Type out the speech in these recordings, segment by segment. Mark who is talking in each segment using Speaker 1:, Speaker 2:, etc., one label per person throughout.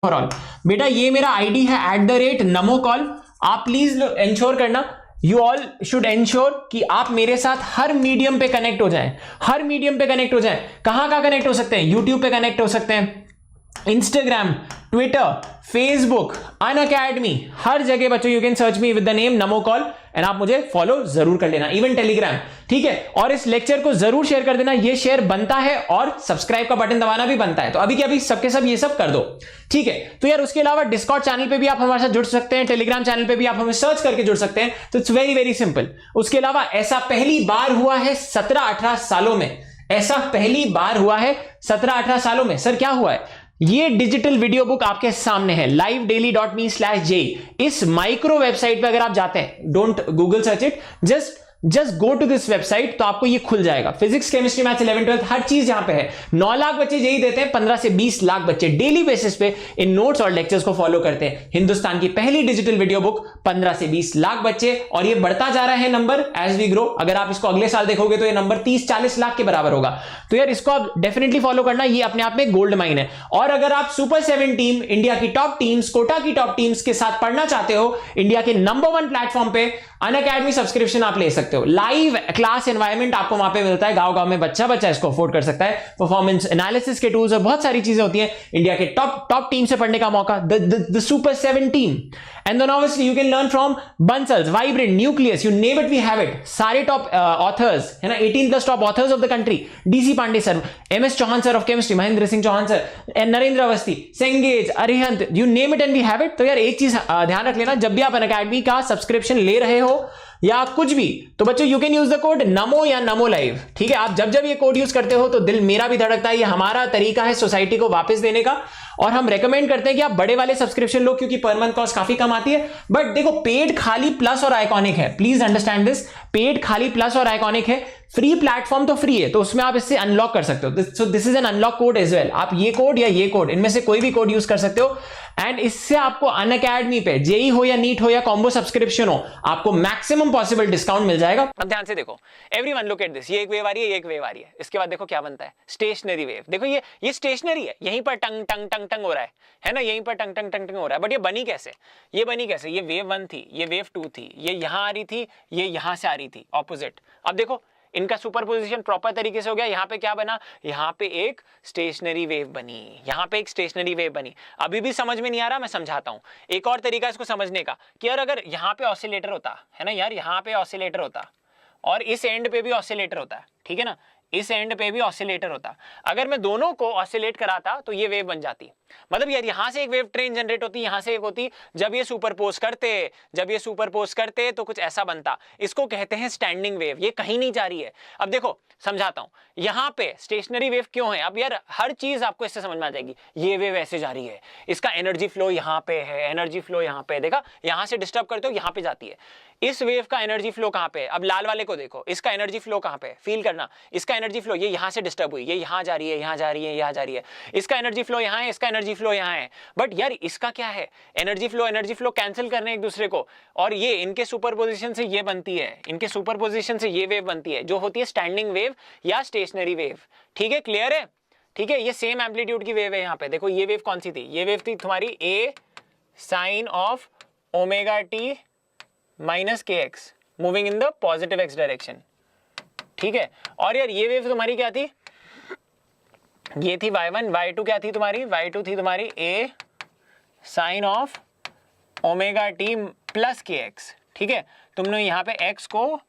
Speaker 1: For all. बेटा ये मेरा आईडी है @namocall। आप प्लीज इंश्योर करना, यू ऑल शुड एंश्योर कि आप मेरे साथ हर मीडियम पे कनेक्ट हो जाएं, हर मीडियम पे कनेक्ट हो जाएं। कहां कनेक्ट हो सकते हैं? यूट्यूब पे कनेक्ट हो सकते हैं, इंस्टाग्राम, ट्विटर, फेसबुक, अनअकैडमी, हर जगह बच्चों you can search me with the name नमोकॉल एंड आप मुझे फॉलो जरूर कर लेना, इवन टेलीग्राम, ठीक है। और इस लेक्चर को जरूर शेयर कर देना, ये शेयर बनता है और सब्सक्राइब का बटन दबाना भी बनता है, तो अभी के अभी सबके सब ये सब कर दो, ठीक है। तो यार उसके अलावा डिस्कॉर्ड चैनल पे भी आप हमारे साथ जुड़ सकते हैं, टेलीग्राम चैनल पे भी आप हमें सर्च करके जुड़ सकते हैं, तो इट्स वेरी वेरी सिंपल। उसके अलावा ऐसा पहली बार हुआ है 17-18 सालों में, ऐसा पहली बार हुआ है 17-18 सालों में। सर क्या हुआ है? ये डिजिटल वीडियो बुक आपके सामने है livedaily.me/j। इस माइक्रो वेबसाइट पे अगर आप जाते हैं, don't Google search it, just go to this website, तो आपको ये खुल जाएगा। फिजिक्स, केमिस्ट्री, मैथ्स, 11, 12 हर चीज यहां पे है। 9 लाख बच्चे यही देते हैं, 15 से 20 लाख बच्चे डेली बेसिस पे इन नोट्स और लेक्चर्स को फॉलो करते हैं। हिंदुस्तान की पहली डिजिटल वीडियो बुक, 15 से 20 लाख बच्चे, और ये बढ़ता जा रहा है नंबर एज वी ग्रो। अगर आप इसको अगले साल देखोगे तो ये नंबर 30-40 लाख के बराबर होगा। तो यार इसको आप डेफिनेटली फॉलो करना, ये अपने आप में गोल्ड माइन है। और अगर आप सुपर 7 टीम, इंडिया की टॉप टीम्स, कोटा की टॉप टीम्स के साथ पढ़ना चाहते हो, इंडिया के नंबर 1 प्लेटफॉर्म पे अनअकैडमी सब्सक्रिप्शन आप ले सकते हो। लाइव क्लास एनवायरनमेंट आपको वहां पे मिलता है, गांव-गांव में बच्चा इसको अफोर्ड कर सकता है। परफॉर्मेंस एनालिसिस के टूल्स और बहुत सारी चीजें होती हैं। इंडिया के टॉप टीम से पढ़ने का मौका, the super 7 team. And then obviously you can learn from Bansal's, Vibrant, Nucleus, you name it we have it. सारे टॉप ऑथर्स है ना, 18+ top authors of the country, DC Pandey sir, MS Chauhan sir of chemistry, Mahendra Singh Chauhan sir, Narendra Awasthi, Cengage, Arihant, you name it and we have it. तो यार एक चीज ध्यान रख लेना, जब भी आप अनअकैडमी का सब्सक्रिप्शन ले रहे हो या कुछ भी, तो बच्चों you can use the code Namo या नमो लाइव, ठीक है। आप जब ये कोड यूज करते हो तो दिल मेरा भी धड़कता है। ये हमारा तरीका है सोसाइटी को वापस देने का, और हम रेकमेंड करते हैं कि आप बड़े वाले सब्सक्रिप्शन लो, क्योंकि पर मंथ कॉस्ट काफी कम आती है। बट देखो, पेड खाली प्लस और आइकॉनिक है, प्लीज अंडरस्टैंड दिस। पेड खाली प्लस और आइकॉनिक है, फ्री प्लेटफॉर्म तो फ्री है, तो उसमें आप इससे अनलॉक कर सकते हो। So this is an unlock code as well. आप ये कोड या ये कोड, इनमें से कोई भी कोड यूज कर सकते हो, एंड इससे आपको अनअकैडमी पे जेई हो या नीट हो या कॉम्बो सब्सक्रिप्शन हो, आपको मैक्सिमम पॉसिबल डिस्काउंट मिल जाएगा। अब ध्यान से देखो, एवरीवन लुक एट दिस। ये एक वेव आ रही है, ये एक वेव आ रही है। इसके बाद देखो क्या बनता है, स्टेशनरी वेव। देखो ये स्टेशनरी है, यहीं पर टंग टंग टंग टंग हो रहा है ना, यहीं पर टंग टंग टंग टंग हो रहा है। बट ये बनी कैसे? ये वेव 1 थी, ये वेव 2 थी, ये यहां आ रही थी, ये यहां से आ रही थी, ऑपोजिट। अब देखो इनका सुपरपोजिशन प्रॉपर तरीके से हो गया। यहाँ पे क्या बना? यहाँ पे एक स्टेशनरी वेव बनी, यहाँ पे एक स्टेशनरी वेव बनी। अभी भी समझ में नहीं आ रहा, मैं समझाता हूँ। एक और तरीका इसको समझने का कि यार अगर यहाँ पे ऑसिलेटर होता है ना यार, यहाँ पे ऑसिलेटर होता और इस एंड पे भी ऑसिलेटर होता है, ठीक है ना, इस एंड पे भी ऑसिलेटर होता। अगर मैं दोनों को ऑसिलेट कराता तो ये वेव बन जाती। मतलब यार यहां से एक वेव ट्रेन जनरेट होती, यहां से एक होती। जब ये सुपरपोज करते तो कुछ ऐसा बनता। इसको कहते हैं स्टैंडिंग वेव। ये कहीं नहीं जा रही है। अब देखो समझाता हूं, यहां पे स्टेशनरी वेव क्यों है। अब यार हर चीज आपको इससे समझ में आ जाएगी। ये वेव ऐसे जा रही है, इसका एनर्जी फ्लो यहां पे है, एनर्जी फ्लो यहां पे, देखा यहां से डिस्टर्ब करते हो यहां पे जाती है। इस वेव का एनर्जी फ्लो कहां पे है? अब लाल वाले को देखो, इसका एनर्जी फ्लो कहां पे है, फील करना। इसका एनर्जी फ्लो, ये यहां से डिस्टर्ब हुई, ये यहां जा रही है, यहां जा रही है, यहां जा रही है। इसका एनर्जी फ्लो यहां है, इसका एनर्जी फ्लो यहां है। बट यार इसका क्या है, एनर्जी फ्लो कैंसिल करने एक दूसरे को, और ये इनके सुपरपोजिशन से ये बनती है, इनके सुपरपोजिशन से ये वेव बनती है, जो होती है स्टैंडिंग वेव या स्टेशनरी वेव। ठीक है, क्लियर है? ठीक है, ये सेम एम्पलीट्यूड की वेव है। यहां पे देखो, ये वेव कौन सी थी? ये वेव थी तुम्हारी a sin of omega t minus k x, moving in the positive x direction. ठीक है, और यार ये वेव तुम्हारी क्या थी? ये थी y1, y2 क्या थी तुम्हारी? y2 थी तुम्हारी a sin of omega t plus k x. ठीक है, तुमने यहाँ पे x को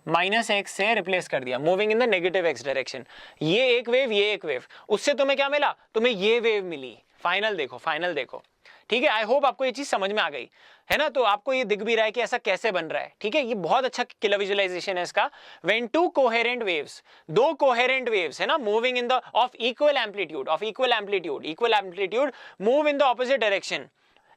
Speaker 1: -x से रिप्लेस कर दिया, moving in the negative x direction. ये एक वेव, ये एक वेव, उससे तुम्हें क्या मिला? तुम्हें ये वेव मिली। फाइनल देखो, फाइनल देखो। ठीक है, आई होप आपको ये चीज समझ में आ गई है ना। तो आपको ये दिख भी रहा है कि ऐसा कैसे बन रहा है। ठीक है, ये बहुत अच्छा किलर विजुअलाइजेशन है इसका। व्हेन टू कोहेरेंट वेव्स, दो कोहेरेंट वेव्स है ना, moving in the of equal amplitude move in the opposite direction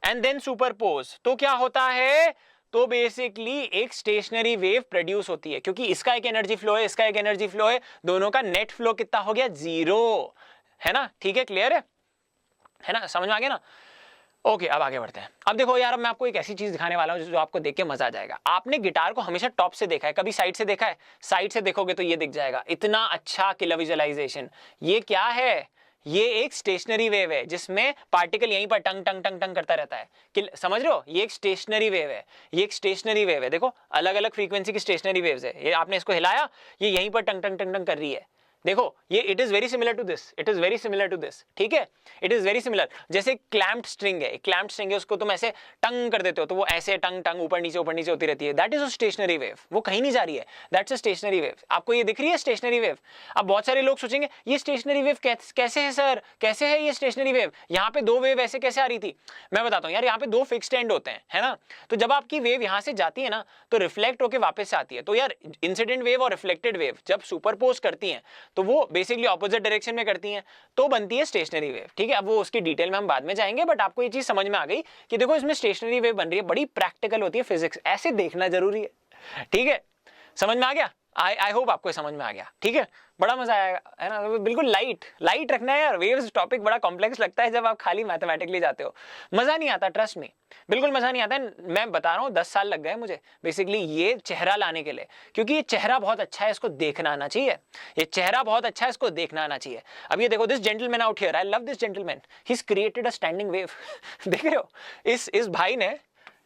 Speaker 1: and then superpose, तो क्या होता है? तो बेसिकली एक स्टेशनरी वेव प्रोड्यूस होती है, क्योंकि इसका एक एनर्जी फ्लो है, इसका एक एनर्जी फ्लो है, दोनों का नेट फ्लो कितना हो गया? 0, है ना। ठीक है, क्लियर है ना, समझ में आ गया ना। ओके, अब आगे बढ़ते हैं। अब देखो यार, अब मैं आपको एक ऐसी चीज दिखाने वाला हूं जो आपको देख के मजा आ जाएगा। आपने गिटार को हमेशा टॉप से देखा है, कभी साइड से देखा है? साइड से देखोगे तो ये दिख जाएगा। इतना अच्छा किलर विजुअलाइजेशन। ये क्या है? ये एक स्टेशनरी वेव है जिसमें पार्टिकल यहीं पर टंग टंग टंग टंग करता रहता है कि समझ रहे हो, ये एक स्टेशनरी वेव है, ये एक स्टेशनरी वेव है। देखो अलग अलग फ्रीक्वेंसी की स्टेशनरी वेव्स है, ये आपने इसको हिलाया ये यहीं पर टंग टंग टंग टंग कर रही है। देखो ये it is very similar to this, it is very similar to this, ठीक है, इट इज वेरी सिमिलर। जैसे क्लैम्प्ड स्ट्रिंग है, क्लैम्प्ड स्ट्रिंग है, उसको तुम ऐसे टंग कर देते हो तो वो ऐसे टंग टंग ऊपर नीचे होती रहती है, that is a stationary wave, वो कहीं नहीं जा रही है, दैट्स अ स्टेशनरी वेव। आपको ये दिख रही है स्टेशनरी वेव? अब बहुत सारे लोग सोचेंगे ये स्टेशनरी वेव कैसे है सर, कैसे है ये स्टेशनरी वेव, यहाँ पे दो वेव ऐसे कैसे आ रही थी? मैं बताता हूँ यार, यहाँ पे दो फिक्स्ड एंड होते हैं, है ना, तो जब आपकी वेव यहाँ से जाती है ना तो रिफ्लेक्ट होकर वापस से आती है। तो यार इंसिडेंट वेव और रिफ्लेक्टेड वेव जब सुपरपोज करती हैं तो वो बेसिकली ऑपोजिट डायरेक्शन में करती हैं तो बनती है स्टेशनरी वेव, ठीक है। अब वो उसकी डिटेल में हम बाद में जाएंगे, बट आपको ये चीज समझ में आ गई कि देखो इसमें स्टेशनरी वेव बन रही है, बड़ी प्रैक्टिकल होती है फिजिक्स, ऐसे देखना जरूरी है, ठीक है। समझ में आ गया? आई होप आपको समझ में आ गया, ठीक है, बड़ा मजा आएगा, है ना। बिल्कुल लाइट रखना है यार, वेव्स टॉपिक बड़ा कॉम्प्लेक्स लगता है जब आप खाली मैथमेटिकली जाते हो, मजा नहीं आता, ट्रस्ट मी, बिल्कुल मजा नहीं आता है। मैं बता रहा हूँ 10 साल लग गए मुझे बेसिकली ये चेहरा लाने के लिए, क्योंकि ये चेहरा बहुत अच्छा है, इसको देखना आना चाहिए, ये चेहरा बहुत अच्छा है, इसको देखना आना चाहिए। अब ये देखो this gentleman out here, I love this gentleman, he is created a standing wave. देख रहे हो इस भाई ने,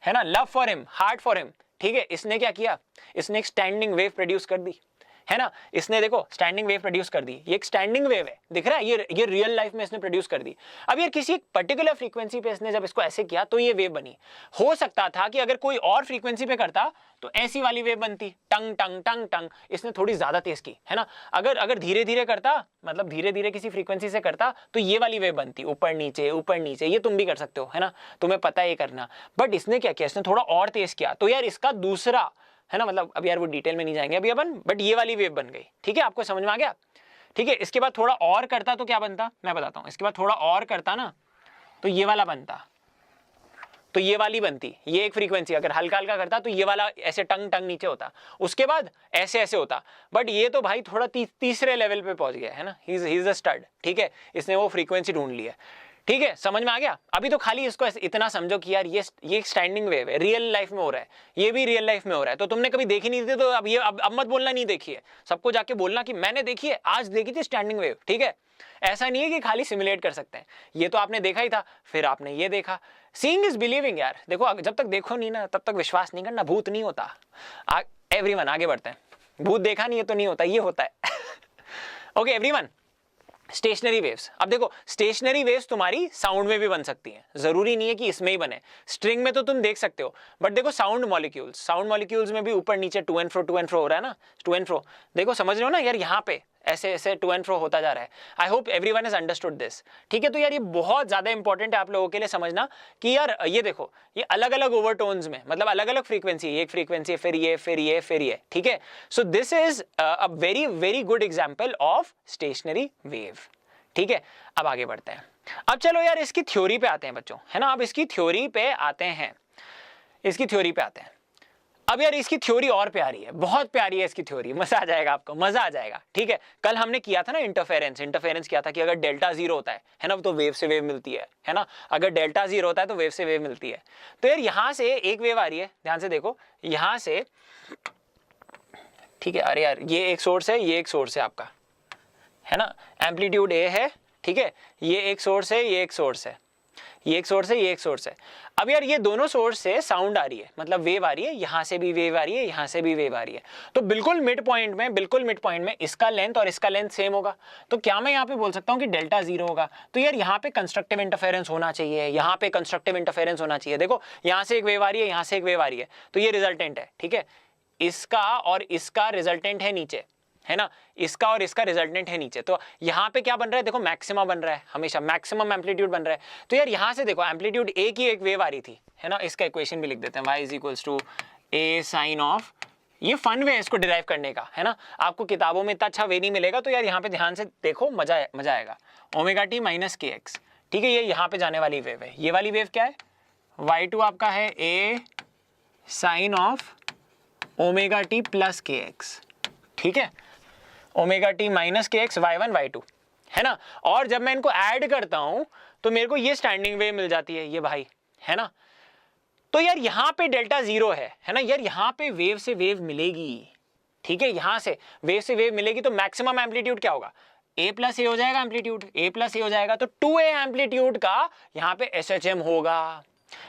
Speaker 1: है ना, love for him, heart for him, ठीक है, इसने क्या किया, इसने एक स्टैंडिंग वेव प्रोड्यूस कर दी, है ना, इसने देखो स्टैंडिंग वेव प्रोड्यूस कर दी, ये एक स्टैंडिंग वेव है, दिख रहा है, ये रियल लाइफ में इसने प्रोड्यूस कर दी। अब यार किसी एक पर्टिकुलर फ्रीक्वेंसी पे इसने जब इसको ऐसे किया तो ये वेव बनी। हो सकता था कि अगर कोई और फ्रीक्वेंसी पे करता तो ऐसी वाली वेव बनती, टंग टंग टंग टंग, इसने थोड़ी ज्यादा तेज की, है ना। अगर धीरे धीरे करता, मतलब धीरे धीरे किसी फ्रीक्वेंसी से करता तो ये वाली वेव बनती, ऊपर नीचे, ये तुम भी कर सकते हो, है ना, तुम्हें पता है ये करना। बट इसने क्या किया, इसने थोड़ा और तेज किया, तो यार इसका दूसरा, है ना, मतलब अब यार वो डिटेल में नहीं जाएंगे अभी अपन, बट ये वाली वेव बन गई, ठीक है, आपको समझ में आ गया, ठीक है। इसके बाद थोड़ा और करता तो क्या बनता, मैं बताता हूं, इसके बाद थोड़ा और करता ना तो ये वाला बनता, तो ये वाली बनती, ये एक फ्रीक्वेंसी, अगर हल्का हल्का करता तो ये वाला ऐसे टंग टंग नीचे होता, उसके बाद ऐसे ऐसे होता। बट ये तो भाई थोड़ा तीसरे लेवल पे पहुंच गया, है ना, ही इज अ स्टड, ठीक है, इसने वो फ्रीक्वेंसी ढूंढ ली है, ठीक है, समझ में आ गया। अभी तो खाली इसको इतना समझो कि यार ये एक स्टैंडिंग वेव है, रियल लाइफ में हो रहा है, ये भी रियल लाइफ में हो रहा है, तो तुमने कभी देखी नहीं थी तो अब ये अब मत बोलना नहीं देखी है, सबको जाके बोलना कि मैंने देखी है, आज देखी थी स्टैंडिंग वेव, ठीक है। ऐसा नहीं है कि खाली सिमुलेट कर सकते हैं, ये तो आपने देखा ही था, फिर आपने ये देखा, सीइंग इज बिलीविंग यार। देखो जब तक देखो नहीं ना तब तक विश्वास नहीं करना, भूत नहीं होता। एवरीवन आगे बढ़ते हैं, भूत देखा नहीं है तो नहीं होता, ये होता है। ओके एवरीवन, स्टेशनरी वेव्स, अब देखो स्टेशनरी वेव्स तुम्हारी साउंड में भी बन सकती हैं, जरूरी नहीं है कि इसमें ही बने, स्ट्रिंग में तो तुम देख सकते हो, बट देखो साउंड मॉलिक्यूल्स में भी ऊपर नीचे टू एंड फ्रो हो रहा है ना, टू एंड फ्रो, देखो समझ रहे हो ना यार, यहाँ पे ऐसे ऐसे टू एंड फ्रो होता जा रहा है। I hope everyone has understood this, ठीक है। तो यार ये बहुत ज्यादा इंपॉर्टेंट है आप लोगों के लिए समझना कि यार ये देखो ये अलग अलग ओवरटोन्स में, मतलब अलग अलग फ्रीक्वेंसी, एक फ्रीक्वेंसी फिर ये, ठीक है। सो this is a very very good example of stationary wave, ठीक है। अब आगे बढ़ते हैं, अब चलो यार इसकी थ्योरी पे आते हैं बच्चों, है ना, अब इसकी थ्योरी पे आते हैं, अब यार इसकी थ्योरी और प्यारी है, बहुत प्यारी है इसकी थ्योरी, मजा आ जाएगा आपको, मजा आ जाएगा, ठीक है। कल हमने किया था ना इंटरफेरेंस किया था कि अगर डेल्टा जीरो होता है ना, तो वेव से वेव मिलती है ना, अगर डेल्टा जीरो होता है तो वेव से वेव मिलती है। तो यार यहां से एक वेव आ रही है, ध्यान से देखो यहां से, ठीक है, अरे यार ये एक सोर्स है, ये एक सोर्स है आपका, है ना, एम्पलीट्यूड ए है, ठीक है, ये एक सोर्स है, ये एक सोर्स है, ये एक सोर्स है, ये एक सोर्स है। अब यार ये दोनों सोर्स से साउंड आ रही है, मतलब वेव आ रही है, यहां से भी वेव आ रही है, यहां से भी वेव आ रही है, तो बिल्कुल मिड पॉइंट में इसका लेंथ और इसका लेंथ सेम होगा, तो क्या मैं यहाँ पे बोल सकता हूँ कि डेल्टा जीरो होगा? तो यार यहाँ पे कंस्ट्रक्टिव इंटरफेरेंस होना चाहिए, यहाँ पे कंस्ट्रक्टिव इंटरफेरेंस होना चाहिए। देखो यहाँ से एक वेव आ रही है, यहाँ से एक वेव आ रही है, तो ये रिजल्टेंट है, ठीक है, इसका और इसका रिजल्टेंट है नीचे, है ना, इसका और इसका रिजल्टेंट है नीचे, तो यहाँ पे क्या बन रहा है, देखो मैक्सिमा बन रहा है, हमेशा मैक्सिमम एम्पलीट्यूड बन रहा है। तो यार यहाँ से देखो एम्पलीट्यूड ए की एक वेव आ रही थी, है ना, इसका इक्वेशन भी लिख देते हैं, y is equals to A sine of, ये फन वे है इसको डिराइव करने का, है ना, आपको किताबों में इतना अच्छा वे नहीं मिलेगा, तो यार यहाँ पे ध्यान से देखो, मजा आएगा, omega t minus k x, ठीक है, ये यहाँ पे जाने वाली वेव है, ये वाली वेव क्या है, y2 आपका है a sine of omega t plus k x, ठीक है, omega t minus k x y1 y2, है ना। और जब मैं इनको ऐड करता हूं तो मेरे को ये स्टैंडिंग वेव मिल जाती है, ये भाई, है ना। तो यार यहां पे डेल्टा जीरो है ना, यार यहां पे वेव से वेव मिलेगी, ठीक है, यहां से वेव से वेव मिलेगी, तो मैक्सिमम एम्पलीट्यूड क्या होगा, ए प्लस ए हो जाएगा एम्पलीट्यूड, ए प्लस ए हो जाएगा, तो 2a एम्पलीट्यूड का यहाँ पे SHM होगा।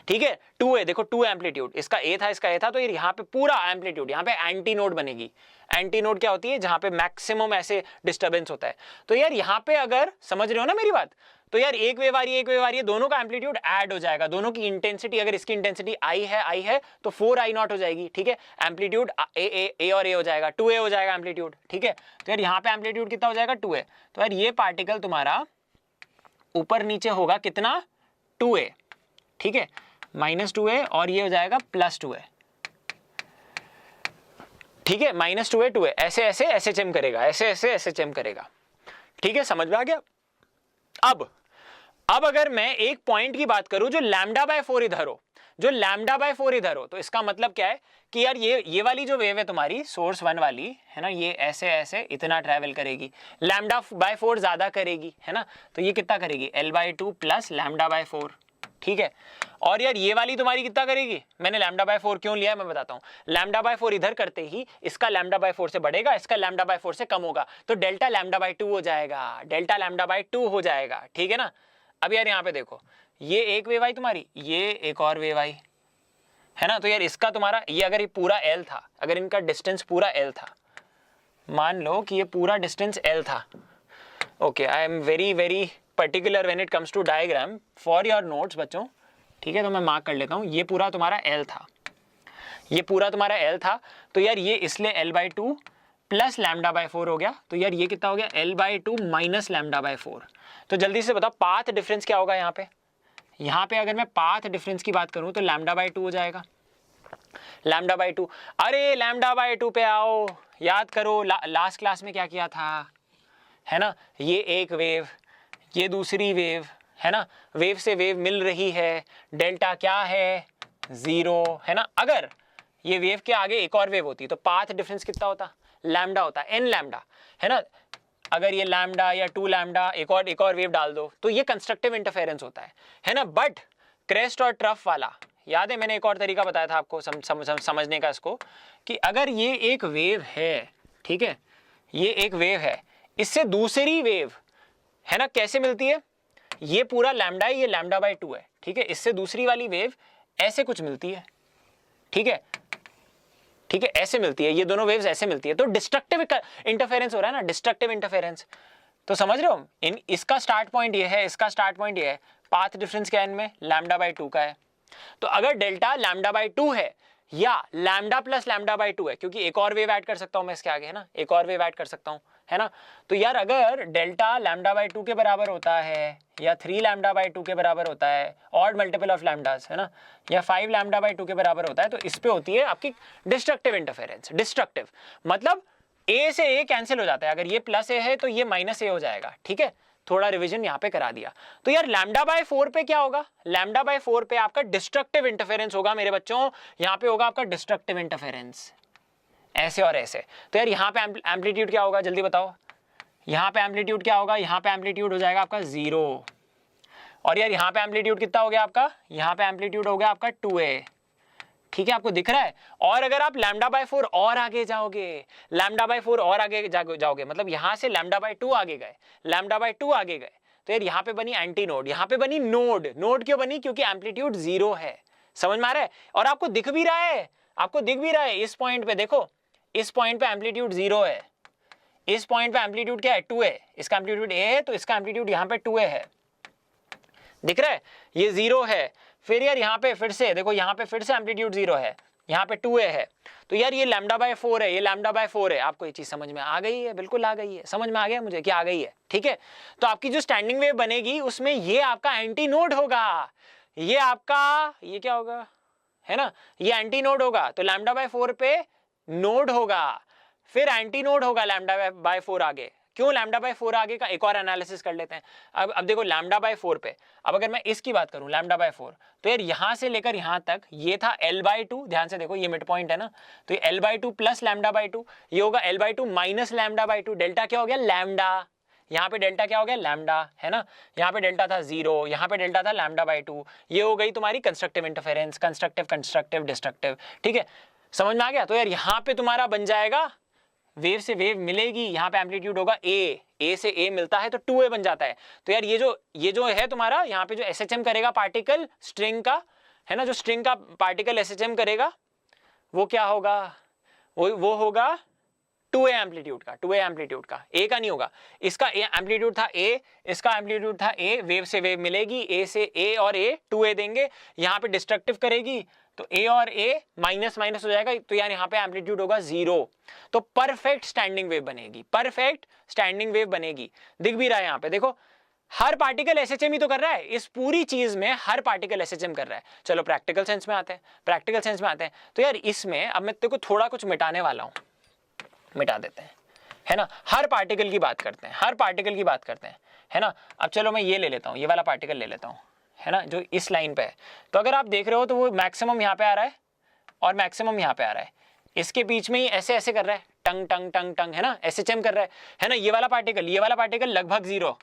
Speaker 1: ठीक है, 2a, देखो 2 एम्पलीट्यूड, इसका ए था इसका ए था, तो यहाँ पे पूरा एम्पलीट्यूड, यहाँ पे एंटी नोड बनेगी। एंटी नोड क्या होती है? जहां पे मैक्सिमम ऐसे डिस्टर्बेंस होता है। तो यार यहाँ पे अगर समझ रहे हो ना मेरी बात, तो यार एक वेव आ रही है एक वेव आ रही है, दोनों का एम्पलीट्यूड ऐड हो जाएगा, दोनों की इंटेंसिटी, अगर इसकी इंटेंसिटी आई है तो 4I0 हो जाएगी। ठीक है, एम्पलीट्यूड ए और ए हो जाएगा, 2a हो जाएगा एम्पलीट्यूड। ठीक है, तो यार यहाँ पे एम्पलीट्यूड कितना हो जाएगा? 2a। तो यार ये पार्टिकल तुम्हारा ऊपर नीचे होगा कितना? 2a। ठीक है, -2a और ये हो जाएगा +2a। ठीक है, -2a 2a, ऐसे ऐसे SHM करेगा, ऐसे ऐसे SHM करेगा। ठीक है, समझ में आ गया? अब अगर मैं एक पॉइंट की बात करूं जो λ/4 इधर हो, जो λ/4 इधर हो, तो इसका मतलब क्या है कि यार ये वाली जो वेव है तुम्हारी सोर्स 1 वाली है ना, ये ऐसे ऐसे इतना ट्रैवल करेगी, λ/4 ज्यादा करेगी है ना, तो ये कितना करेगी? L/2 + λ/4। ठीक है, और यार ये वाली तुम्हारी कितना करेगी? मैंने λ/4 क्यों लिया है मैं बताता हूँ। λ/4 इधर करते ही इसका λ/4 से बढ़ेगा, इसका λ/4 से कम होगा, तो डेल्टा λ/2 हो जाएगा, डेल्टा λ/2 हो जाएगा। ठीक है ना। अब यार यहाँ पे देखो, ये एक वेव आई तुम्हारी, ये एक और वेव आई है ना, तो यार इसका तुम्हारा ये अगर ये पूरा L था, अगर इनका डिस्टेंस पूरा L था, मान लो कि ये पूरा डिस्टेंस L था। Okay, I am very particular when it comes to diagram for your notes बच्चों। ठीक है, तो मैं मार्क कर लेता हूँ, ये पूरा तुम्हारा L था, ये पूरा तुम्हारा L था, तो यार ये इसलिए L/2 + λ/4 हो गया, तो यार ये कितना हो गया? L/2 - λ/4। तो जल्दी से बताओ पाथ डिफरेंस क्या होगा यहाँ पे? यहाँ पे अगर मैं पाथ डिफरेंस की बात करूँ तो λ/2 हो जाएगा, λ/2। अरे λ/2 पे आओ, याद करो लास्ट क्लास में क्या किया था, है ना, ये एक वेव, ये दूसरी वेव है ना, वेव से वेव मिल रही है, डेल्टा क्या है? 0 है ना। अगर ये वेव के आगे एक और वेव होती तो पाथ डिफरेंस कितना होता? लैम्डा होता, n लैम्डा है ना। अगर ये लैम्डा या 2 लैम्डा एक और वेव डाल दो तो ये कंस्ट्रक्टिव इंटरफेरेंस होता है ना। बट क्रेस्ट और ट्रफ वाला याद है, मैंने एक और तरीका बताया था आपको समझने का इसको, कि अगर ये एक वेव है, ठीक है, ये एक वेव है, इससे दूसरी वेव है ना कैसे मिलती है? ये पूरा लैम्डा है, ये λ/2 है, ठीक है, इससे दूसरी वाली वेव ऐसे कुछ मिलती है, ठीक है, ठीक है, ऐसे मिलती है, ये दोनों वेव्स ऐसे मिलती है, तो डिस्ट्रक्टिव इंटरफेरेंस हो रहा है ना, डिस्ट्रक्टिव इंटरफेरेंस। तो समझ रहे हो, इसका स्टार्ट पॉइंट ये है, इसका स्टार्ट पॉइंट ये है, पाथ डिफरेंस क्या है इनमें? λ/2 का है। तो अगर डेल्टा λ/2 है या लैम्डा प्लस λ/2 है, क्योंकि एक और वेव ऐड कर सकता हूं मैं इसके आगे, है ना, एक और वेव ऐड कर सकता हूं, है ना। तो यार अगर डेल्टा λ/2 के बराबर होता है या 3 λ/2 के बराबर होता है, ऑड मल्टीपल ऑफ लैम्डास है ना, या 5 λ/2 के बराबर होता है, तो इस पे होती है आपकी डिस्ट्रक्टिव इंटरफेरेंस। डिस्ट्रक्टिव मतलब ए से ए कैंसिल हो जाता है, अगर ये प्लस ए है तो ये माइनस ए हो जाएगा, ठीक है। थोड़ा रिवीजन यहाँ पे करा दिया। तो यार λ/4 पे क्या होगा? λ/4 पे आपका डिस्ट्रक्टिव इंटरफेरेंस होगा मेरे बच्चों, यहाँ पे होगा आपका डिस्ट्रक्टिव इंटरफेरेंस, ऐसे और ऐसे। तो यार यहाँ पे एम्पलीट्यूड क्या होगा जल्दी बताओ? यहाँ पे एम्पलीट्यूड क्या होगा? यहाँ पे एम्पलीट्यूड हो जाएगा आपका 0। और यार यहाँ पे एम्पलीट्यूड कितना हो गया आपका? यहाँ पे एम्पलीट्यूड हो गया आपका 2a, ठीक है, आपको दिख रहा है। और अगर आप λ/4 और आगे जाओगे, λ/4 और आगे जाओगे, मतलब यहां से λ/2 आगे गए, λ/2 आगे गए, तो यार यहाँ पे बनी एंटी नोड, यहाँ पे बनी नोड। नोड क्यों बनी? क्योंकि एम्पलीट्यूड 0 है, समझ में आ रहा है? और आपको दिख भी रहा है, आपको दिख भी रहा है इस पॉइंट पे, देखो इस पॉइंट पे एम्पलीट्यूड 0 है, इस पॉइंट पे एम्पलीट्यूड क्या है? 2 है, इसका एम्पलीट्यूड a है, तो इसका एम्पलीट्यूड यहाँ पे 2a है, दिख रहा है, ये 0 है। फिर यार यहाँ पे फिर से देखो, यहाँ पे फिर से एम्पलीट्यूड 0 है, यहाँ पे 2a है, तो यार ये λ/4 है, ये λ/4 है। आपको ये चीज समझ में आ गई है? बिल्कुल आ गई है, समझ में आ गया मुझे कि आ गई है, ठीक है। तो आपकी जो स्टैंडिंग वेव बनेगी उसमें ये आपका एंटी नोड होगा, ये आपका ये क्या होगा, है ना, ये एंटी नोड होगा, तो λ/4 पे नोड होगा, फिर एंटी नोड होगा λ/4 आगे। क्यों λ/4 आगे का एक और एनालिसिस कर लेते हैं। अब देखो λ/4 पे, अब अगर मैं इसकी बात करूं λ/4, तो यार यहां से लेकर यहां तक ये था L/2, ध्यान से देखो ये मिड पॉइंट है ना, तो ये L/2 + λ/2, ये होगा L/2 - λ/2, डेल्टा क्या हो गया? लैम्डा। यहाँ पे डेल्टा क्या हो गया? लैम्डा, है ना। यहाँ पे डेल्टा था 0, यहाँ पे डेल्टा था λ/2। ये हो गई तुम्हारी कंस्ट्रक्टिव इंटरफेरेंस, कंस्ट्रक्टिव डिस्ट्रक्टिव, ठीक है, समझ में आ गया। तो यार यहाँ पे तुम्हारा बन जाएगा वेव से वेव मिलेगी, यहाँ पे एम्पलीट्यूड होगा ए से ए मिलता है तो 2a बन जाता है। तो यार ये जो है तुम्हारा यहाँ पे जो SHM करेगा पार्टिकल स्ट्रिंग का, है ना, जो स्ट्रिंग का पार्टिकल SHM करेगा वो क्या होगा, वो होगा 2a एम्पलीट्यूड का, 2a एम्पलीट्यूड का, a का नहीं होगा। इसका एम्पलीट्यूड था a, इसका एम्पलीट्यूड था a, वेव से वेव मिलेगी, a से a और a 2a देंगे, यहाँ पे डिस्ट्रक्टिव करेगी तो a और a माइनस माइनस हो जाएगा, तो यार यहाँ पे एम्पलीट्यूड होगा 0। तो परफेक्ट स्टैंडिंग वेव बनेगी, परफेक्ट स्टैंडिंग वेव बनेगी। दिख भी रहा है यहाँ पे, देखो हर पार्टिकल SHM ही तो कर रहा है, इस पूरी चीज में हर पार्टिकल SHM कर रहा है। चलो प्रैक्टिकल सेंस में आते हैं, प्रैक्टिकल सेंस में आते हैं। तो यार इसमें अब मैं तेरे को थोड़ा कुछ मिटाने वाला हूं, मिटा देते हैं, है ना। हर पार्टिकल की बात करते हैं, हर पार्टिकल की बात करते हैं, है ना। अब चलो मैं ये ले लेता हूँ, ये वाला पार्टिकल ले लेता हूँ, है ना, जो इस लाइन पे है। तो अगर आप देख रहे हो तो वो मैक्सिमम यहाँ पे आ रहा है और मैक्सिमम यहाँ पे आ रहा है, इसके बीच में ही ऐसे ऐसे कर रहा है, टंग टंग टंग टंग, है ना, SHM कर रहा है ना। ये वाला पार्टिकल लगभग 0,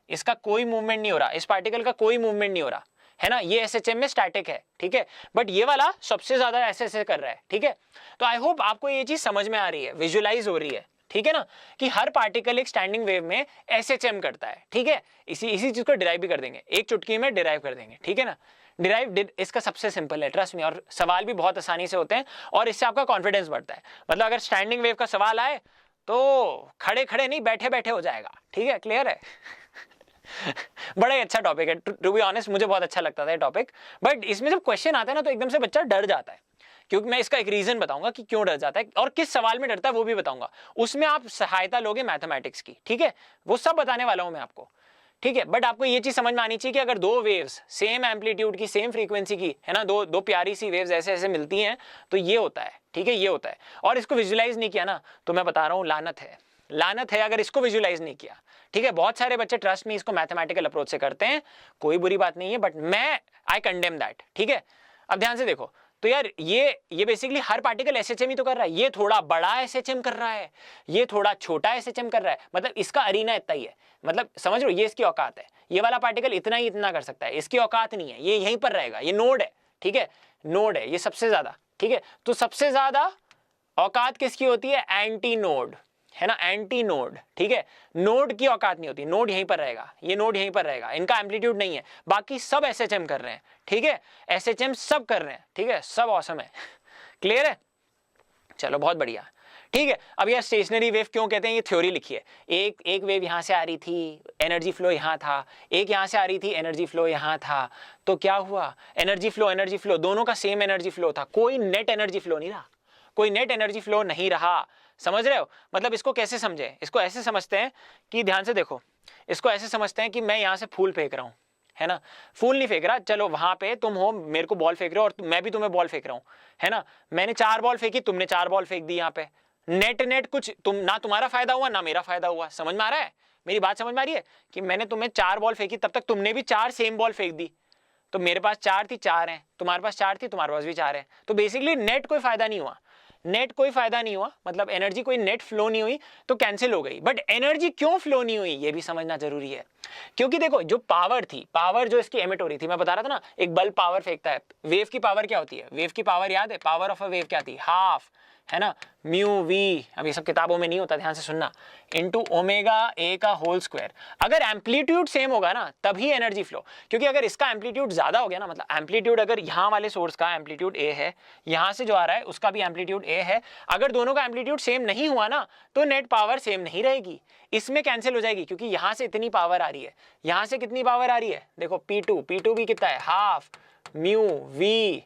Speaker 1: इसका कोई मूवमेंट नहीं हो रहा, इस पार्टिकल का कोई मूवमेंट नहीं हो रहा, है ना, ये SHM में स्टैटिक है, ठीक है। बट ये वाला सबसे ज्यादा ऐसे ऐसे कर रहा है, ठीक है। तो आई होप आपको ये चीज समझ में आ रही है, विजुअलाइज हो रही है, ठीक है ना, कि हर पार्टिकल एक स्टैंडिंग वेव में SHM करता है, ठीक है। इसी चीज को डिराइव भी कर देंगे, एक चुटकी में डिराइव कर देंगे, ठीक है ना। डिराइव इसका सबसे सिंपल है, ट्रस्ट में, और सवाल भी बहुत आसानी से होते हैं और इससे आपका कॉन्फिडेंस बढ़ता है। मतलब अगर स्टैंडिंग वेव का सवाल आए तो खड़े खड़े नहीं, बैठे बैठे हो जाएगा, ठीक है, क्लियर है। बड़ा ही अच्छा टॉपिक है, टू बी ऑनेस्ट मुझे बहुत अच्छा लगता था ये टॉपिक। बट इसमें जब क्वेश्चन आता है ना तो एकदम से बच्चा डर जाता है, क्योंकि मैं इसका एक रीजन बताऊंगा कि क्यों डर जाता है और किस सवाल में डरता है वो भी बताऊंगा। उसमें आप सहायता लोगे मैथमेटिक्स की, ठीक है, वो सब बताने वाला हूं मैं आपको, ठीक है। बट आपको ये चीज समझ में आनी चाहिए कि अगर दो वेव्स सेम एम्पलीट्यूड की, सेम फ्रीक्वेंसी की, है ना, दो प्यारी सी वेव्स ऐसे ऐसे मिलती हैं तो ये होता है, ठीक है, ये होता है। और इसको विजुलाइज नहीं किया ना तो मैं बता रहा हूं लानत है, लानत है अगर इसको विजुलाइज नहीं किया, ठीक है। बहुत सारे बच्चे ट्रस्ट में इसको मैथमेटिकल अप्रोच से करते हैं, कोई बुरी बात नहीं है, बट मैं आई कंडेम दैट, ठीक है। अब ध्यान से देखो, तो यार ये बेसिकली हर पार्टिकल SHM ही तो कर रहा है। ये थोड़ा बड़ा SHM कर रहा है, ये थोड़ा छोटा SHM कर रहा है, मतलब इसका अरीना इतना ही है, मतलब समझ लो, ये इसकी औकात है। ये वाला पार्टिकल इतना ही इतना कर सकता है, इसकी औकात नहीं है, ये यहीं पर रहेगा, ये नोड है, ठीक है, नोड है ये सबसे ज्यादा, ठीक है। तो सबसे ज्यादा औकात किसकी होती है, एंटी नोड, है ना, एंटी नोड, ठीक है। नोड की औकात नहीं होती, नोड यहीं पर रहेगा, ये नोड यहीं पर रहेगा, इनका एम्पलीट्यूड नहीं है, बाकी सब SHM कर रहे हैं, ठीक है, SHM सब कर रहे हैं, ठीक है, सब ऑसम है। क्लियर है, चलो बहुत बढ़िया, ठीक है। अब यार स्टेशनरी वेव क्यों कहते हैं, ये थ्योरी लिखी है। एक वेव यहां से आ रही थी, एनर्जी फ्लो यहां था, एक यहां से आ रही थी, एनर्जी फ्लो यहां था, तो क्या हुआ, एनर्जी फ्लो दोनों का सेम एनर्जी फ्लो था, कोई नेट एनर्जी फ्लो नहीं रहा, कोई नेट एनर्जी फ्लो नहीं रहा, समझ रहे हो। मतलब इसको कैसे समझे, इसको ऐसे समझते हैं कि ध्यान से देखो, इसको ऐसे समझते हैं कि मैं यहां से फूल फेंक रहा हूं, है ना, फूल नहीं फेंक रहा, चलो वहां पे तुम हो, मेरे को बॉल फेंक रहे हो और मैं भी तुम्हें बॉल फेंक रहा हूं, है ना, मैंने 4 बॉल फेंकी, तुमने 4 बॉल फेंक दी, यहाँ पे नेट कुछ ना तुम्हारा फायदा हुआ ना मेरा फायदा हुआ। समझ में आ रहा है, मेरी बात समझ में आ रही है कि मैंने तुम्हें 4 बॉल फेंकी, तब तक तुमने भी 4 सेम बॉल फेंक दी, तो मेरे पास 4 थी, 4 है, तुम्हारे पास 4 थी, तुम्हारे पास भी 4 है, तो बेसिकली नेट कोई फायदा नहीं हुआ, नेट कोई फायदा नहीं हुआ, मतलब एनर्जी कोई नेट फ्लो नहीं हुई तो कैंसिल हो गई। बट एनर्जी क्यों फ्लो नहीं हुई ये भी समझना जरूरी है, क्योंकि देखो जो पावर थी, पावर जो इसकी एमिट हो रही थी, मैं बता रहा था ना, एक बल्ब पावर फेंकता है, वेव की पावर क्या होती है, वेव की पावर याद है, पावर ऑफ अ वेव क्या थी, हाफ, है ना, म्यू वी, अब ये सब किताबों में नहीं होता, ध्यान से सुनना, इनटू ओमेगा ए का होल स्क्वायर। अगर एम्पलीट्यूड सेम होगा ना तभी एनर्जी फ्लो, क्योंकि अगर इसका एम्पलीट्यूड ज्यादा हो गया ना, मतलब एम्पलीट्यूड अगर यहाँ वाले सोर्स का एम्पलीट्यूड ए है, यहाँ से जो आ रहा है उसका भी एम्पलीट्यूड ए है, अगर दोनों का एम्पलीट्यूड सेम नहीं हुआ ना तो नेट पावर सेम नहीं रहेगी, इसमें कैंसिल हो जाएगी, क्योंकि यहाँ से इतनी पावर आ रही है, यहाँ से कितनी पावर आ रही है, देखो P2 भी कितना है, हाफ म्यू वी,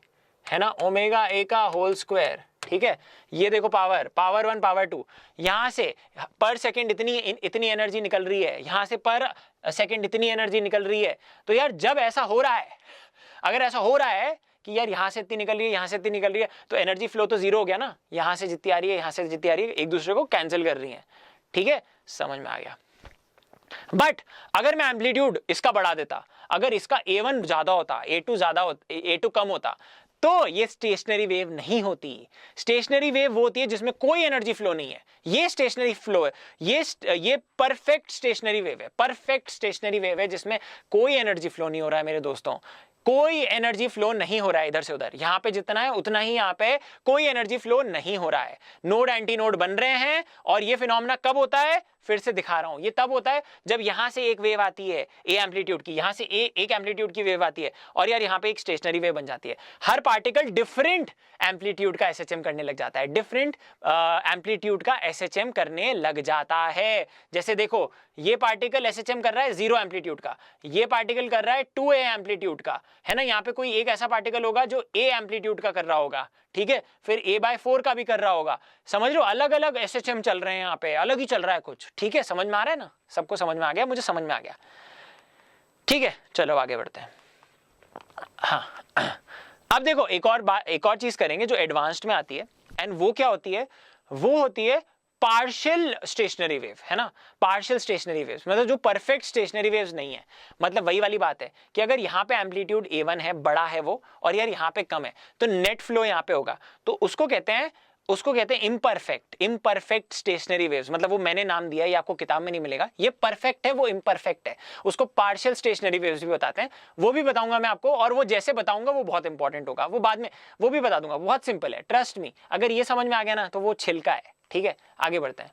Speaker 1: है ना, ओमेगा ए का होल स्क्वायर, ठीक है। ये देखो पावर 1 पावर 2, यहां से पर सेकंड इतनी एनर्जी निकल रही है, यहां से पर सेकंड इतनी एनर्जी निकल रही है। तो यार जब ऐसा हो रहा है, अगर ऐसा हो रहा है कि यार यहां से इतनी निकल रही है, यहां से इतनी निकल रही है, तो एनर्जी फ्लो तो 0 हो गया ना, यहां से जितनी आ रही है, यहां से जितनी आ रही है, एक दूसरे को कैंसिल कर रही है, ठीक है, समझ में आ गया। बट अगर मैं एम्पलीट्यूड इसका बढ़ा देता, अगर इसका A1 ज्यादा होता, A2 ज्यादा होता, A2 कम होता, तो ये स्टेशनरी वेव नहीं होती। स्टेशनरी वेव वो होती है जिसमें कोई एनर्जी फ्लो नहीं है, ये स्टेशनरी फ्लो है, ये परफेक्ट स्टेशनरी वेव है, परफेक्ट स्टेशनरी वेव है जिसमें कोई एनर्जी फ्लो नहीं हो रहा है मेरे दोस्तों, कोई एनर्जी फ्लो नहीं हो रहा है इधर से उधर, यहां पे जितना है उतना ही यहां पे कोई एनर्जी फ्लो नहीं हो रहा है। नोड एंटी नोड बन रहे हैं और ये फिनोमेना कब होता है, फिर से दिखा रहा हूं, ये तब होता है जब यहां से एक वेव आती है ए एम्पलीट्यूड की, यहां से एक एम्पलीट्यूड की वेव आती है और यार यहां पे एक स्टेशनरी वेव बन जाती है। हर पार्टिकल डिफरेंट एम्पलीट्यूड का एसएचएम करने लग जाता है, डिफरेंट एम्पलीट्यूड का एसएचएम करने लग जाता है। जैसे देखो ये पार्टिकल एसएचएम कर रहा है 0 एम्पलीट्यूड का, ये पार्टिकल कर रहा है 2a एम्पलीट्यूड का, है ना। यहाँ पे कोई एक ऐसा पार्टिकल होगा जो a एम्पलीट्यूड का कर रहा होगा, ठीक है, फिर a/4 का भी कर रहा होगा। समझ लो अलग अलग एसएचएम चल रहे हैं यहाँ पे, अलग ही चल रहा है कुछ, ठीक है। समझ में आ रहा है ना, सबको समझ में आ गया, मुझे समझ में आ गया, ठीक है। चलो आगे बढ़ते हैं। हाँ अब देखो एक और चीज करेंगे जो एडवांस्ड में आती है, एंड वो क्या होती है, वो होती है पार्शियल स्टेशनरी वेव, है ना। पार्शियल स्टेशनरी वेव्स मतलब जो परफेक्ट स्टेशनरी वेव्स नहीं है, मतलब वही वाली बात है कि अगर यहाँ पे एम्पलीट्यूड a1 है, बड़ा है वो, और यार यहाँ पे कम है, तो नेट फ्लो यहाँ पे होगा, तो उसको कहते हैं इम्परफेक्ट स्टेशनरी वेव्स। मतलब वो मैंने नाम दिया है, ये आपको किताब में नहीं मिलेगा, ये परफेक्ट है, वो इम्परफेक्ट है, उसको पार्शियल स्टेशनरी वेव्स भी बताते हैं, वो भी बताऊंगा मैं आपको, और वो जैसे बताऊंगा वो बहुत इंपॉर्टेंट होगा, वो बाद में वो भी बता दूंगा, बहुत सिंपल है, ट्रस्ट मी। अगर ये समझ में आ गया ना तो वो छिलका है, ठीक है। आगे बढ़ते हैं।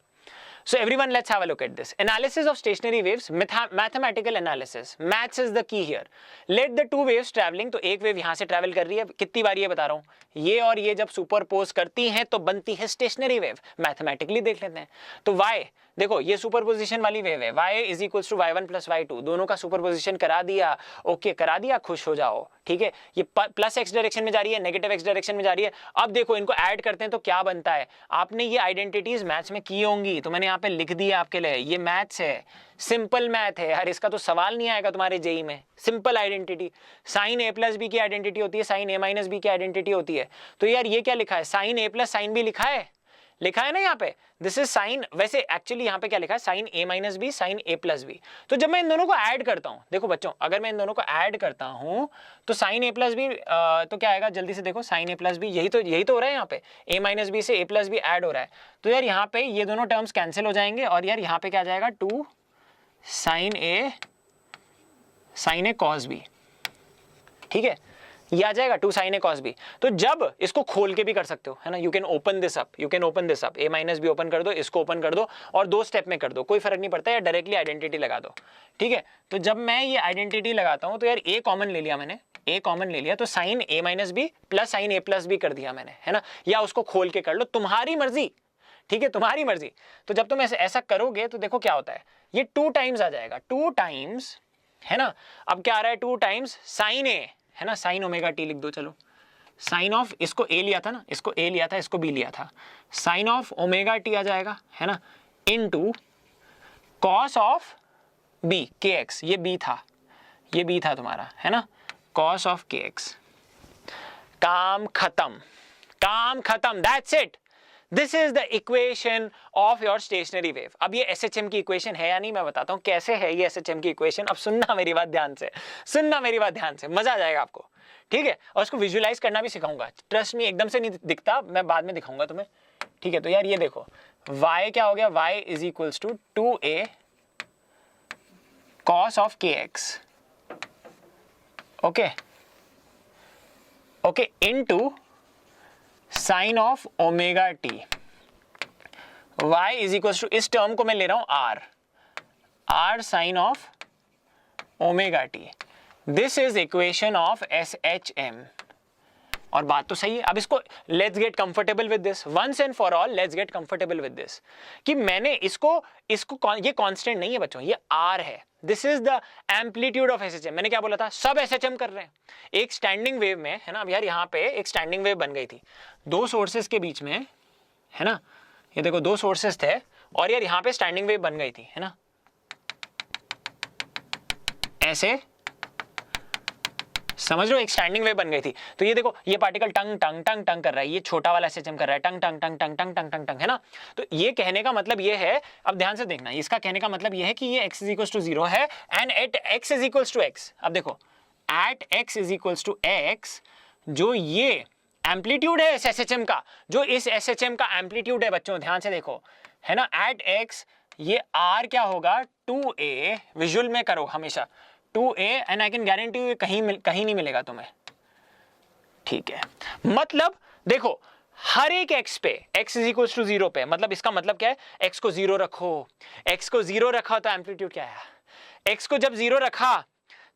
Speaker 1: So everyone, let's have a look at this. Analysis of stationary waves, mathematical analysis. Maths is the key here. Let the two waves traveling, तो एक वेव यहाँ से ट्रैवल कर रही है, कितनी बार ये बता रहा हूँ, ये और ये जब सुपरपोज करती हैं तो बनती है स्टेशनरी वेव। मैथमेटिकली देख लेते हैं। तो y देखो ये सुपरपोजिशन वाली वेव है, y is equals to y1 plus y2, दोनों का सुपरपोजिशन करा दिया, ओके करा दिया, खुश हो जाओ, ठीक है। ये प्लस x डायरेक्शन में जा रही है, नेगेटिव x डायरेक्शन में जा रही है। अब देखो इनको ऐड करते हैं तो क्या बनता है, आपने ये आइडेंटिटीज मैथ्स में की होंगी, तो मैंने यहाँ पे लिख दिया आपके लिए, ये मैथ्स है, सिंपल मैथ है यार, इसका तो सवाल नहीं आएगा तुम्हारे जेई में। Simple identity, sine a plus b की आइडेंटिटी होती है, साइन a माइनस बी की आइडेंटिटी होती है। तो यार ये क्या लिखा है, sine a plus sine b लिखा है ना यहाँ पे, दिस इज साइन, वैसे एक्चुअली यहाँ पे क्या लिखा है, sine a minus b sine a plus b. तो जब मैं इन दोनों को ऐड करता हूँ, देखो बच्चों अगर मैं इन दोनों को ऐड करता हूँ तो साइन a प्लस बी तो क्या आएगा, जल्दी से देखो, साइन a प्लस बी, यही तो हो रहा है यहाँ पे, a माइनस बी से a प्लस बी ऐड हो रहा है। तो यार यहाँ पे ये दोनों टर्म्स कैंसिल हो जाएंगे और यार यहाँ पे क्या आ जाएगा, 2 साइन a कॉस बी, ठीक है, ये आ जाएगा 2 sin a cos b। तो जब इसको खोल के भी कर सकते हो, है ना, you can open this up, a minus be open कर दो, इसको ओपन कर दो और 2 स्टेप में कर दो, कोई फर्क नहीं पड़ता है, डायरेक्टली आइडेंटिटी लगा दो, ठीक है। तो जब मैं ये आइडेंटिटी लगाता हूं तो यार a कॉमन ले लिया मैंने, a कॉमन ले लिया, तो sine a minus b plus sine a plus b कर दिया मैंने, है ना, या उसको खोल के कर लो, तुम्हारी मर्जी, ठीक है, तुम्हारी मर्जी। तो जब तुम ऐसा करोगे तो देखो क्या होता है, ये 2 टाइम्स आ जाएगा, 2 टाइम्स, है ना। अब क्या आ रहा है, 2 टाइम्स साइन a, है ना, साइन ओमेगा टी लिख दो, चलो साइन ऑफ, इसको a लिया था ना, इसको a लिया था, इसको b लिया था, साइन ऑफ ओमेगा टी आ जाएगा, है ना, into cos of b kx, ये b था तुम्हारा, है ना, कॉस ऑफ kx। काम खत्म, that's it, this is the equation of your stationary wave. अब ये एसएचएम की इक्वेशन है या नहीं, मैं बताता हूं कैसे है ये एसएचएम की इक्वेशन। अब सुनना मेरी बात ध्यान से, मजा आ जाएगा आपको, ठीक है। और उसको विजुअलाइज करना भी सिखाऊंगा, ट्रस्ट मी, एकदम से नहीं दिखता, मैं बाद में दिखाऊंगा तुम्हें, ठीक है। तो यार ये देखो y क्या हो गया, y is equals to 2a cos of kx, okay into sine of omega t, y is equal to, इस टर्म को मैं ले रहा हूं r sine of omega t, this is equation of SHM। और बात तो सही है। अब इसको let's get comfortable with this, once and for all let's get comfortable with this, कि मैंने इसको ये कांस्टेंट नहीं है बच्चों, ये R है, this is the amplitude of SHM। मैंने क्या बोला था, सब SHM कर रहे हैं एक स्टैंडिंग वेव में, है ना। अब यार यहाँ पे एक स्टैंडिंग वेव बन गई थी 2 सोर्सेस के बीच में, है ना, ये देखो 2 सोर्सेस थे और यार यहाँ पे स्टैंडिंग वेव बन गई थी, है ना, ऐसे समझ लो, एक स्टैंडिंग वेव बन गई थी। तो ये देखो ये पार्टिकल टंग टंग टंग टंग कर रहा है, ये छोटा वाला SHM कर रहा है, टंग टंग टंग टंग टंग टंग टंग टंग, है ना। तो ये कहने का मतलब ये है, अब ध्यान से देखना, इसका कहने का मतलब ये है कि ये x इज इक्वल्स टू 0 है and at x is equals to x। अब देखो at x is equals to x, जो ये एम्पलीट्यूड है इस SHM का, जो इस SHM का एम्पलीट्यूड है बच्चों, ध्यान से देखो, है ना, एट x ये r क्या होगा, 2a, विजुअल में करो हमेशा, 2a and I can guarantee you कहीं नहीं मिलेगा तुम्हें, ठीक है। मतलब देखो हर एक x पे x इज इक्वल टू 0 पे, मतलब इसका मतलब क्या है, x को 0 रखो, x को 0 रखा तो एम्पलीट्यूड क्या आया, x को जब 0 रखा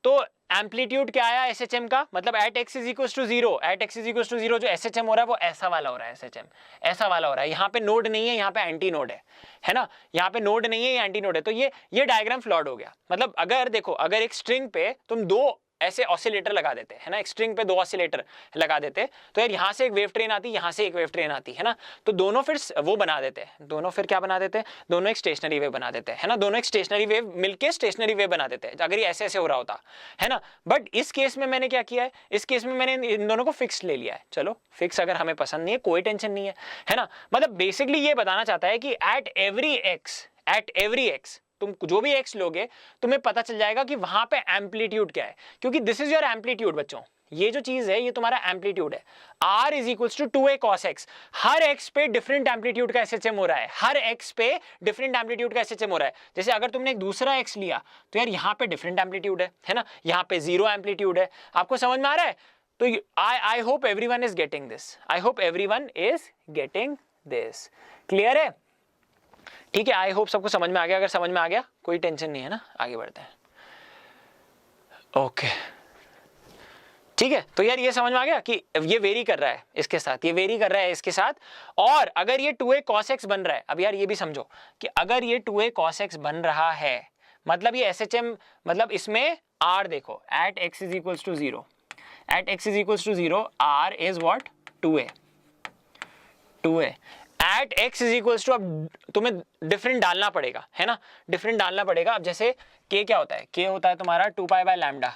Speaker 1: तो एम्पलीट्यूड क्या आया SHM का, मतलब at x is equal to 0, at x is equal to 0 जो SHM हो रहा है वो ऐसा वाला हो रहा है, SHM ऐसा वाला हो रहा है। यहाँ पे नोड नहीं है, यहाँ पे एंटी नोड है ना, यहाँ पे नोड नहीं है, ये एंटी नोड है। तो ये डायग्राम फ्लॉड हो गया। मतलब अगर देखो, अगर एक स्ट्रिंग पे तुम दो ऐसे ऑसिलेटर लगा देते है ना, एक स्ट्रिंग पे दो ऑसिलेटर लगा देते तो यार यहाँ से एक वेव ट्रेन आती, यहाँ से एक वेव ट्रेन आती है ना, तो दोनों फिर वो बना देते हैं, दोनों फिर क्या बना देते हैं, दोनों एक स्टेशनरी वेव बना देते हैं, है ना, दोनों एक स्टेशनरी वेव मिलके स्टेशनरी वेव बना देते हैं, अगर ये ऐसे ऐसे हो रहा होता है ना। बट इस केस में मैंने क्या किया है, इस केस में मैंने इन दोनों को फिक्स ले लिया है। चलो फिक्स अगर हमें पसंद नहीं है कोई टेंशन नहीं है ना। मतलब बेसिकली ये बताना चाहता है कि एट एवरी एक्स तुम जो भी x लोगे तुम्हें पता चल जाएगा कि वहां पे एम्पलीट्यूड क्या है, क्योंकि दिस इज योर एम्पलीट्यूड बच्चों, ये जो चीज है ये तुम्हारा एम्पलीट्यूड है। r is equal to 2a cos x, हर x पे डिफरेंट एम्पलीट्यूड का SHM हो रहा है, हर x पे डिफरेंट एम्पलीट्यूड का SHM हो रहा है। जैसे अगर तुमने एक दूसरा x लिया तो यार यहाँ पे डिफरेंट एम्पलीट्यूड है ना, यहाँ पे 0 एम्पलीट्यूड है। आपको समझ में आ रहा है? तो I hope everyone is getting this, I hope everyone is getting this. Clear है? ठीक है, आई होप सबको समझ में आ गया। अगर समझ में आ गया कोई टेंशन नहीं है ना, आगे बढ़ते हैं। ओके ठीक है, तो यार ये समझ में आ गया कि ये वेरी कर रहा है इसके साथ, ये वेरी कर रहा है इसके साथ। और अगर ये 2a cos x बन रहा है, अब यार ये भी समझो कि अगर ये 2a cos x बन रहा है मतलब ये SHM, मतलब इसमें r देखो at x is equal to 0, at x is equal to 0 r is what 2a at x is equal to, अब तुम्हें डिफरेंट डालना पड़ेगा है ना, डिफरेंट डालना पड़ेगा। अब जैसे k क्या होता है, k होता है तुम्हारा 2 pi by lambda,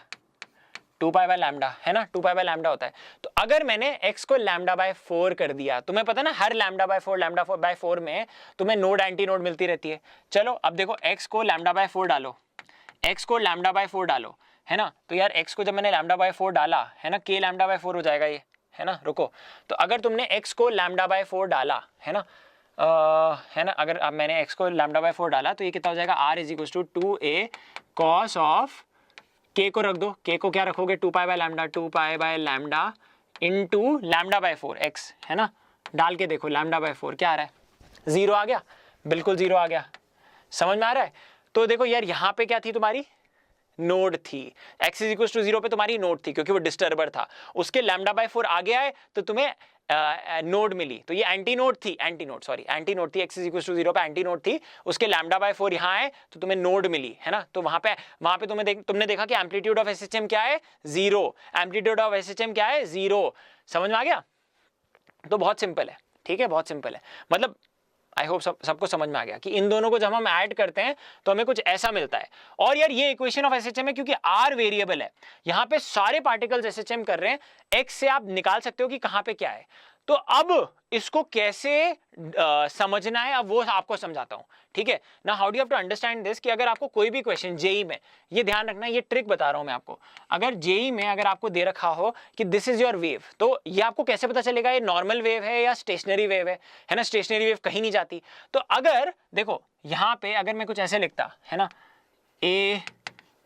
Speaker 1: 2 pi by lambda है ना, 2 पाई बाय लैम्डा होता है। तो अगर मैंने x को लैम्डा बाय 4 कर दिया, तुम्हें पता है ना हर लैम्डा बाय 4 में तुम्हें नोड एंटी नोड मिलती रहती है। चलो अब देखो x को लैम्डा बाय 4 डालो, x को लैम्डा बाय 4 डालो है ना, तो यार x को जब मैंने लैम्डा बाय 4 डाला है ना, k लैम्डा बाय 4 हो जाएगा ये है ना। रुको, तो अगर तुमने x को लैम्डा बाय 4 डाला है ना, अगर अब मैंने x को लैम्डा बाय 4 डाला तो ये कितना हो जाएगा, r is equal to 2a cos of k को रख दो, k को क्या रखोगे 2 pi by lambda into lambda by 4 x है ना, डाल के देखो लैम्डा बाय 4 क्या आ रहा है, 0 आ गया, बिल्कुल 0 आ गया। समझ में आ रहा है? तो देखो यार यहाँ पे क्या थी तुम्हारी नोड थी, x इज इक्वल टू 0 पे तुम्हारी नोड थी क्योंकि वो डिस्टर्बर था, उसके लैम्डा बाय 4 आ गया है तो तुम्हें नोड मिली, तो ये एंटी नोड थी, एंटी नोड थी, x इज इक्वल टू 0 पे एंटी नोड थी, उसके लैम्डा बाय 4 यहाँ है तो तुम्हें नोड मिली है ना। तो वहां पे तुमने देखा कि एम्पलीट्यूड ऑफ SHM क्या है 0, एम्पलीट्यूड ऑफ SHM क्या है 0। समझ में आ गया? तो बहुत सिंपल है, ठीक है, बहुत सिंपल है। मतलब आई होप सबको समझ में आ गया कि इन दोनों को जब हम ऐड करते हैं तो हमें कुछ ऐसा मिलता है। और यार ये इक्वेशन ऑफ SHM है क्योंकि r वेरिएबल है, यहाँ पे सारे पार्टिकल्स SHM कर रहे हैं, x से आप निकाल सकते हो कि कहाँ पे क्या है। तो अब इसको कैसे समझना है अब वो आपको समझाता हूं, ठीक है ना। How do you have to understand this कि अगर आपको कोई भी क्वेश्चन जेई में, ये ध्यान रखना, ये ट्रिक बता रहा हूं मैं आपको, अगर जेई में अगर आपको दे रखा हो कि दिस इज योर वेव, तो ये आपको कैसे पता चलेगा ये नॉर्मल वेव है या स्टेशनरी वेव है ना। स्टेशनरी वेव कहीं नहीं जाती। तो अगर देखो यहां पे अगर मैं कुछ ऐसे लिखता है ना, a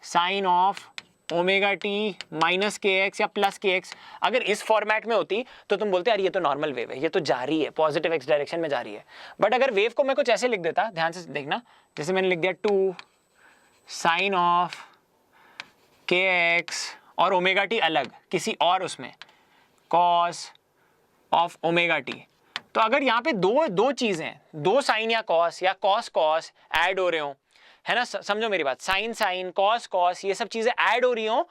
Speaker 1: sine of omega t minus k x या प्लस के एक्स, अगर इस फॉर्मेट में होती तो तुम बोलते यार ये तो नॉर्मल वेव है, ये तो जा रही है पॉजिटिव एक्स डायरेक्शन में जा रही है। बट अगर वेव को मैं कुछ ऐसे लिख देता, ध्यान से देखना, जैसे मैंने लिख दिया 2 साइन ऑफ के एक्स और ओमेगा टी अलग किसी और उसमें कॉस ऑफ ओमेगा टी, तो अगर यहाँ पे दो चीजें, दो साइन या कॉस ऐड हो रहे हो है ना, समझो मेरी बात, साइन साइन कॉस ये सब चीजें ऐड हो रही हो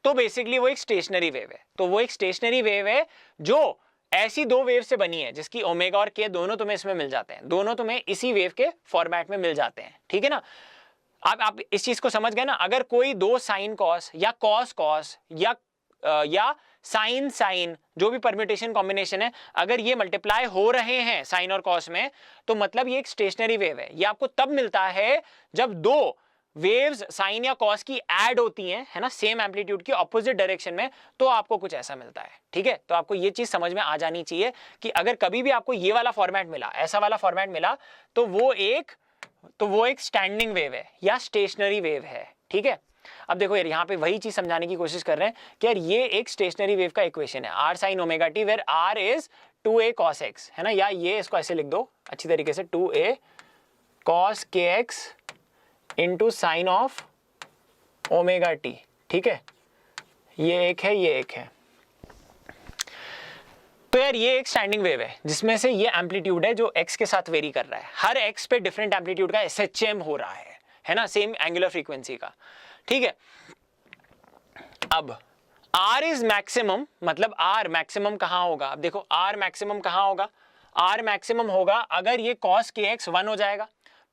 Speaker 1: तो बेसिकली वो एक स्टेशनरी वेव है। तो वो एक स्टेशनरी वेव है जो ऐसी दो वेव से बनी है जिसकी ओमेगा और के दोनों तुम्हें इसमें मिल जाते हैं, दोनों तुम्हें इसी वेव के फॉर्मेट में मिल जाते हैं, ठीक है ना। आप इस चीज को समझ गए ना। अगर कोई दो साइन कॉस या कॉस या साइन साइन जो भी परम्यूटेशन कॉम्बिनेशन है, अगर ये मल्टीप्लाई हो रहे हैं साइन और कॉस में, तो मतलब ये एक स्टेशनरी वेव है। ये आपको तब मिलता है जब दो वेव्स साइन या कॉस की ऐड होती हैं है ना, सेम एम्पलीट्यूड की ऑपोजिट डायरेक्शन में, तो आपको कुछ ऐसा मिलता है, ठीक है। तो आपको ये चीज समझ में आ जानी चाहिए कि अगर कभी भी आपको ये वाला फॉर्मेट मिला, ऐसा वाला फॉर्मेट मिला, तो वो एक स्टैंडिंग वेव है या स्टेशनरी वेव है, ठीक है। अब देखो यार यहाँ पे वही चीज समझाने की कोशिश कर रहे हैं कि यार ये एक स्टेशनरी वेव का इक्वेशन है, r sine omega t where r is 2a cos x, है ना, या ये इसको ऐसे लिख दो अच्छी तरीके से 2a cos kx into sine of omega T, ठीक है, ये एक है, ये एक है। तो यार ये एक स्टैंडिंग वेव है जिसमें से ये एम्पलीट्यूड है जो x के साथ वेरी कर रहा है, हर x पे डिफरेंट एम्पलीट्यूड का SHM हो रहा है ना, सेम एंगुलर फ्रीक्वेंसी का, ठीक है। अब R इज मैक्सिमम, मतलब R मैक्सिमम कहां होगा, अब देखो R मैक्सिमम कहां होगा, R मैक्सिमम होगा अगर ये cos kx 1 हो जाएगा,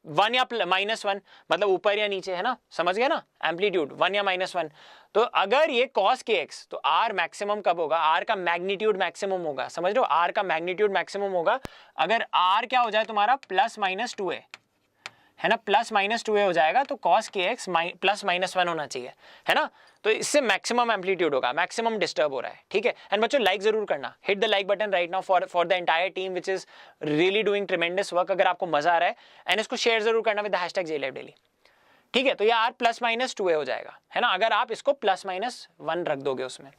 Speaker 1: 1 या -1, मतलब ऊपर या नीचे, है ना, समझ गए ना, एम्पलीट्यूड 1 या -1। तो अगर ये cos kx, तो R मैक्सिमम कब होगा, R का मैग्नीट्यूड मैक्सिमम होगा, समझ रहे हो, R का मैग्नीट्यूड मैक्सिमम होगा अगर R क्या हो जाए तुम्हारा +-2a, है ना, +-2a हो जाएगा, तो cos kx +-1 होना चाहिए, है ना, तो इससे मैक्सिमम एम्पलीट्यूड होगा, मैक्सिमम डिस्टर्ब हो रहा है, ठीक है। एंड बच्चों लाइक जरूर करना, hit the like button right now for the entire team which is really doing ट्रेमेंडस work, अगर आपको मजा आ रहा है, एंड इसको शेयर जरूर करना विद #JLiveDaily, ठीक है। तो ये R +-2a हो जाएगा, है ना, अगर आप इसको +-1 रख दोगे उसमें,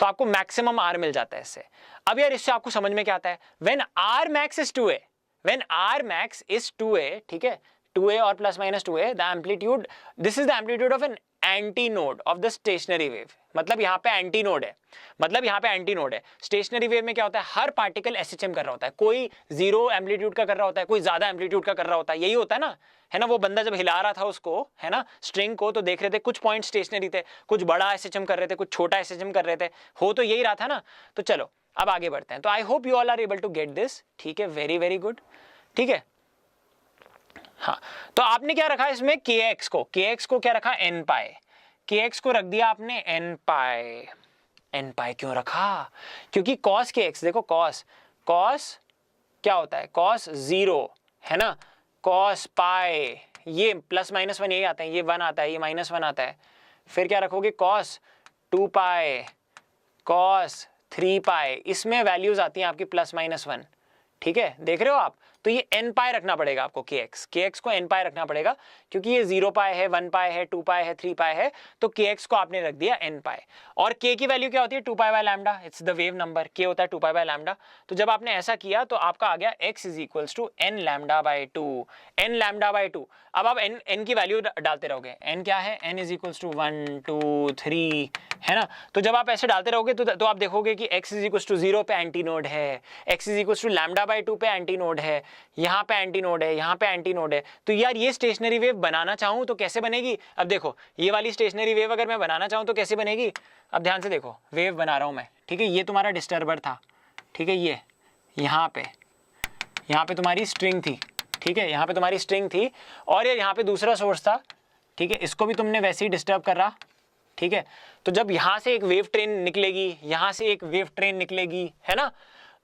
Speaker 1: तो आपको मैक्सिमम R मिल जाता है इससे। अब यार इससे आपको समझ में क्या आता है, when R max is 2a, when R max is 2a, ठीक है, 2a और +-2a, the amplitude, this is the amplitude of an anti node of the stationary wave, मतलब यहाँ पे एंटी नोड है, मतलब यहाँ पे एंटी नोड है। स्टेशनरी वेव में क्या होता है, हर पार्टिकल SHM कर रहा होता है, कोई 0 एम्पलीट्यूड का कर रहा होता है, कोई ज्यादा एम्पलीट्यूड का कर रहा होता है, यही होता है ना, है ना। वो बंदा जब हिला रहा था उसको, है ना, स्ट्रिंग को, तो देख रहे थे कुछ पॉइंट स्टेशनरी थे, कुछ बड़ा SHM कर रहे थे, कुछ छोटा SHM कर रहे थे, हो तो यही रहा था ना। तो चलो अब आगे बढ़ते हैं। तो I hope you all are able to get this, ठीक है, वेरी वेरी गुड, ठीक है। हाँ, तो आपने क्या रखा इसमें, kx को क्या रखा, n पाई, kx को रख दिया आपने n पाई क्यों रखा, क्योंकि cos kx, देखो cos क्या होता है, cos 0, है ना, cos पाई, ये +-1 यही आता है, ये 1 आता है, ये -1 आता है, फिर क्या रखोगे cos 2 पाई, cos 3 पाई, इसमें वैल्यूज आती हैं आपकी +-1, ठीक है, देख रहे हो आप। तो ये n पाई रखना पड़ेगा आपको, kx को n पाई रखना पड़ेगा, क्योंकि ये 0 पाई है, 1 पाई है, 2 पाई है, 3 पाई है, तो kx को आपने रख दिया n पाई। और k की वैल्यू क्या होती है, 2 pi by lambda, it's the wave number, k होता है 2 पाई बाय लैम्डा। तो जब आपने ऐसा किया तो आपका आ गया x = n λ/2, अब आप n की वैल्यू डालते रहोगे, n क्या है, n = 1 2 3, है ना। तो जब आप ऐसे डालते रहोगे तो आप देखोगे कि x = 0 पे एंटी नोड है, x = λ/2 पे एंटी नोड है, यहाँ पे एंटी नोड है, यहाँ पे एंटी नोड है। तो यार ये स्टेशनरी वेव बनाना चाहूँ तो कैसे बनेगी, अब देखो ये वाली स्टेशनरी वेव अगर मैं बनाना चाहूँ तो कैसे बनेगी, अब ध्यान से देखो, वेव बना रहा हूँ मैं, ठीक है, ये तुम्हारा डिस्टर्बर था, ठीक है, ये यहाँ पे तुम्हारी स्ट्रिंग थी, ठीक है, यहाँ पे तुम्हारी स्ट्रिंग थी, और ये यहाँ पे दूसरा सोर्स था, ठीक है, इसको भी तुमने वैसे ही डिस्टर्ब कर रहा, ठीक है। तो जब यहाँ से एक वेव ट्रेन निकलेगी, यहाँ से एक वेव ट्रेन निकलेगी, है ना,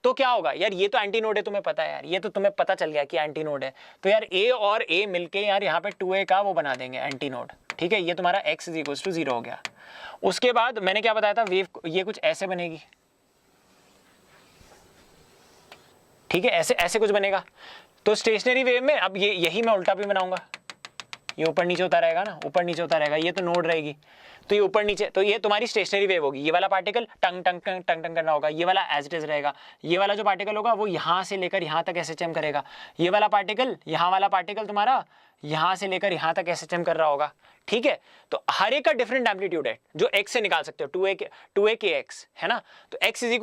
Speaker 1: तो क्या होगा यार, ये तो एंटी नोड है, तुम्हें पता है यार, ये तो तुम्हें पता चल गया कि एंटी नोड है। तो यार a और a मिलके यार यहाँ पे 2a का वो बना देंगे एंटी नोड, ठीक है, ये तुम्हारा x = 0 हो गया। उसके बाद मैंने क्या बताया था, वेव ये कुछ ऐसे बनेगी, ठीक है, ऐसे कुछ बनेगा। तो स्टेशनरी वेव में अब ये यही मैं उल्टा भी बनाऊंगा, ये ऊपर नीचे होता रहेगा ना, ऊपर नीचे होता रहेगा, ये तो नोड रहेगी, तो ये ऊपर नीचे, तो ये तुम्हारी स्टेशनरी वेव होगी। ये वाला पार्टिकल टंग टंग टंग टंग टंग करना होगा, ये वाला एज इट इज रहेगा, ये वाला जो पार्टिकल होगा वो यहाँ से लेकर यहाँ तक SHM करेगा, ये वाला पार्टिकल, यहाँ वाला पार्टिकल तुम्हारा यहाँ से लेकर यहाँ तक SHM कर रहा होगा, ठीक है। तो हर एक का डिफरेंट एम्पलीट्यूड है जो x से निकाल सकते हो, 2a kx, है ना। तो x =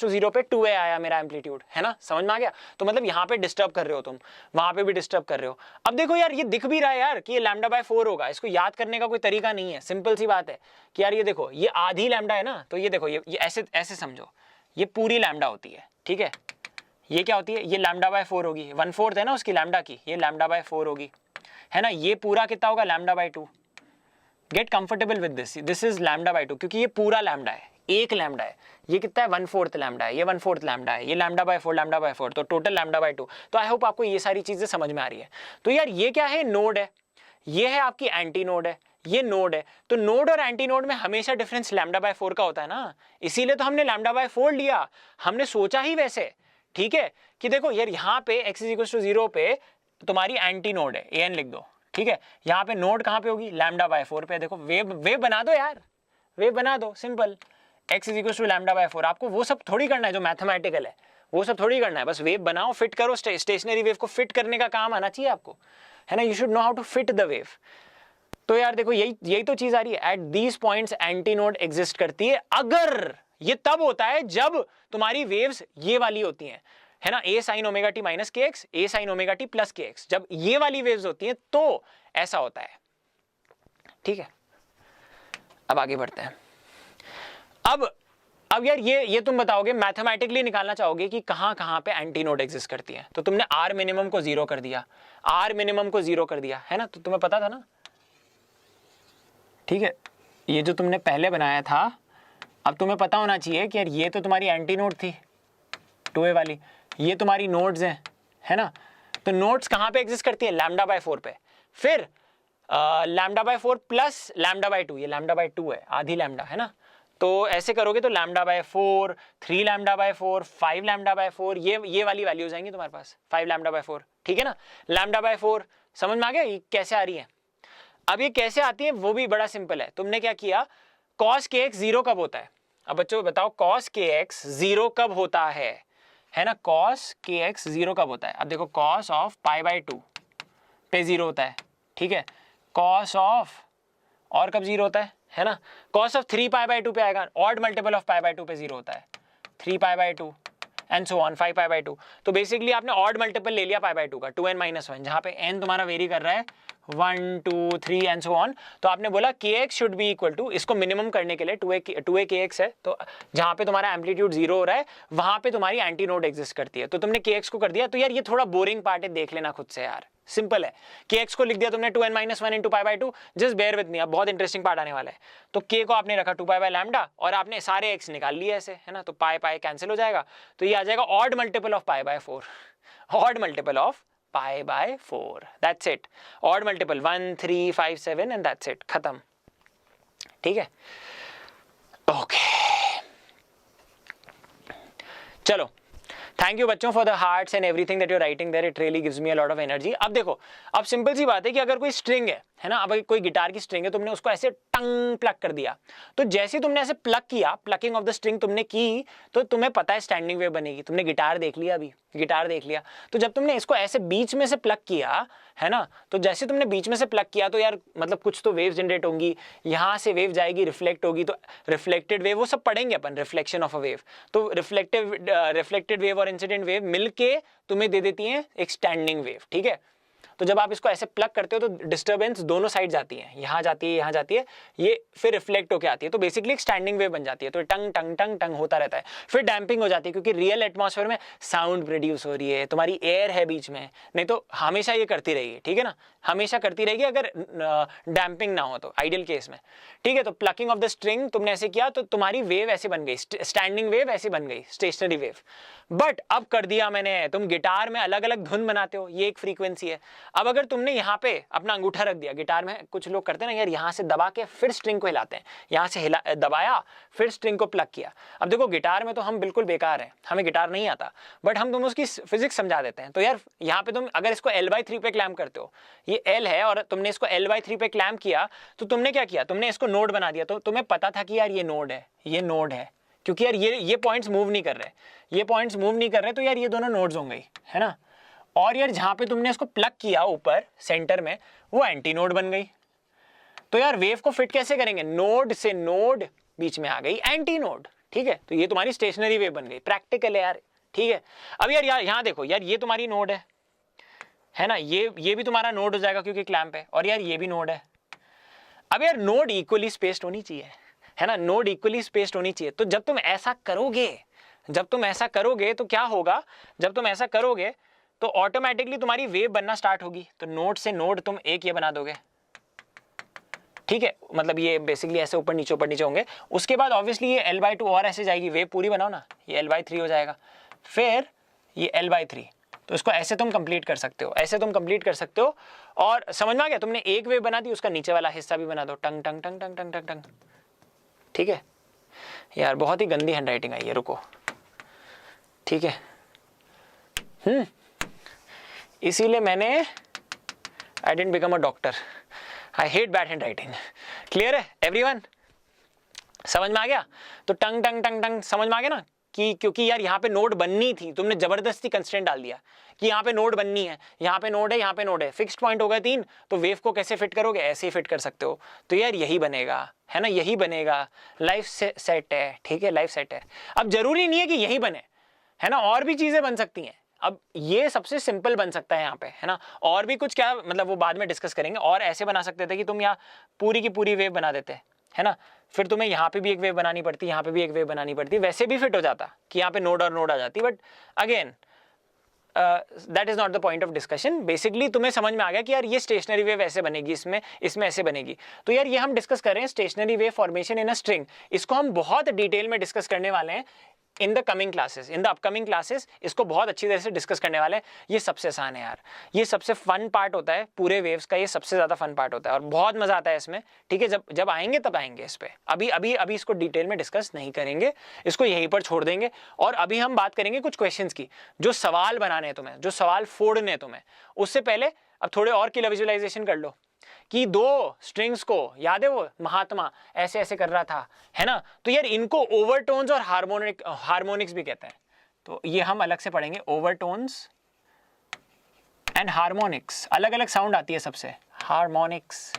Speaker 1: 0 पे 2a आया मेरा एम्पलीट्यूड, है ना, समझ में आ गया। तो मतलब यहाँ पे डिस्टर्ब कर रहे हो तुम, वहां पे भी डिस्टर्ब कर रहे हो। अब देखो यार ये दिख भी रहा है यार कि ये λ/4 होगा, इसको याद करने का कोई तरीका नहीं है, सिंपल सी बात है कि यार ये देखो ये आधी लैम्डा है ना, तो ये देखो ये ऐसे समझो, ये पूरी लैम्डा होती है, ठीक है, ये क्या होती है, ये λ/4 होगी, 1/4 है ना उसकी लैम्डा की, ये λ/4 होगी, है ना। ये पूरा कितना होगा, λ/2। Get comfortable with this is λ/2, क्योंकि ये पूरा लैम्डा है, एक लैम्डा है, ये कितना है 1/4 लैम्डा है, ये 1/4 लैम्डा है, ये λ/4, तो टोटल λ/2। तो आई होप आपको ये सारी चीजें समझ में आ रही है। तो यार ये क्या है, नोड है, ये है आपकी एंटी नोड है, ये नोड है। तो नोड और एंटी नोड में हमेशा डिफरेंस λ/4 का होता है ना, इसीलिए तो हमने λ/4 लिया, हमने सोचा ही वैसे, ठीक है, कि देखो यार यहाँ पे x = 0 पे तुम्हारी एंटी नोड है, an लिख दो, ठीक है, यहाँ पे नोड कहाँ पे होगी, λ/4 पे। देखो वेव बना दो यार, वेव बना दो, simple, x is equal to λ/4। आपको वो सब थोड़ी करना है जो मैथमेटिकल है, वो सब थोड़ी करना है, बस वेव बनाओ, फिट करो, स्टेशनरी वेव को फिट करने का काम आना चाहिए आपको, है ना। You should know how to fit the wave. तो यार देखो यही तो चीज आ रही है, at these points anti node exist करती है। अगर ये तब होता है जब तुम्हारी वेव्स ये वाली होती हैं, है ना, a sin omega t minus k x, a sin omega t plus k x, जब ये वाली वेव्स होती हैं तो ऐसा होता है, ठीक है। अब आगे बढ़ते हैं। अब यार ये तुम बताओगे, मैथमेटिकली निकालना चाहोगे कि कहां पे एंटी नोड एग्जिस्ट करती है। तो तुमने आर मिनिमम को जीरो कर दिया, आर मिनिमम को जीरो कर दिया, है ना, तो तुम्हें पता था ना, ठीक है। ये जो तुमने पहले बनाया था, अब तुम्हें पता होना चाहिए कि यार ये तो तुम्हारी एंटी नोड थी 2a वाली, ये तुम्हारी नोड्स हैं, है ना। तो नोड्स कहां पे एग्जिस्ट करती है, λ/4 पे। फिर λ/4 प्लस λ/2, ये λ/2 है, आधी लैम्डा, है ना। तो ऐसे करोगे तो λ/4, 3 λ/4, 5 λ/4, ये वाली वैल्यूज आएंगी तुम्हारे पास, 5 λ/4, ठीक है ना। λ/4 समझ में आ गया ये कैसे आ रही है। अब ये कैसे आती है वो भी बड़ा सिंपल है। तुमने क्या किया, cos kx जीरो कब होता है, अब बच्चों बताओ cos kx जीरो कब होता है ना, cos kx जीरो कब होता है। अब देखो cos ऑफ π/2 पे जीरो होता है, ठीक है। cos ऑफ और कब जीरो होता है ना, cos ऑफ 3π/2 पे आएगा, ऑड मल्टीपल ऑफ π/2 पे जीरो होता है, 3π/2 एंड सो ऑन 5π/2। तो बेसिकली आपने ऑड मल्टीपल ले लिया π/2 का, 2n-1, जहां पे n तुम्हारा वेरी कर रहा है 1 2 3 एंड सो ऑन। तो आपने बोला kx should be equal to, इसको मिनिमम करने के लिए 2a kx है, तो जहां पे तुम्हारा एम्पलीट्यूड जीरो हो रहा है वहां पे तुम्हारी एंटी नोड एग्जिस्ट करती है। तो तुमने kx को कर दिया। तो यार ये थोड़ा बोरिंग पार्ट है, देख लेना खुद से यार, सिंपल है। kx को लिख दिया तुमने 2n-1 into π/2, just bear with me, अब बहुत इंटरेस्टिंग पार्ट आने वाला है। तो k को आपने रखा 2π/λ और आपने सारे x निकाल लिए ऐसे, है ना, तो पाई कैंसिल हो जाएगा, तो ये आ जाएगा odd multiple of π/4, odd multiple of π/4, that's it. Odd multiple 1 3 5 7 and that's it, खत्म, ठीक है। ओके चलो, थैंक यू बच्चों for the hearts and everything that you are writing there, it really gives me a lot of energy. अब देखो, अब simple सी बात है कि अगर कोई स्ट्रिंग है ना, अब कोई गिटार की स्ट्रिंग है, तुमने उसको ऐसे टंग प्लग कर दिया, तो जैसे तुमने ऐसे प्लग किया, प्लकिंग ऑफ द स्ट्रिंग तुमने की, तो तुम्हें पता है स्टैंडिंग वेव बनेगी। तुमने गिटार देख लिया, अभी गिटार देख लिया, तो जब तुमने इसको ऐसे बीच में से प्लग किया, है ना, तो जैसे तुमने बीच में से प्लग किया तो यार मतलब कुछ तो वेव जनरेट होंगी, यहां से वेव जाएगी, रिफ्लेक्ट होगी, तो रिफ्लेक्टेड वेव, वो सब पढ़ेंगे अपन, रिफ्लेक्शन ऑफ अ वेव। तो रिफ्लेक्टेड वेव और इंसिडेंट वेव मिलके तुम्हें दे देती हैं एक स्टैंडिंग वेव, ठीक है। तो जब आप इसको ऐसे प्लग करते हो तो डिस्टर्बेंस दोनों साइड जाती है, यहाँ जाती है, यहाँ जाती है, ये फिर रिफ्लेक्ट होकर आती है, तो बेसिकली एक स्टैंडिंग वेव बन जाती है। तो टंग टंग टंग टंग होता रहता है, फिर डैम्पिंग हो जाती है, क्योंकि रियल एटमॉस्फेयर में साउंड प्रोड्यूस हो रही है, तुम्हारी एयर है बीच में, नहीं तो हमेशा ये करती रहेगी, ठीक है ना, हमेशा करती रहेगी अगर डैम्पिंग ना हो तो, आइडियल केस में, ठीक है। तो प्लकिंग ऑफ द स्ट्रिंग तुमने ऐसे किया तो तुम्हारी वेव ऐसे बन गई, स्टैंडिंग वेव ऐसी बन गई, स्टेशनरी वेव। बट अब कर दिया मैंने, तुम गिटार में अलग अलग धुन बनाते हो, ये एक फ्रीक्वेंसी है। अब अगर तुमने यहाँ पे अपना अंगूठा रख दिया, गिटार में कुछ लोग करते हैं ना यार, यहाँ से दबा के फिर स्ट्रिंग को हिलाते हैं, यहाँ से दबाया फिर स्ट्रिंग को प्लग किया। अब देखो गिटार में तो हम बिल्कुल बेकार हैं, हमें गिटार नहीं आता, बट हम तुम उसकी फिजिक्स समझा देते हैं। तो यार यहाँ पे तुम अगर इसको L/3 पे क्लैम्प करते हो, ये L है और तुमने इसको L/3 पे क्लैम्प किया, तो तुमने क्या किया, तुमने इसको नोड बना दिया। तो तुम्हें पता था कि यार ये नोड है, ये नोड है, क्योंकि यार ये पॉइंट्स मूव नहीं कर रहे, ये पॉइंट्स मूव नहीं कर रहे, तो यार ये दोनों नोड्स होंगे, है ना। और यार जहां पे तुमने इसको प्लग किया ऊपर सेंटर में, वो एंटी नोड बन गई। तो यार वेव को फिट कैसे करेंगे, नोड से नोड बीच में आ गई एंटी नोड, ठीक है। तो ये तुम्हारी स्टेशनरी वेव बन गई, प्रैक्टिकल है यार, ठीक है। अब यार यहाँ देखो यार, ये तुम्हारी नोड है ना, ये भी तुम्हारा नोड हो जाएगा क्योंकि क्लैंप है, और यार ये भी नोड है। अब यार नोड इक्वली स्पेस्ड होनी चाहिए, है ना, नोड इक्वली स्पेस्ड होनी चाहिए। तो जब तुम ऐसा करोगे तो क्या होगा, जब तुम ऐसा करोगे तो ऑटोमेटिकली तुम्हारी वेव बनना स्टार्ट होगी। तो नोड से नोड तुम एक ये बना दोगे, ठीक है, मतलब ये बेसिकली ऐसे ऊपर नीचे होंगे। उसके बाद ऑब्वियसली ये L/2 और ऐसे जाएगी, वेव पूरी बनाओ ना, ये L/3 हो जाएगा, फिर ये L/3। तो इसको ऐसे तुम कंप्लीट कर सकते हो, ऐसे तुम कंप्लीट कर सकते हो। और समझ में आ गया, तुमने एक वेव बना दी, उसका नीचे वाला हिस्सा भी बना दो, टंग टंग टंग टंग टंग टंग टंग, ठीक है। यार बहुत ही गंदी हैंडराइटिंग आई है, रुको, ठीक है। इसीलिए मैंने I didn't become a doctor, I hate bad hand writing. Clear है एवरीवन? समझ में आ गया? तो टंग टंग टंग टंग समझ में आ गया ना, कि क्योंकि यार यहाँ पे नोड बननी थी, तुमने जबरदस्ती कंस्ट्रेंट डाल दिया कि यहाँ पे नोड बननी है, यहाँ पे नोड है, यहाँ पे नोड है, फिक्स्ड पॉइंट हो गए 3, तो वेव को कैसे फिट करोगे? ऐसे ही फिट कर सकते हो। तो यार यही बनेगा, है ना, यही बनेगा। लाइफ सेट है, ठीक है, लाइफ सेट है। अब जरूरी नहीं है कि यही बने, है ना, और भी चीजें बन सकती हैं। अब ये सबसे सिंपल बन सकता है यहाँ पे, है ना, और भी कुछ क्या मतलब वो बाद में डिस्कस करेंगे। और ऐसे बना सकते थे कि तुम यहाँ पूरी की पूरी वेव बना देते, है ना, फिर तुम्हें यहाँ पे भी एक वेव बनानी पड़ती, यहाँ पे भी एक वेव बनानी पड़ती, वैसे भी फिट हो जाता कि यहाँ पे नोड और नोड आ जाती। But again that is not the point of discussion. Basically तुम्हें समझ में आ गया कि यार ये स्टेशनरी वेव ऐसे बनेगी, इसमें ऐसे बनेगी। तो यार ये हम डिस्कस कर रहे हैं stationary wave formation in a string. इसको हम बहुत डिटेल में डिस्कस करने वाले हैं in the coming classes, in the upcoming classes. इसको बहुत अच्छी तरह से डिस्कस करने वाले हैं। ये सबसे आसान है यार, ये सबसे फन पार्ट होता है पूरे वेव्स का, ये सबसे ज्यादा फन पार्ट होता है और बहुत मजा आता है इसमें। ठीक है, जब आएंगे तब आएंगे इस पे, अभी इसको डिटेल में डिस्कस नहीं करेंगे, इसको यहीं पर छोड़ देंगे। और अभी हम बात करेंगे कुछ क्वेश्चंस की, जो सवाल बनाने हैं तुम्हें, जो सवाल फोड़ने हैं तुम्हें। उससे पहले अब थोड़े और की विजुअलाइजेशन कर लो कि 2 स्ट्रिंग्स को, याद है वो महात्मा ऐसे ऐसे कर रहा था, है ना, तो यार इनको ओवरटोन्स और हार्मोनिक्स भी कहते हैं। तो ये हम अलग से पढ़ेंगे, ओवरटोन्स एंड हार्मोनिक्स। अलग अलग साउंड आती है सबसे, हार्मोनिक्स।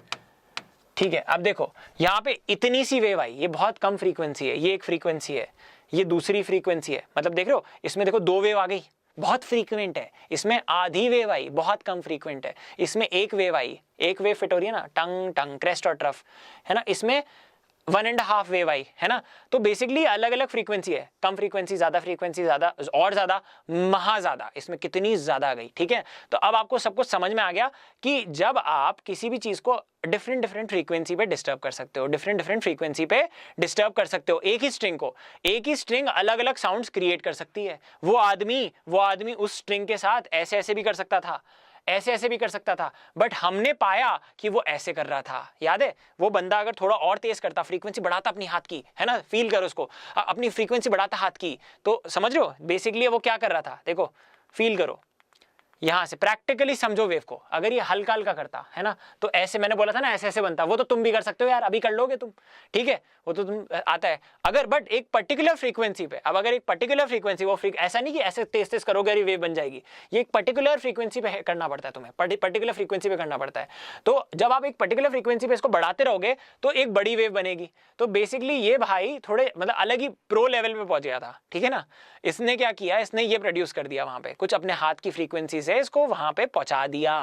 Speaker 1: ठीक है, अब देखो यहाँ पे इतनी सी वेव आई, ये बहुत कम फ्रीक्वेंसी है, ये एक फ्रीक्वेंसी है, ये दूसरी फ्रीक्वेंसी है। मतलब देख रहे हो, इसमें देखो 2 वेव आ गई, बहुत फ्रीक्वेंट है। इसमें आधी वेव आई, बहुत कम फ्रीक्वेंट है। इसमें एक वेव आई, एक वेव फिट हो रही है ना, टंग टंग, क्रेस्ट और ट्रफ, है ना। इसमें 1.5 वेव आई, है ना। तो बेसिकली अलग अलग फ्रीक्वेंसी है, कम फ्रीक्वेंसी, ज्यादा फ्रीक्वेंसी, ज्यादा और ज्यादा, महा ज्यादा, इसमें कितनी ज्यादा आ गई। ठीक है, तो अब आपको सब कुछ समझ में आ गया कि जब आप किसी भी चीज को डिफरेंट फ्रीक्वेंसी पे डिस्टर्ब कर सकते हो, डिफरेंट फ्रीक्वेंसी पे डिस्टर्ब कर सकते हो। एक ही स्ट्रिंग अलग अलग साउंड्स क्रिएट कर सकती है। वो आदमी उस स्ट्रिंग के साथ ऐसे ऐसे भी कर सकता था, ऐसे ऐसे भी कर सकता था, बट हमने पाया कि वो ऐसे कर रहा था। याद है, वो बंदा अगर थोड़ा और तेज करता, फ्रीक्वेंसी बढ़ाता अपनी हाथ की, है ना, फील करो उसको, अपनी फ्रीक्वेंसी बढ़ाता हाथ की, तो समझ रहे हो बेसिकली वो क्या कर रहा था। देखो, फील करो, यहां से प्रैक्टिकली समझो वेव को। अगर ये हल्का हल्का करता, है ना, तो ऐसे मैंने बोला था ना, ऐसे ऐसे बनता। वो तो तुम भी कर सकते हो यार, अभी कर लोगे तुम, ठीक है, वो तो तुम आता है। अगर बट एक पर्टिकुलर फ्रीक्वेंसी पे, अब अगर एक पर्टिकुलर फ्रीक्वेंसी, वो ऐसा नहीं कि ऐसे तेज तेज करोगे और वेव बन जाएगी। ये एक पर्टिकुलर फ्रीक्वेंसी पे करना पड़ता है तुम्हें, पर्टिकुलर फ्रीक्वेंसी पे करना पड़ता है। तो जब आप एक पर्टिकुलर फ्रीक्वेंसी पे इसको बढ़ाते रहोगे तो एक बड़ी वेव बनेगी। तो बेसिकली ये भाई थोड़े मतलब अलग ही प्रो लेवल पे पहुंच गया था। ठीक है ना, इसने क्या किया, इसने ये प्रोड्यूस कर दिया वहां पे, कुछ अपने हाथ की फ्रीक्वेंसी से इसको वहां पे पहुंचा दिया।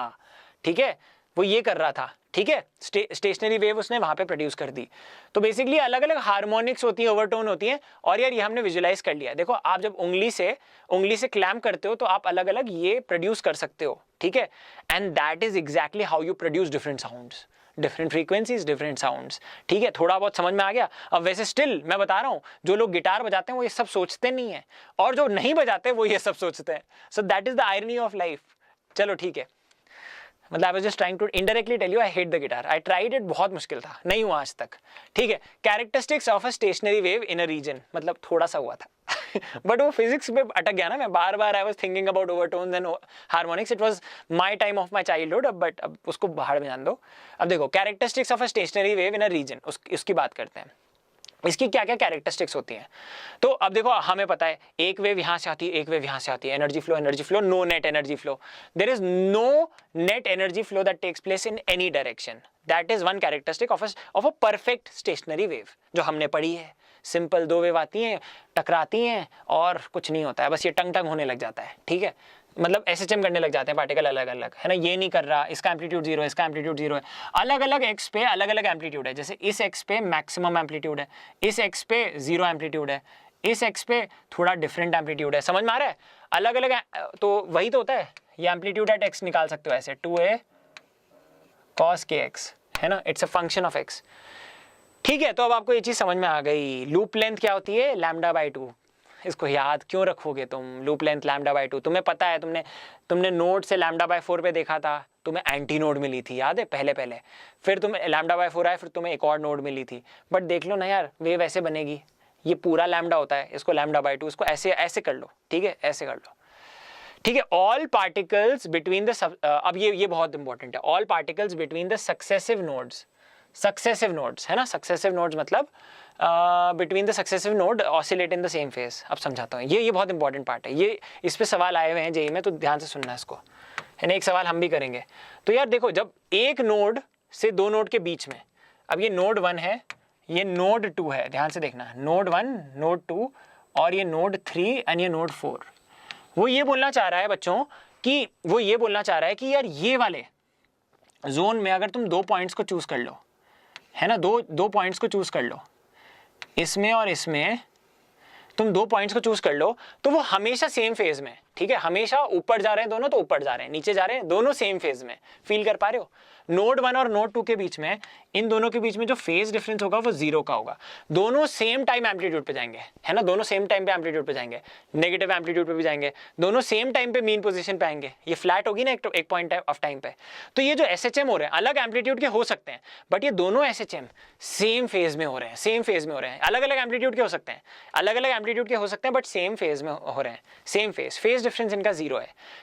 Speaker 1: ठीक है, वो ये कर रहा था। ठीक है, स्टेशनरी वेव उसने वहां पे प्रोड्यूस कर दी। तो बेसिकली अलग अलग हार्मोनिक्स होती है, ओवरटोन होती है। और यार ये हमने विजुलाइज कर लिया। देखो, आप जब उंगली से क्लैम्प करते हो तो आप अलग अलग ये प्रोड्यूस कर सकते हो। ठीक है, and that is exactly how you produce different sounds, different frequencies, different sounds. ठीक है, थोड़ा बहुत समझ में आ गया। अब वैसे स्टिल मैं बता रहा हूं, जो लोग गिटार बजाते हैं वो ये सब सोचते नहीं है, और जो नहीं बजाते वो ये सब सोचते हैं। So that is the irony of life. चलो ठीक है, मतलब I was just trying to indirectly tell you I hate the guitar. I tried it, बहुत मुश्किल था, नहीं हुआ आज तक। ठीक है, characteristics of a stationary wave in a region, मतलब थोड़ा सा हुआ था बट वो फिजिक्स में अटक गया ना। मैं बार बार I was thinking about overtones and harmonics. It was my time of my childhood, but अब उसको बाहर में जान दो। अब देखो, characteristics of a stationary wave in a region, उसकी बात करते हैं। इसकी क्या क्या कैरेक्टरिस्टिक्स होती हैं। तो अब देखो, हमें पता है एक वेव यहां से आती है, एक वेव यहां से आती है। Energy flow, no net energy flow. There is no net energy flow that takes place in any direction. That is one characteristic of a perfect stationary wave, जो हमने पढ़ी है। सिंपल 2 वेव आती हैं, टकराती हैं और कुछ नहीं होता है, बस ये टंग टंग होने लग जाता है। ठीक है, मतलब एसएचएम करने लग जाते हैं पार्टिकल अलग अलग, है ना। ये नहीं कर रहा, इसका एम्पलीट्यूड 0 है, इसका एम्पलीट्यूड 0 है। अलग अलग एक्स पे अलग अलग एम्पलीट्यूड है। जैसे इस एक्स पे मैक्सिमम एम्पलीट्यूड है, इस एक्स पे 0 एम्पलीट्यूड है, इस एक्स पे थोड़ा डिफरेंट एम्पलीट्यूड है। समझ में आ रहा है, अलग अलग। तो वही तो होता है, ये एम्पलीट्यूड एट एक्स निकाल सकते हो ऐसे, 2a cos kx, है ना, it's a function of x. ठीक है, तो अब आपको ये चीज समझ में आ गई। लूप लेंथ क्या होती है, λ/2। इसको याद क्यों रखोगे तुम, लूप लेंथ λ/2। तुम्हें पता है, तुमने नोड से λ/4 पे देखा था, तुम्हें एंटी नोड मिली थी, याद है, पहले फिर तुम्हें λ/4 आया, फिर तुम्हें एक और नोड मिली थी। बट देख लो ना यार, वेव ऐसे बनेगी, ये पूरा लैम्डा होता है, इसको λ/2, इसको ऐसे ऐसे कर लो। ठीक है, ऐसे कर लो। ठीक है, ऑल पार्टिकल्स बिटवीन द, अब ये बहुत इंपॉर्टेंट है, all particles between the successive nodes, successive nodes है ना, सक्सेसिव नोड्स मतलब between the successive node oscillate in the same phase. अब समझाता हूँ, ये बहुत इंपॉर्टेंट पार्ट है, ये इस पे सवाल आए हुए हैं जेईई में, तो ध्यान से सुनना इसको, है ना, एक सवाल हम भी करेंगे। तो यार देखो, जब एक नोड से दो नोड के बीच में, अब ये नोड 1 है, ये नोड 2 है, ध्यान से देखना, नोड 1, नोड 2 और ये नोड 3 एंड ये नोड 4। वो ये बोलना चाह रहा है बच्चों कि वो ये बोलना चाह रहा है कि यार ये वाले जोन में अगर तुम 2 पॉइंट्स को चूज कर लो, है ना, दो पॉइंट्स को चूज कर लो, इसमें और इसमें तुम 2 पॉइंट्स को चूज कर लो, तो वो हमेशा सेम फेज में, ठीक है, हमेशा ऊपर जा रहे हैं दोनों, तो ऊपर जा रहे हैं, नीचे जा रहे हैं दोनों सेम फेज में, फील कर पा रहे हो। नोड 1 और नोड 2 के बीच में, इन दोनों के बीच में जो फेज डिफरेंस होगा वो 0 का होगा, दोनों सेम टाइम एम्पलीट्यूड पे जाएंगे, है ना, दोनों सेम टाइम पे एम्पलीट्यूड पे जाएंगे, नेगेटिव एम्पलीट्यूड पे भी जाएंगे, दोनों सेम टाइम पे मीन पोजीशन पे आएंगे, ये फ्लैट होगी ना एक पॉइंट ऑफ टाइम पे। तो ये जो एसएचएम हो रहे हैं अलग एम्पलीट्यूड के हो सकते हैं, बट ये दोनों एसएचएम सेम फेज में हो रहे हैं, सेम फेज में हो रहे हैं, अलग अलग एम्पलीट्यूड के हो सकते हैं, अलग अलग एम्पलीट्यूड के हो सकते हैं, बट सेम फेज में हो रहे हैं, सेम फेज डिफरेंस इनका 0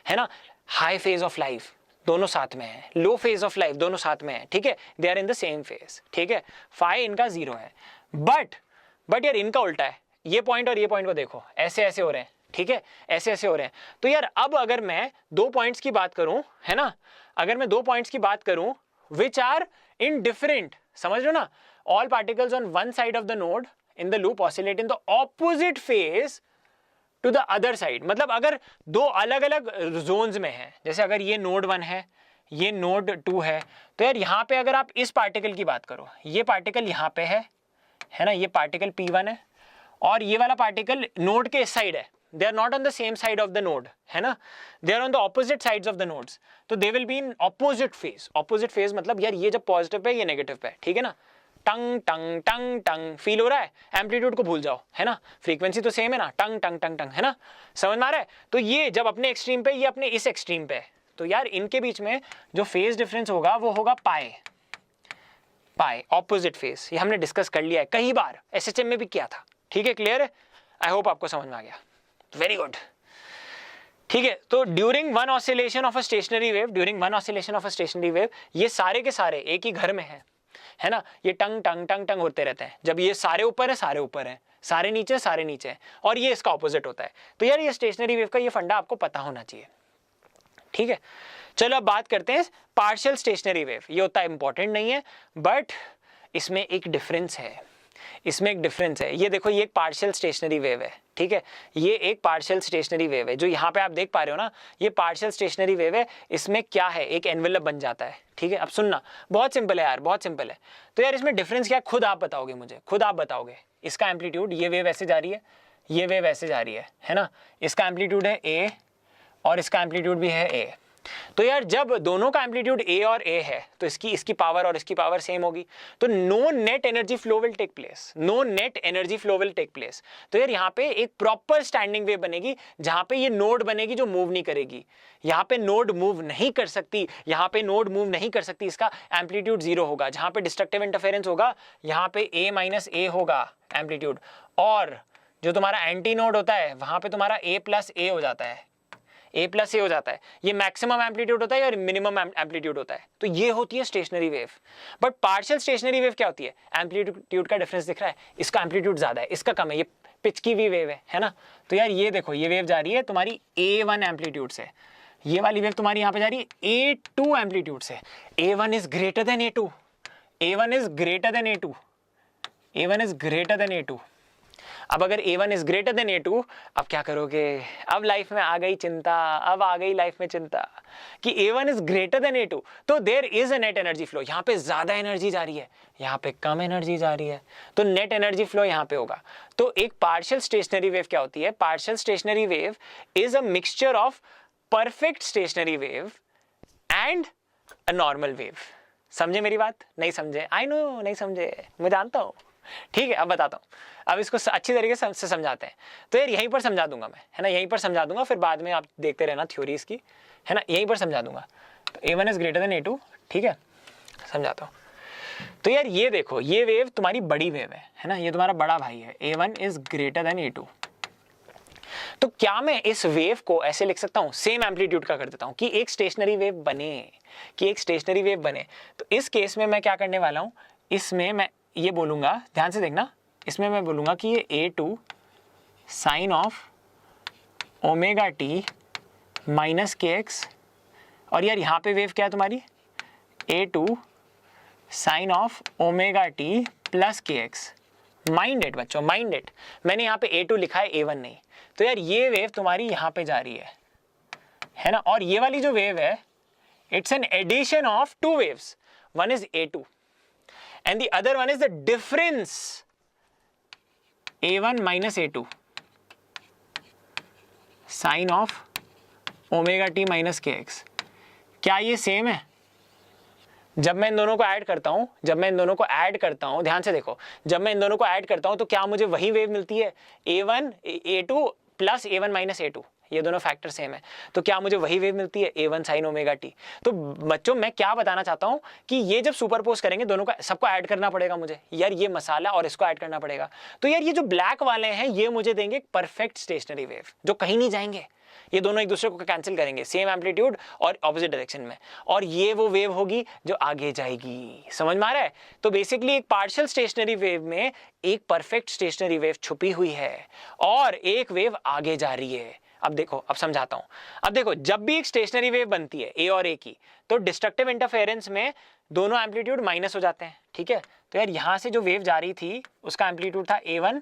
Speaker 1: है ना। हाई फेज ऑफ लाइफ दोनों साथ में है, लो फेज ऑफ लाइफ दोनों साथ में है, ठीक है, they are in the same phase, ठीक है, फाई इनका 0 है, बट यार इनका उल्टा है, ये पॉइंट और ये पॉइंट को देखो, ऐसे ऐसे हो रहे हैं, ठीक है, ऐसे ऐसे हो रहे हैं। तो यार अब अगर मैं 2 पॉइंट्स की बात करूं, है ना, अगर मैं 2 पॉइंट्स की बात करूं विच आर इन डिफरेंट, समझ लो ना, all particles on one side of the node in the loop oscillate in the opposite phase two the other side, मतलब अगर 2 अलग अलग जोन्स में है, जैसे अगर ये नोड 1 है, ये नोड 2 है, तो यार यहाँ पे अगर आप इस पार्टिकल की बात करो, ये पार्टिकल यहाँ पे है ना, ये पार्टिकल P1 है, और ये वाला पार्टिकल नोड के इस साइड है, they are not on the same side of the node, है ना, they are on the opposite sides of the nodes, तो they will be in opposite phase. Opposite phase मतलब यार ये जब पॉजिटिव पे, ये नेगेटिव पे, ठीक है ना, टंग टंग टंग टंग फील हो रहा है, एम्पलीट्यूड को भूल जाओ, है ना, फ्रीक्वेंसी तो सेम है ना, टंग टंग टंग टंग, है ना, समझ में आ रहा है। तो ये जब अपने एक्सट्रीम पे, ये अपने इस एक्सट्रीम पे, तो यार इनके बीच में जो फेज डिफरेंस होगा वो होगा पाई, ऑपोजिट फेज, ये हमने डिस्कस कर लिया है कई बार, एसएचएम में भी किया था, ठीक है, क्लियर है, आई होप आपको समझ में आ गया, वेरी गुड, ठीक है। तो during one oscillation of a stationary wave, ये सारे के सारे एक ही घर में है ना, ये टंग टंग टंग टंग होते रहते हैं, जब ये सारे ऊपर है, सारे नीचे है, और ये इसका ऑपोजिट होता है। तो यार ये स्टेशनरी वेव का ये फंडा आपको पता होना चाहिए, ठीक है। चलो अब बात करते हैं पार्शियल स्टेशनरी वेव, ये उतना इंपॉर्टेंट नहीं है, बट इसमें एक डिफरेंस है, ये देखो, ये एक पार्शियल स्टेशनरी वेव है, ठीक है, ये एक पार्शियल स्टेशनरी वेव है, जो यहाँ पे आप देख पा रहे हो ना, ये पार्शियल स्टेशनरी वेव है, इसमें क्या है, एक एनवेलप बन जाता है, ठीक है। अब सुनना, बहुत सिंपल है यार, बहुत सिंपल है। तो यार इसमें डिफरेंस क्या है, खुद आप बताओगे मुझे, इसका एम्पलीट्यूड, ये वेव ऐसे जा रही है, ये वेव ऐसे जा रही है ना, इसका एम्पलीट्यूड है A और इसका एम्पलीट्यूड भी है A। तो यार जब दोनों का एम्पलीट्यूड A और A है, तो इसकी पावर और इसकी पावर सेम होगी, तो no net energy flow will take place, तो यार यहाँ पे एक प्रॉपर स्टैंडिंग वेव बनेगी, जहां पे ये नोड बनेगी जो मूव नहीं करेगी, यहाँ पे नोड मूव नहीं कर सकती, इसका एम्पलीट्यूड 0 होगा, जहां पे डिस्ट्रक्टिव इंटरफेरेंस होगा, यहाँ पे A- होगा एम्पलीट्यूड, और जो तुम्हारा एंटी नोड होता है वहां पे तुम्हारा A+A हो जाता है, A+A हो जाता है, ये मैक्सिमम एम्पलीट्यूड होता है और मिनिमम एम्पलीट्यूड होता है। तो ये होती है stationary wave. But partial stationary wave क्या होती है, एम्पलीट्यूड का डिफरेंस दिख रहा है, इसका एम्पलीट्यूड ज्यादा है, इसका कम है, ये पिच की भी वेव है ना। तो यार ये देखो, ये वेव जा रही है तुम्हारी A1 एम्पलीट्यूड से, ये वाली वेव तुम्हारी यहाँ पे जा रही है A2 एम्पलीट्यूड से। A1 is greater than A2, अब अगर A1 is greater than A2, अब क्या करोगे, अब लाइफ में आ गई चिंता कि A1 is greater than A2, तो there is a net energy flow, यहाँ पे ज्यादा एनर्जी जा रही है, यहाँ पे कम एनर्जी जा रही है, तो नेट एनर्जी फ्लो यहाँ पे होगा। तो एक पार्शियल स्टेशनरी वेव क्या होती है, partial stationary wave is a mixture of perfect stationary wave and a normal wave. समझे मेरी बात, नहीं समझे, आई नो नहीं समझे, मैं जानता हूँ, ठीक है। अब बताता हूँ, अब इसको अच्छी तरीके से समझाते हैं। तो यार यहीं पर समझा दूंगा मैं, है ना, यहीं पर समझा दूंगा, फिर बाद में आप देखते रहना थ्योरी इसकी, है ना, यहीं पर समझा दूंगा। तो A1 is greater than A2, ठीक है, समझाता हूँ। तो यार ये देखो, ये वेव तुम्हारी बड़ी वेव है ना, ये तुम्हारा बड़ा भाई है, A1 is greater than A2। तो क्या मैं इस वेव को ऐसे लिख सकता हूं, सेम एम्पलीट्यूड का कर देता हूं कि एक स्टेशनरी वेव बने, तो इस केस में मैं क्या करने वाला हूं, इसमें मैं ये बोलूंगा, ध्यान से देखना, इसमें मैं बोलूंगा कि ये a2 sine of omega t minus k x, और यार यहाँ पे वेव क्या है तुम्हारी, a2 sine of omega t plus k x. Mind it बच्चों, माइंड इट, मैंने यहाँ पे a2 लिखा है a1 नहीं, तो यार ये वेव तुम्हारी यहाँ पे जा रही है ना, और ये वाली जो वेव है it's an addition of two waves, one is a2 and the other one is the difference a1 minus a2 sine of omega t minus k x. क्या ये सेम है? जब मैं इन दोनों को ऐड करता हूं, ध्यान से देखो, जब मैं इन दोनों को ऐड करता हूं तो क्या मुझे वही वेव मिलती है, a1 a2 plus a1 minus a2, ये दोनों फैक्टर सेम है, तो क्या मुझे वही वेव मिलती है, a1 साइन ओमेगा टी। तो बच्चों मैं क्या बताना चाहता हूं कि ये जब सुपरपोज करेंगे दोनों का, सबको ऐड करना पड़ेगा मुझे, यार ये मसाला और इसको ऐड करना पड़ेगा, तो यार ये जो ब्लैक वाले हैं ये मुझे देंगे परफेक्ट स्टेशनरी वेव जो कहीं नहीं जाएंगे, ये दोनों एक दूसरे को कैंसिल करेंगे, सेम एम्पलीट्यूड और ऑपोजिट डायरेक्शन में, और ये वो वेव होगी जो आगे जाएगी। समझ में आ रहा है? तो बेसिकली एक पार्शियल स्टेशनरी वेव में एक परफेक्ट स्टेशनरी वेव छुपी हुई है और एक वेव आगे जा रही है। अब देखो, अब समझाता हूं। अब देखो, जब भी एक स्टेशनरी वेव बनती है ए और ए की, तो डिस्ट्रक्टिव इंटरफेरेंस में दोनों एम्पलीट्यूड माइनस हो जाते हैं, ठीक है। तो यार यहां से जो वेव जा रही थी उसका एम्पलीट्यूड था a1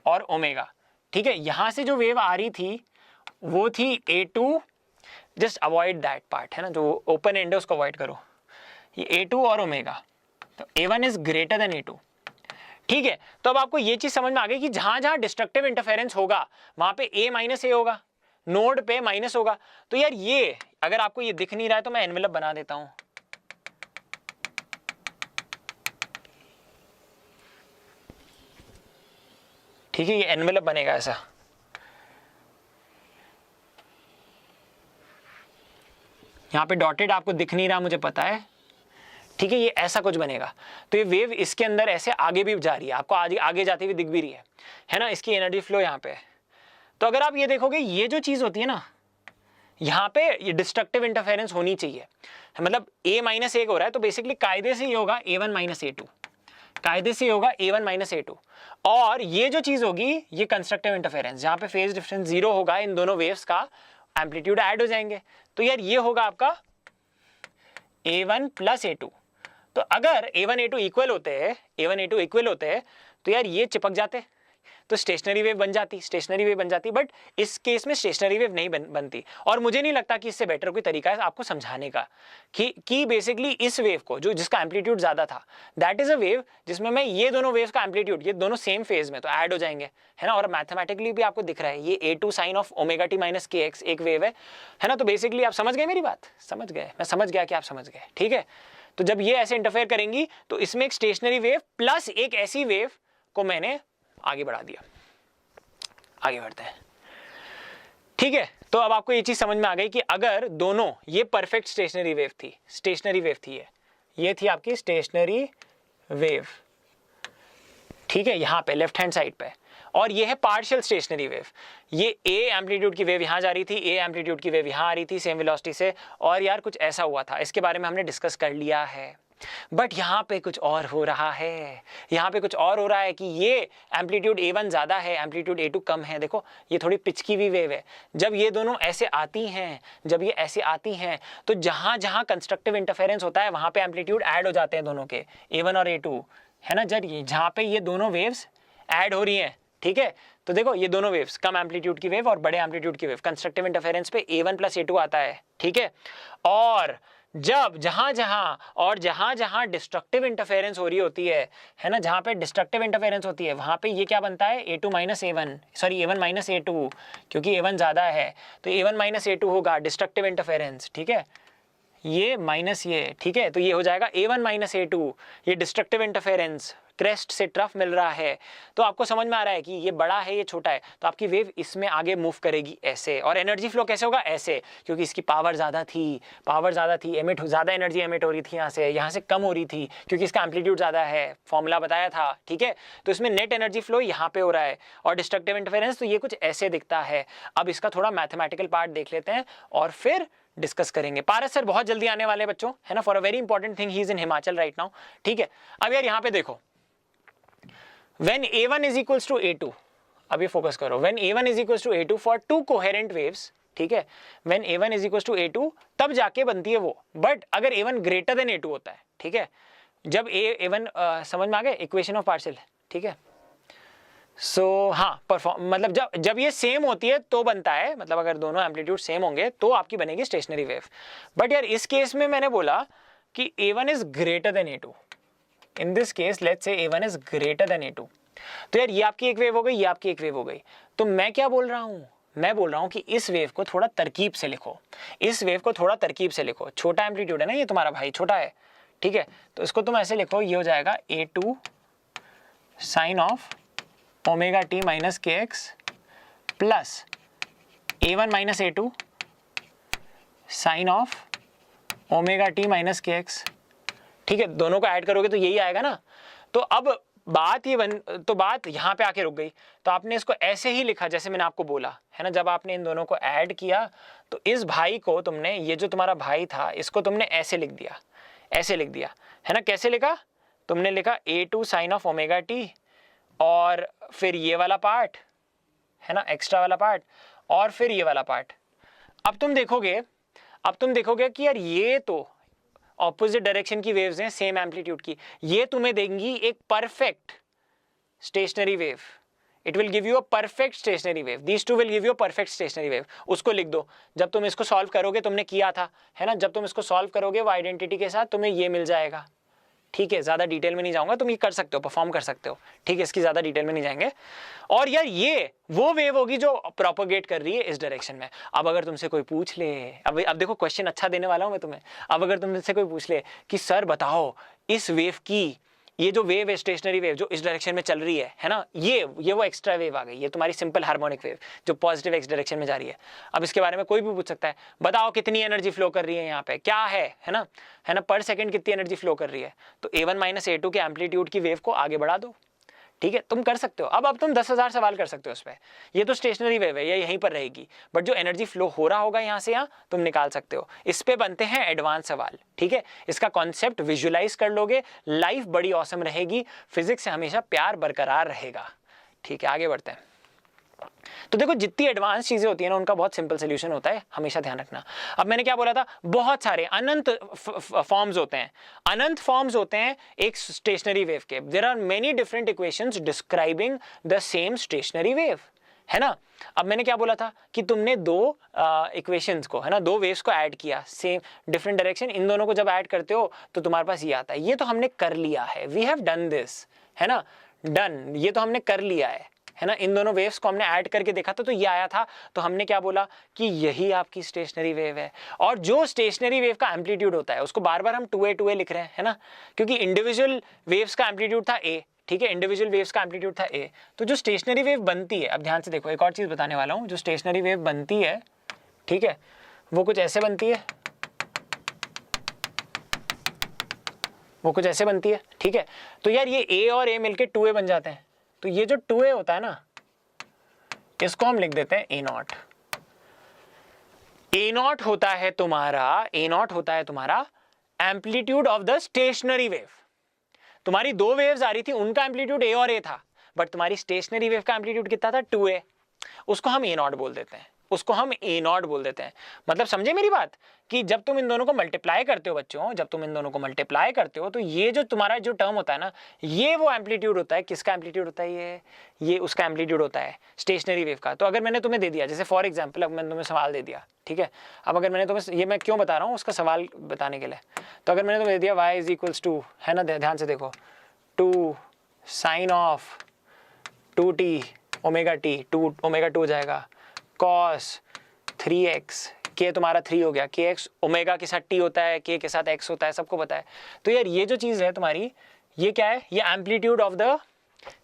Speaker 1: और ओमेगा, ठीक है। यहां से जो वेव आ रही थी वो थी a2, just avoid that part, है ना, जो ओपन एंड है उसको अवॉइड करो, ये a2 और ओमेगा, तो a1 is greater than a2, ठीक है। तो अब आपको ये चीज समझ में आ गई कि जहां जहां डिस्ट्रक्टिव इंटरफेरेंस होगा वहां पे a माइनस a होगा, नोड पे माइनस होगा। तो यार ये अगर आपको ये दिख नहीं रहा है तो मैं एनवेलप बना देता हूं, ठीक है, ये एनवेलप बनेगा ऐसा, यहां पे डॉटेड आपको दिख नहीं रहा मुझे पता है, ठीक है, ये ऐसा कुछ बनेगा। तो ये वेव इसके अंदर ऐसे आगे भी जा रही है, आपको आगे जाती हुई दिख भी रही है ना, इसकी एनर्जी फ्लो यहाँ पे। तो अगर आप ये देखोगे, ये जो चीज होती है ना, यहाँ पे ये डिस्ट्रक्टिव इंटरफेरेंस होनी चाहिए, मतलब a माइनस एक हो रहा है, तो बेसिकली कायदे से ये होगा a1 माइनस a2, कायदे से होगा a1 माइनस a2, और ये जो चीज होगी ये कंस्ट्रक्टिव इंटरफेरेंस, जहां पे फेज डिफरेंस 0 होगा, इन दोनों वेव्स का एम्पलीट्यूड ऐड हो जाएंगे। तो यार ये होगा आपका a1 प्लस a2। तो अगर a1 a2 इक्वल होते हैं तो यार ये चिपक जाते, तो स्टेशनरी वेव बन जाती, बट इस केस में स्टेशनरी वेव नहीं बनती। और मुझे नहीं लगता कि इससे बेटर कोई तरीका है आपको समझाने का कि बेसिकली इस वेव को, जो जिसका एम्पलीट्यूड ज्यादा था, दैट इज अ वेव जिसमें मैं ये दोनों वेव्स का एम्पलीट्यूड, ये दोनों सेम फेज में तो ऐड हो जाएंगे, है ना। और मैथमेटिकली भी आपको दिख रहा है ये a2 sine of omega t minus k x एक वेव है ना। तो बेसिकली आप समझ गए मेरी बात, समझ गए, मैं समझ गया कि आप समझ गए, ठीक है। तो जब ये ऐसे इंटरफेयर करेंगी तो इसमें एक स्टेशनरी वेव प्लस एक ऐसी वेव को मैंने आगे बढ़ा दिया। आगे बढ़ते हैं, ठीक है। तो अब आपको ये चीज समझ में आ गई कि अगर दोनों, ये परफेक्ट स्टेशनरी वेव थी, ये थी आपकी स्टेशनरी वेव, ठीक है, यहां पे लेफ्ट हैंड साइड पे, और ये है पार्शियल स्टेशनरी वेव। ये a एम्पलीट्यूड की वेव यहां जा रही थी, a एम्पलीट्यूड की वेव यहां आ रही थी सेम वेलोसिटी से, और यार कुछ ऐसा हुआ था, इसके बारे में हमने डिस्कस कर लिया है। बट यहां पे कुछ और हो रहा है, कि ये एम्पलीट्यूड a1 ज्यादा है, एम्पलीट्यूड a2 कम है। देखो ये थोड़ी पिचकी हुई वेव है, जब ये दोनों ऐसे आती हैं, तो जहां जहां कंस्ट्रक्टिव इंटरफेरेंस होता है वहां पे एम्पलीट्यूड ऐड हो जाते हैं दोनों के, a1 और a2, है ना। जब जहां पे ये दोनों वेव्स ऐड हो रही हैं, ठीक है, तो देखो ये दोनों वेव्स, कम एम्पलीट्यूड की वेव और बड़े एम्पलीट्यूड की वेव, कंस्ट्रक्टिव इंटरफेरेंस पे a1 प्लस a2 आता है, ठीक है। और जब जहां जहां डिस्ट्रक्टिव इंटरफेरेंस हो रही होती है ना, जहां पे डिस्ट्रक्टिव इंटरफेरेंस होती है वहां पे ये क्या बनता है, a1 माइनस a2, क्योंकि a1 ज्यादा है तो a1 माइनस a2 होगा डिस्ट्रक्टिव इंटरफेरेंस, ठीक है। ये माइनस ये, ठीक है, तो ये हो जाएगा A1 माइनस A2, ये डिस्ट्रक्टिव इंटरफेरेंस, क्रेस्ट से ट्रफ मिल रहा है। तो आपको समझ में आ रहा है कि ये बड़ा है ये छोटा है, तो आपकी वेव इसमें आगे मूव करेगी ऐसे, और एनर्जी फ्लो कैसे होगा, ऐसे, क्योंकि इसकी पावर ज़्यादा थी, एमिट ज़्यादा एनर्जी एमिट हो रही थी यहाँ से कम हो रही थी, क्योंकि इसका एम्पलीट्यूड ज़्यादा है, फॉर्मूला बताया था, ठीक है। तो इसमें नेट एनर्जी फ्लो यहाँ पे हो रहा है, और डिस्ट्रक्टिव इंटरफेरेंस तो ये कुछ ऐसे दिखता है। अब इसका थोड़ा मैथमेटिकल पार्ट देख लेते हैं और फिर डिस्कस करेंगे। पारस सर बहुत जल्दी आने वाले बच्चों, है ना, for a very important thing, he is in Himachal right now, ठीक है। अब यार यहाँ पे देखो, when A1 is equals to A2, अब ये फोकस करो, when A1 is equals to A2 for two coherent waves, ठीक है, when A1 is equals to A2 तब जाके बनती है वो, बट अगर A1 ग्रेटर देन A2 होता है, ठीक है, जब A1 समझ में आ गया, इक्वेशन ऑफ पार्शियल, ठीक है। सो हाँ, परफॉर्म मतलब जब ये सेम होती है तो बनता है, मतलब अगर दोनों एम्पलीट्यूड सेम होंगे तो आपकी बनेगी स्टेशनरी वेव। बट यार इस केस में मैंने बोला कि A1 is greater than A2, in this case let's say A1 is greater than A2, तो यार ये आपकी एक वेव हो गई, ये आपकी एक वेव हो गई। तो मैं क्या बोल रहा हूँ, मैं बोल रहा हूँ कि इस वेव को थोड़ा तरकीब से लिखो, इस वेव को थोड़ा तरकीब से लिखो। छोटा एम्पलीट्यूड है ना ये तुम्हारा भाई, छोटा है, ठीक है, तो इसको तुम ऐसे लिखो, ये हो जाएगा A2 sine of omega t minus k x plus A1 minus A2 sine of omega t minus k x, ठीक है। दोनों को ऐड करोगे तो यही आएगा ना। तो अब बात यहाँ पे आके रुक गई, तो आपने इसको ऐसे ही लिखा जैसे मैंने आपको बोला, है ना। जब आपने इन दोनों को ऐड किया तो इस भाई को तुमने, ये जो तुम्हारा भाई था, इसको तुमने ऐसे लिख दिया, ऐसे लिख दिया, है ना। कैसे लिखा, तुमने लिखा A2 sine of omega T, और फिर ये वाला पार्ट, है ना, एक्स्ट्रा वाला पार्ट, और फिर ये वाला पार्ट। अब तुम देखोगे कि यार ये तो ऑपोजिट डायरेक्शन की वेव्स हैं, सेम एम्पलीट्यूड की, ये तुम्हें देंगी एक perfect stationary wave. It will give you a perfect stationary wave, these two will give you a perfect stationary wave. उसको लिख दो, जब तुम इसको सॉल्व करोगे, तुमने किया था, है ना, जब तुम इसको सॉल्व करोगे वो आइडेंटिटी के साथ तुम्हें ये मिल जाएगा, ठीक है। ज्यादा डिटेल में नहीं जाऊंगा, तुम ये कर सकते हो, परफॉर्म कर सकते हो, ठीक है, इसकी ज्यादा डिटेल में नहीं जाएंगे। और यार ये वो वेव होगी जो प्रोपोगेट कर रही है इस डायरेक्शन में। अब अगर तुमसे कोई पूछ ले, अब देखो क्वेश्चन अच्छा देने वाला हूं मैं तुम्हें। अब अगर तुमसे कोई पूछ ले कि सर बताओ इस वेव की, ये जो वेव है स्टेशनरी वेव जो इस डायरेक्शन में चल रही है ना, ये वो एक्स्ट्रा वेव आ गई, ये तुम्हारी सिंपल हार्मोनिक वेव जो पॉजिटिव एक्स डायरेक्शन में जा रही है। अब इसके बारे में कोई भी पूछ सकता है, बताओ कितनी एनर्जी फ्लो कर रही है यहाँ पे, क्या है ना, पर सेकंड कितनी एनर्जी फ्लो कर रही है। तो A1 माइनस A2 के एम्पलीट्यूड की वेव को आगे बढ़ा दो, ठीक है, तुम कर सकते हो। अब तुम 10,000 सवाल कर सकते हो उस पर, ये तो स्टेशनरी वेव है, ये यहीं पर रहेगी, बट जो एनर्जी फ्लो हो रहा होगा यहाँ से यहाँ तुम निकाल सकते हो। इस पे बनते हैं एडवांस सवाल, ठीक है। इसका कॉन्सेप्ट विजुलाइज कर लोगे, लाइफ बड़ी ऑसम रहेगी, फिजिक्स से हमेशा प्यार बरकरार रहेगा, ठीक है। आगे बढ़ते हैं। तो देखो जितनी एडवांस चीजें होती है ना, उनका बहुत सिंपल सोल्यूशन होता है, हमेशा ध्यान रखना। अब मैंने क्या बोला था, बहुत सारे अनंत फॉर्म्स होते हैं, अनंत फॉर्म्स होते हैं एक स्टेशनरी वेव के। There are many different equations describing the same stationary wave, है ना। अब मैंने क्या बोला था कि तुमने दो इक्वेशंस को, है ना, दो वेव्स को ऐड किया, सेम डिफरेंट डायरेक्शन, इन दोनों को जब ऐड करते हो तो तुम्हारे पास ये आता है। ये तो हमने कर लिया है, वी हैव डन दिस, है ना, डन, ये तो हमने कर लिया है ना। इन दोनों वेव्स को हमने ऐड करके देखा था तो ये आया था, तो हमने क्या बोला कि यही आपकी स्टेशनरी वेव है। और जो स्टेशनरी वेव का एम्पलीट्यूड होता है उसको बार बार हम 2a लिख रहे हैं, है ना, क्योंकि इंडिविजुअल वेव्स का एम्पलीट्यूड था a, ठीक है, इंडिविजुअल वेव्स का एम्पलीट्यूड था a। तो जो स्टेशनरी वेव बनती है, अब ध्यान से देखो, एक और चीज बताने वाला हूं, जो स्टेशनरी वेव बनती है, ठीक है, वो कुछ ऐसे बनती है, वो कुछ ऐसे बनती है, ठीक है। तो यार ये a और a मिलके 2a बन जाते हैं। तो ये जो 2a होता है ना, इसको हम लिख देते हैं A0। A0 होता है तुम्हारा amplitude of the stationary wave. तुम्हारी दो वेव्स आ रही थी, उनका एम्पलीट्यूड A और A था, बट तुम्हारी स्टेशनरी वेव का एम्पलीट्यूड कितना था, 2a। उसको हम A0 बोल देते हैं, उसको हम A0 बोल देते हैं। मतलब समझे मेरी बात, कि जब तुम इन दोनों को मल्टीप्लाई करते हो बच्चों, जब तुम इन दोनों को मल्टीप्लाई करते हो तो ये जो तुम्हारा जो टर्म होता है ना, ये वो एम्पलीट्यूड होता है। किसका एम्पलीट्यूड होता है, ये उसका एम्पलीट्यूड होता है स्टेशनरी वेव का। तो अगर मैंने तुम्हें दे दिया, जैसे फॉर एग्जाम्पल, अब मैंने तुम्हें सवाल दे दिया, ठीक है। अब अगर मैंने तुम्हें, ये मैं क्यों बता रहा हूँ, उसका सवाल बताने के लिए, तो अगर मैंने तुम्हें दे दिया y इज इक्वल्स टू, है ना, ध्यान से देखो, 2 sine of 2t omega t, 2 omega 2 जाएगा, cos 3x k तुम्हारा 3 हो गया, kx ओमेगा के साथ t होता है, k के साथ x होता है, सबको पता है। तो यार ये जो चीज़ है तुम्हारी, ये क्या है, ये amplitude of the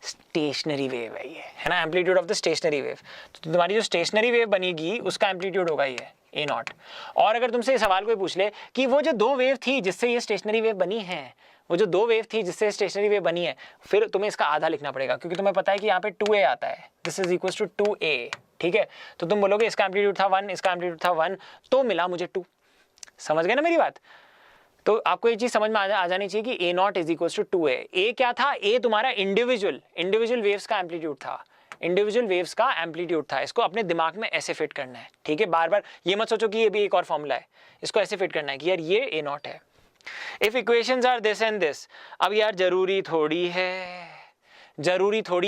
Speaker 1: stationery wave है, ये है ना, amplitude of the stationary wave. तो तुम्हारी जो स्टेशनरी वेव बनेगी उसका एम्पलीट्यूड होगा ये ए नॉट। और अगर तुमसे ये सवाल कोई पूछ ले कि वो जो 2 वेव थी जिससे ये स्टेशनरी वेव बनी है, वो जो 2 वेव थी जिससे स्टेशनरी वेव बनी है, फिर तुम्हें इसका आधा लिखना पड़ेगा, क्योंकि तुम्हें पता है कि यहाँ पे 2a आता है, this is equal to 2a, ठीक है। तो तुम बोलोगे इसका एम्पलीट्यूड था 1, इसका एम्पलीट्यूड था 1, तो मिला मुझे 2। समझ गए ना मेरी बात? तो आपको ये चीज समझ में आ जानी चाहिए कि A not is equal to 2a। A क्या था? ए तुम्हारा इंडिविजुअल वेव्स का एम्पलीट्यूड था, इंडिविजुअल वेव्स का एम्पलीट्यूड था। इसको अपने दिमाग में ऐसे फिट करना है, ठीक है। बार बार ये मत सोचो कि ये भी एक और फॉर्मूला है, इसको ऐसे फिट करना है कि यार ये ए नॉट है। If equations are this and this, अब यार जरूरी थोड़ी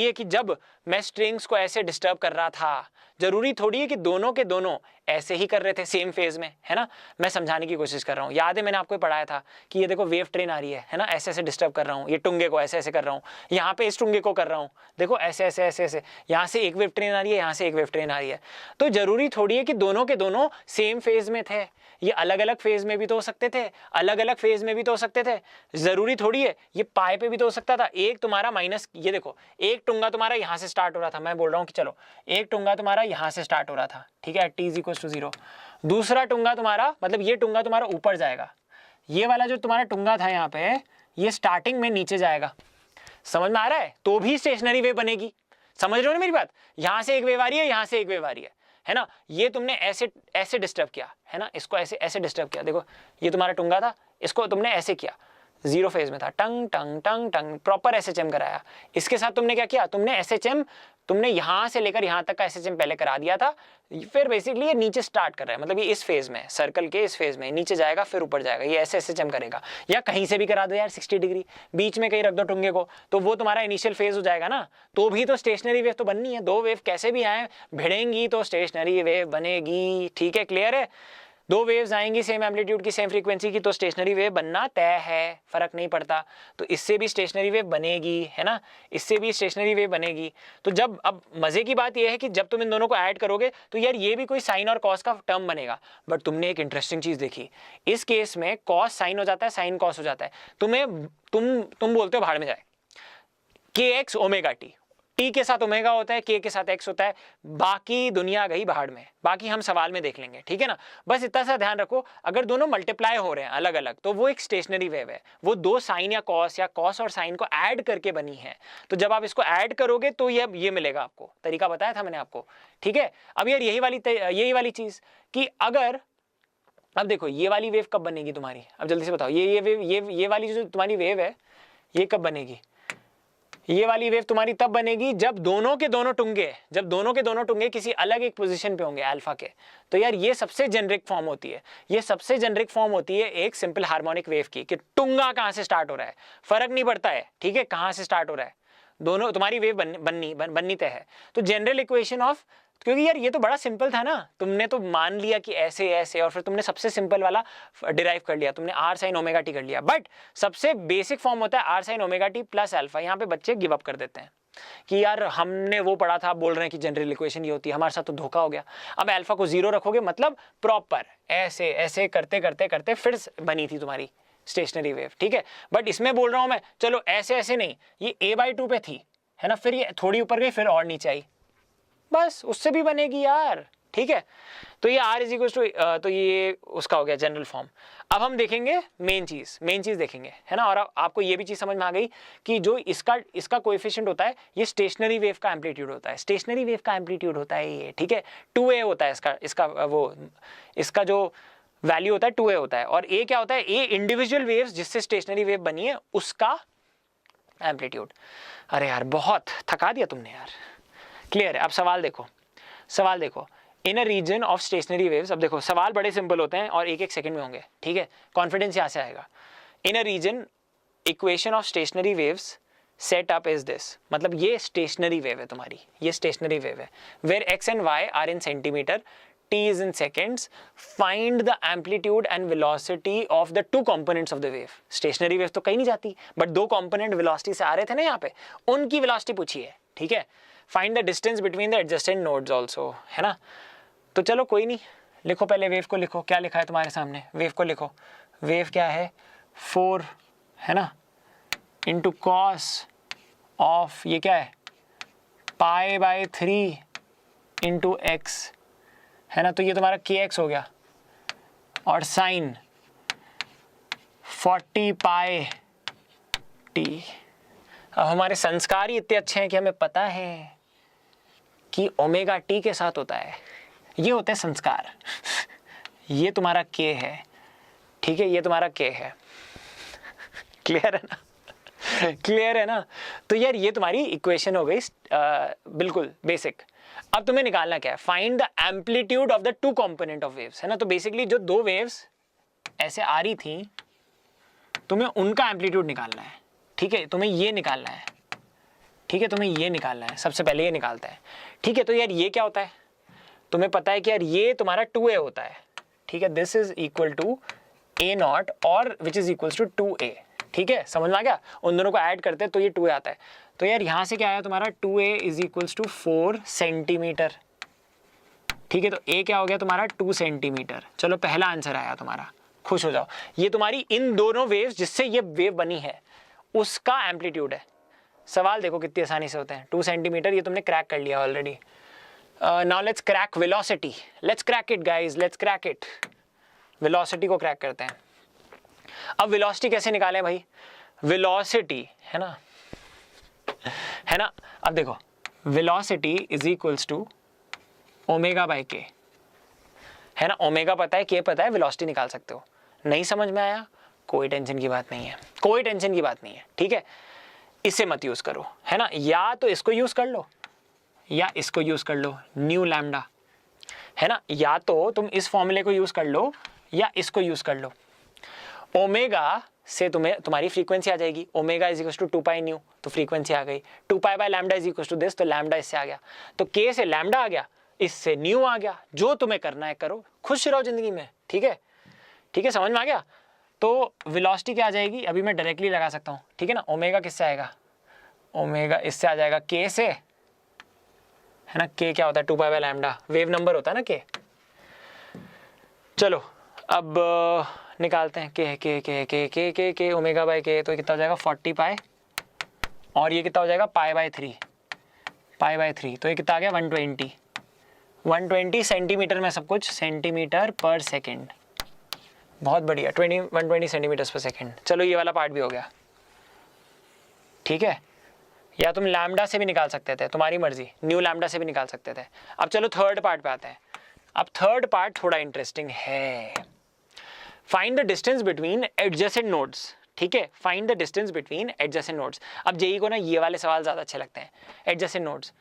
Speaker 1: है कि जब मैं स्ट्रिंग्स को ऐसे डिस्टर्ब कर रहा था, जरूरी थोड़ी है कि दोनों के दोनों ऐसे ही कर रहे थे सेम फेज में, है ना। मैं समझाने की कोशिश कर रहा हूँ। याद है मैंने आपको पढ़ाया था कि ये देखो वेव ट्रेन आ रही है ना, ऐसे ऐसे डिस्टर्ब कर रहा हूँ, ये टुंगे को ऐसे ऐसे कर रहा हूँ, यहाँ पे इस टुंगे को कर रहा हूँ, देखो ऐसे ऐसे ऐसे ऐसे, यहाँ से एक वेव ट्रेन आ रही है, यहाँ से एक वेव ट्रेन आ रही है। तो जरूरी थोड़ी है कि दोनों के दोनों सेम फेज में थे, ये अलग अलग फेज में भी तो हो सकते थे, अलग अलग फेज में भी तो हो सकते थे। जरूरी थोड़ी है ये पाए पे भी तो हो सकता था। एक तुम्हारा माइनस, ये देखो एक टुंगा तुम्हारा यहाँ से स्टार्ट हो रहा था, मैं बोल रहा हूँ कि चलो एक टुंगा तुम्हारा यहाँ से स्टार्ट हो रहा था, ठीक है, t इज इक्वल टू 0। दूसरा टुंगा तुम्हारा, मतलब ये टुंगा तुम्हारा ऊपर जाएगा, ये वाला जो तुम्हारा टुंगा था यहाँ पे, ये स्टार्टिंग में नीचे जाएगा। समझ में आ रहा है? तो भी स्टेशनरी वेव बनेगी। समझ रहे हो ना मेरी बात? यहां से एक वेव आ रही है, यहां से एक वेव आ रही है ना। ये तुमने ऐसे ऐसे डिस्टर्ब किया है ना, इसको ऐसे ऐसे डिस्टर्ब किया, देखो ये तुम्हारा टुंगा था, इसको तुमने ऐसे किया, 0 फेज में था, टंग टंग टंग टंग, प्रॉपर SHM कराया। इसके साथ तुमने क्या किया, तुमने SHM, तुमने यहां से लेकर यहां तक का SHM पहले करा दिया था, फिर बेसिकली ये नीचे स्टार्ट कर रहा है, मतलब ये इस फेज में, सर्कल के इस फेज में नीचे जाएगा फिर ऊपर जाएगा, ये ऐसे SHM करेगा। या कहीं से भी करा दो यार 60 डिग्री, बीच में कहीं रख दो टुंगे को, तो वो तुम्हारा इनिशियल फेज हो जाएगा ना। तो भी तो स्टेशनरी वेव तो बननी है, 2 वेव कैसे भी आए भिड़ेंगी तो स्टेशनरी वेव बनेगी, ठीक है, क्लियर है। 2 वेव्स आएंगी सेम एम्पलीट्यूड की, सेम फ्रीक्वेंसी की, तो स्टेशनरी वेव बनना तय है, फर्क नहीं पड़ता। तो इससे भी स्टेशनरी वेव बनेगी, है ना, इससे भी स्टेशनरी वेव बनेगी। तो जब, अब मजे की बात यह है कि जब तुम इन दोनों को ऐड करोगे तो यार ये भी कोई साइन और कॉस का टर्म बनेगा। बट तुमने एक इंटरेस्टिंग चीज देखी, इस केस में कॉस साइन हो जाता है, साइन कॉस हो जाता है। तुम बोलते हो भाड़ में जाए, kx ओमेगा t के साथ ओमेगा होता है, k के साथ x होता है, बाकी दुनिया गई भाड़ में, बाकी हम सवाल में देख लेंगे, ठीक है ना। बस इतना सा ध्यान रखो, अगर दोनों मल्टीप्लाई हो रहे हैं अलग अलग तो वो एक स्टेशनरी वेव है, वो 2 साइन या कॉस और साइन को ऐड करके बनी है। तो जब आप इसको ऐड करोगे तो ये मिलेगा आपको, तरीका बताया था मैंने आपको, ठीक है। अब यार यही वाली चीज कि अगर, अब देखो ये वाली वेव कब बनेगी तुम्हारी, अब जल्दी से बताओ, ये वाली जो तुम्हारी वेव है ये कब बनेगी? ये वाली वेव तुम्हारी तब बनेगी जब दोनों के दोनों टुंगे किसी अलग एक पोजीशन पे होंगे अल्फा के। तो यार ये सबसे जेनरिक फॉर्म होती है, ये सबसे जेनरिक फॉर्म होती है एक सिंपल हार्मोनिक वेव की, कि टुंगा कहां से स्टार्ट हो रहा है फर्क नहीं पड़ता है, ठीक है, कहां से स्टार्ट हो रहा है, दोनों तुम्हारी वेव बननी तय है। तो जनरल इक्वेशन ऑफ, क्योंकि यार ये तो बड़ा सिंपल था ना, तुमने तो मान लिया कि ऐसे ऐसे, और फिर तुमने सबसे सिंपल वाला डिराइव कर लिया, तुमने r sin ओमेगा टी कर लिया। बट सबसे बेसिक फॉर्म होता है r sin omega t plus alpha. यहाँ पे बच्चे गिव अप कर देते हैं कि यार हमने वो पढ़ा था, बोल रहे हैं कि जनरल इक्वेशन ये होती है, हमारे साथ तो धोखा हो गया। अब अल्फा को 0 रखोगे मतलब प्रॉपर ऐसे ऐसे करते करते करते फिर बनी थी तुम्हारी स्टेशनरी वेव, ठीक है। बट इसमें बोल रहा हूं मैं, चलो ऐसे ऐसे नहीं, ये a/2 पे थी, है ना, फिर ये थोड़ी ऊपर गई, फिर और नीचे आई, बस उससे भी बनेगी यार, ठीक है। तो ये r इज इक्वल टू, तो ये उसका हो गया जनरल फॉर्म। अब हम देखेंगे मेन चीज देखेंगे, है ना। और आपको ये भी चीज समझ में आ गई कि जो इसका कोएफिशिएंट होता है, ये स्टेशनरी वेव का एम्पलीट्यूड होता है, स्टेशनरी वेव का एम्पलीट्यूड होता है ये, ठीक है। 2a होता है इसका जो वैल्यू होता है 2a होता है, और a क्या होता है, a इंडिविजुअल वेव्स जिससे स्टेशनरी वेव बनी है उसका एम्पलीट्यूड। अरे यार बहुत थका दिया तुमने यार, क्लियर है। अब सवाल देखो, इन a reason of stationary waves. अब देखो सवाल बड़े सिंपल होते हैं और एक सेकंड में होंगे, ठीक है, कॉन्फिडेंस यहां से आएगा। In a region equation of stationary waves set up is this, मतलब ये स्टेशनरी वेव है तुम्हारी, ये स्टेशनरी वेव है, where x and y are in centimeter, t is in seconds, find the amplitude and velocity of the 2 components of the wave। Stationary wave तो कहीं नहीं जाती, बट 2 कंपोनेंट वेलोसिटी से आ रहे थे ना यहाँ पे, उनकी वेलोसिटी पूछी है, ठीक है। Find the distance between the adjacent nodes also, है ना। तो चलो कोई नहीं, लिखो पहले वेव को लिखो, क्या लिखा है तुम्हारे सामने, वेव को लिखो। वेव क्या है, 4 है ना इंटू कॉस ऑफ ये क्या है π/3 इंटू एक्स है ना, तो ये तुम्हारा kx हो गया, और साइन 40πt। अब हमारे संस्कार ही इतने अच्छे हैं कि हमें पता है कि ओमेगा टी के साथ होता है, ये होते हैं संस्कार। ये तुम्हारा k है, ठीक है, ये तुम्हारा k है, क्लियर है ना, क्लियर है ना। तो यार ये तुम्हारी इक्वेशन हो गई बिल्कुल बेसिक। अब तुम्हें निकालना क्या है, find the amplitude of the two component of waves, है ना। तो बेसिकली जो दो वेव्स ऐसे आ रही थी, तुम्हें उनका एम्पलीट्यूड निकालना है, ठीक है, तुम्हें ये निकालना है, ठीक है, तुम्हें ये निकालना है, सबसे पहले ये निकालता है, ठीक है। तो यार ये क्या होता है, तुम्हें पता है कि यार ये तुम्हारा 2a होता है, ठीक है, this is equal to a0 और which is equal to 2a, ठीक है, समझ में आ गया। उन दोनों को ऐड करते हैं तो ये 2a आता है। तो यार यहाँ से क्या आया तुम्हारा 2a is equals to 4 centimetre, ठीक है। तो a क्या हो गया तुम्हारा 2 सेंटीमीटर। चलो पहला आंसर आया तुम्हारा, खुश हो जाओ। ये तुम्हारी इन दोनों वेव्स जिससे ये वेव बनी है उसका एम्पलीट्यूड है। सवाल देखो कितनी आसानी से होते हैं। 2 सेंटीमीटर ये तुमने क्रैक कर लिया already. Now let's crack velocity, let's crack it guys, let's crack it. Velocity को क्रैक करते हैं। अब वेलोसिटी कैसे निकालें भाई, वेलोसिटी है ना, है ना। अब देखो velocity is equals to omega by k, है ना। ओमेगा पता है, के पता है, वेलोसिटी निकाल सकते हो। नहीं समझ में आया, कोई टेंशन की बात नहीं है, कोई टेंशन की बात नहीं है, ठीक है। इसे मत यूज करो, है ना, या तो इसको यूज कर लो या इसको यूज कर लो, न्यू लैम्डा, है ना। या तो तुम इस फॉर्मूले को यूज कर लो या इसको यूज कर लो। ओमेगा से तुम्हारी फ्रीक्वेंसी आ जाएगी, omega is equal to 2π nu, तो फ्रीक्वेंसी आ गई। 2π by lambda is equal to this, तो लैम्डा इससे आ गया, तो के से लैम्डा आ गया, इससे न्यू आ गया। जो तुम्हें करना है करो, खुश रहो जिंदगी में, ठीक है, ठीक है, समझ में आ गया। तो वेलोसिटी क्या आ जाएगी, अभी मैं डायरेक्टली लगा सकता हूँ, ठीक है ना। ओमेगा किससे आएगा, ओमेगा इससे आ जाएगा के से, है ना। के क्या होता है 2π बाय लैम्डा, वेव नंबर होता है ना के। चलो अब निकालते हैं के के के के के के के ओमेगा बाई के, तो कितना हो जाएगा 40π, और ये कितना हो जाएगा π/3, π/3, तो ये कितना आ गया 120 सेंटीमीटर में सब कुछ, सेंटीमीटर पर सेकेंड। बहुत बढ़िया, 120 सेंटीमीटर पर सेकेंड। चलो ये वाला पार्ट भी हो गया, ठीक है। या तुम लैम्डा से भी निकाल सकते थे, तुम्हारी मर्जी, न्यू लैम्डा से भी निकाल सकते थे। अब चलो थर्ड पार्ट पे आते हैं। अब थर्ड पार्ट थोड़ा इंटरेस्टिंग है। Find the distance between adjacent nodes, ठीक है, find the distance between adjacent nodes. अब जेई को ना ये वाले सवाल ज़्यादा अच्छे लगते हैं। एडजेसेंट नोड्स,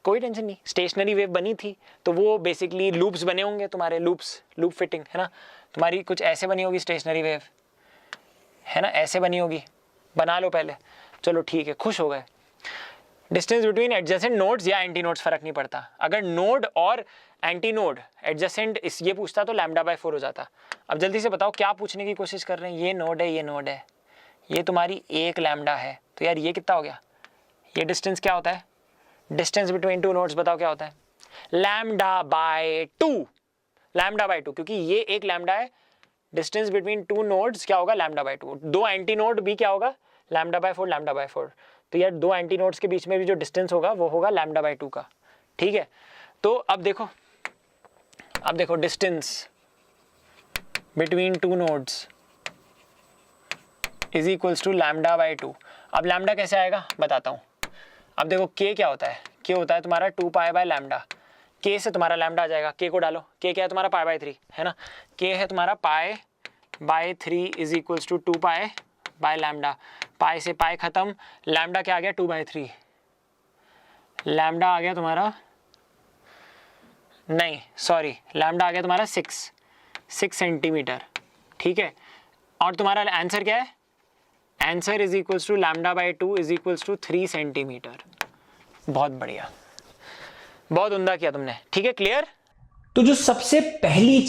Speaker 1: कोई टेंशन नहीं, स्टेशनरी वेव बनी थी तो वो बेसिकली लूप्स बने होंगे तुम्हारे, लूप्स, लूप फिटिंग, है ना। तुम्हारी कुछ ऐसे बनी होगी स्टेशनरी वेव, है ना, ऐसे बनी होगी, बना लो पहले। चलो ठीक है, खुश हो गए। डिस्टेंस बिटवीन एडजेसेंट नोड्स या एंटी नोड्स फर्क नहीं पड़ता। अगर नोड और एंटी नोड एडजेसेंट इस ये पूछता तो λ/4 हो जाता। अब जल्दी से बताओ क्या पूछने की कोशिश कर रहे हैं। ये नोड है, ये नोड है, ये तुम्हारी 1 लैम्डा है, तो यार ये कितना हो गया, ये डिस्टेंस क्या होता है, डिस्टेंस बिटवीन टू नोड्स बताओ क्या होता है, λ/2, λ/2, क्योंकि ये 1 लैम्डा है। डिस्टेंस बिटवीन टू नोड्स क्या होगा, λ/2। दो एंटी नोड भी क्या होगा, λ/4, λ/4। तो यार दो एंटी नोड्स के बीच में भी जो डिस्टेंस होगा वो होगा λ/2 का, ठीक है। तो अब देखो distance between two nodes is equals to λ/2। अब लैम्डा कैसे आएगा बताता हूँ। अब देखो के क्या होता है, के होता है तुम्हारा 2π बाय लैम्डा। के से तुम्हारा लैम्डा आ जाएगा, के को डालो, के क्या है तुम्हारा π/3, है ना। के है तुम्हारा π/3 is equals to 2π by lambda. Pi से पाई खत्म, लैम्डा क्या आ गया 2/3, लैम्डा आ गया तुम्हारा, नहीं सॉरी, लैम्डा आ गया तुम्हारा 6 सेंटीमीटर, ठीक है। और तुम्हारा आंसर क्या है, answer is equals to λ/2 is equals to 3 centimeter. बहुत बढ़िया, बहुत उम्दा किया तुमने, ठीक है, क्लियर।
Speaker 2: तो जो सबसे पहली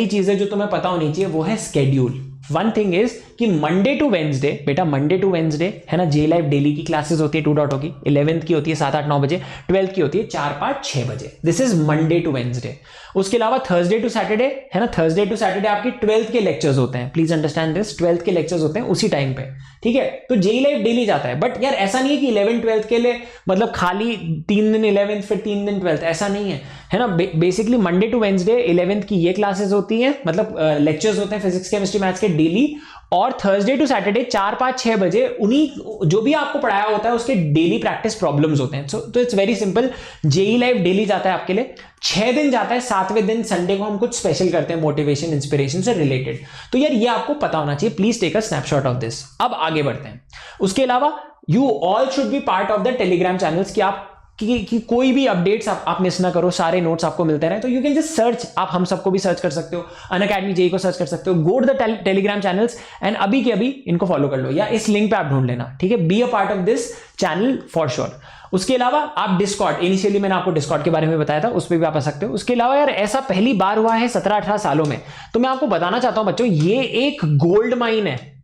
Speaker 2: चीज है जो तुम्हें पता होनी चाहिए वो है स्केड्यूल।
Speaker 1: वन थिंग इज कि मंडे टू वेंसडे, बेटा मंडे टू वेंसडे है ना, जे लाइव डेली की क्लासेस होती है 2.0 की, 11th की होती है 7, 8, 9 बजे, 12th की होती है 4, 5, 6 बजे। This is Monday to Wednesday. उसके अलावा थर्सडे टू सैटरडे है ना, थर्सडे टू सैटरडे आपकी 12th के लेक्चर्स होते हैं, प्लीज अंडरस्टैंड दिस, 12th के लेक्चर्स होते हैं उसी टाइम पे, ठीक है। तो जे लाइव डेली जाता है, बट यार ऐसा नहीं है कि 11th 12th के लिए मतलब खाली 3 दिन 11th फिर 3 दिन 12th, ऐसा नहीं है ना। Basically Monday to Wednesday 11th की ये क्लासेस होती हैं, मतलब लेक्चर्स होते हैं फिजिक्स केमिस्ट्री मैथ्स के डेली, और थर्सडे टू सैटरडे 4, 5, 6 बजे उन्हीं जो भी आपको पढ़ाया होता है उसके डेली प्रैक्टिस प्रॉब्लम्स होते हैं। तो it's very simple, JEE live daily जाता है आपके लिए, 6 दिन जाता है, 7वें दिन संडे को हम कुछ स्पेशल करते हैं मोटिवेशन इंस्पिरेशन से रिलेटेड। तो यार ये आपको पता होना चाहिए, please take a snapshot of this. अब आगे बढ़ते हैं। उसके अलावा you all should be part of the Telegram channels, कि आप कि कोई भी अपडेट्स आप मिस ना करो, सारे नोट्स आपको मिलते रहे। तो यू कैन जस्ट सर्च, आप हम सबको भी सर्च कर सकते हो, अनअकैडमी जेई को सर्च कर सकते हो, go to the Telegram channels and अभी के अभी इनको फॉलो कर लो, या इस लिंक पे आप ढूंढ लेना, ठीक है। Be a part of this channel for sure. उसके अलावा आप डिस्कॉर्ड, इनिशियली मैंने आपको डिस्कॉर्ड के बारे में बताया था, उस पर भी आप आ सकते हो। उसके अलावा यार ऐसा पहली बार हुआ है 17-18 सालों में, तो मैं आपको बताना चाहता हूं बच्चों, ये एक गोल्ड माइन है,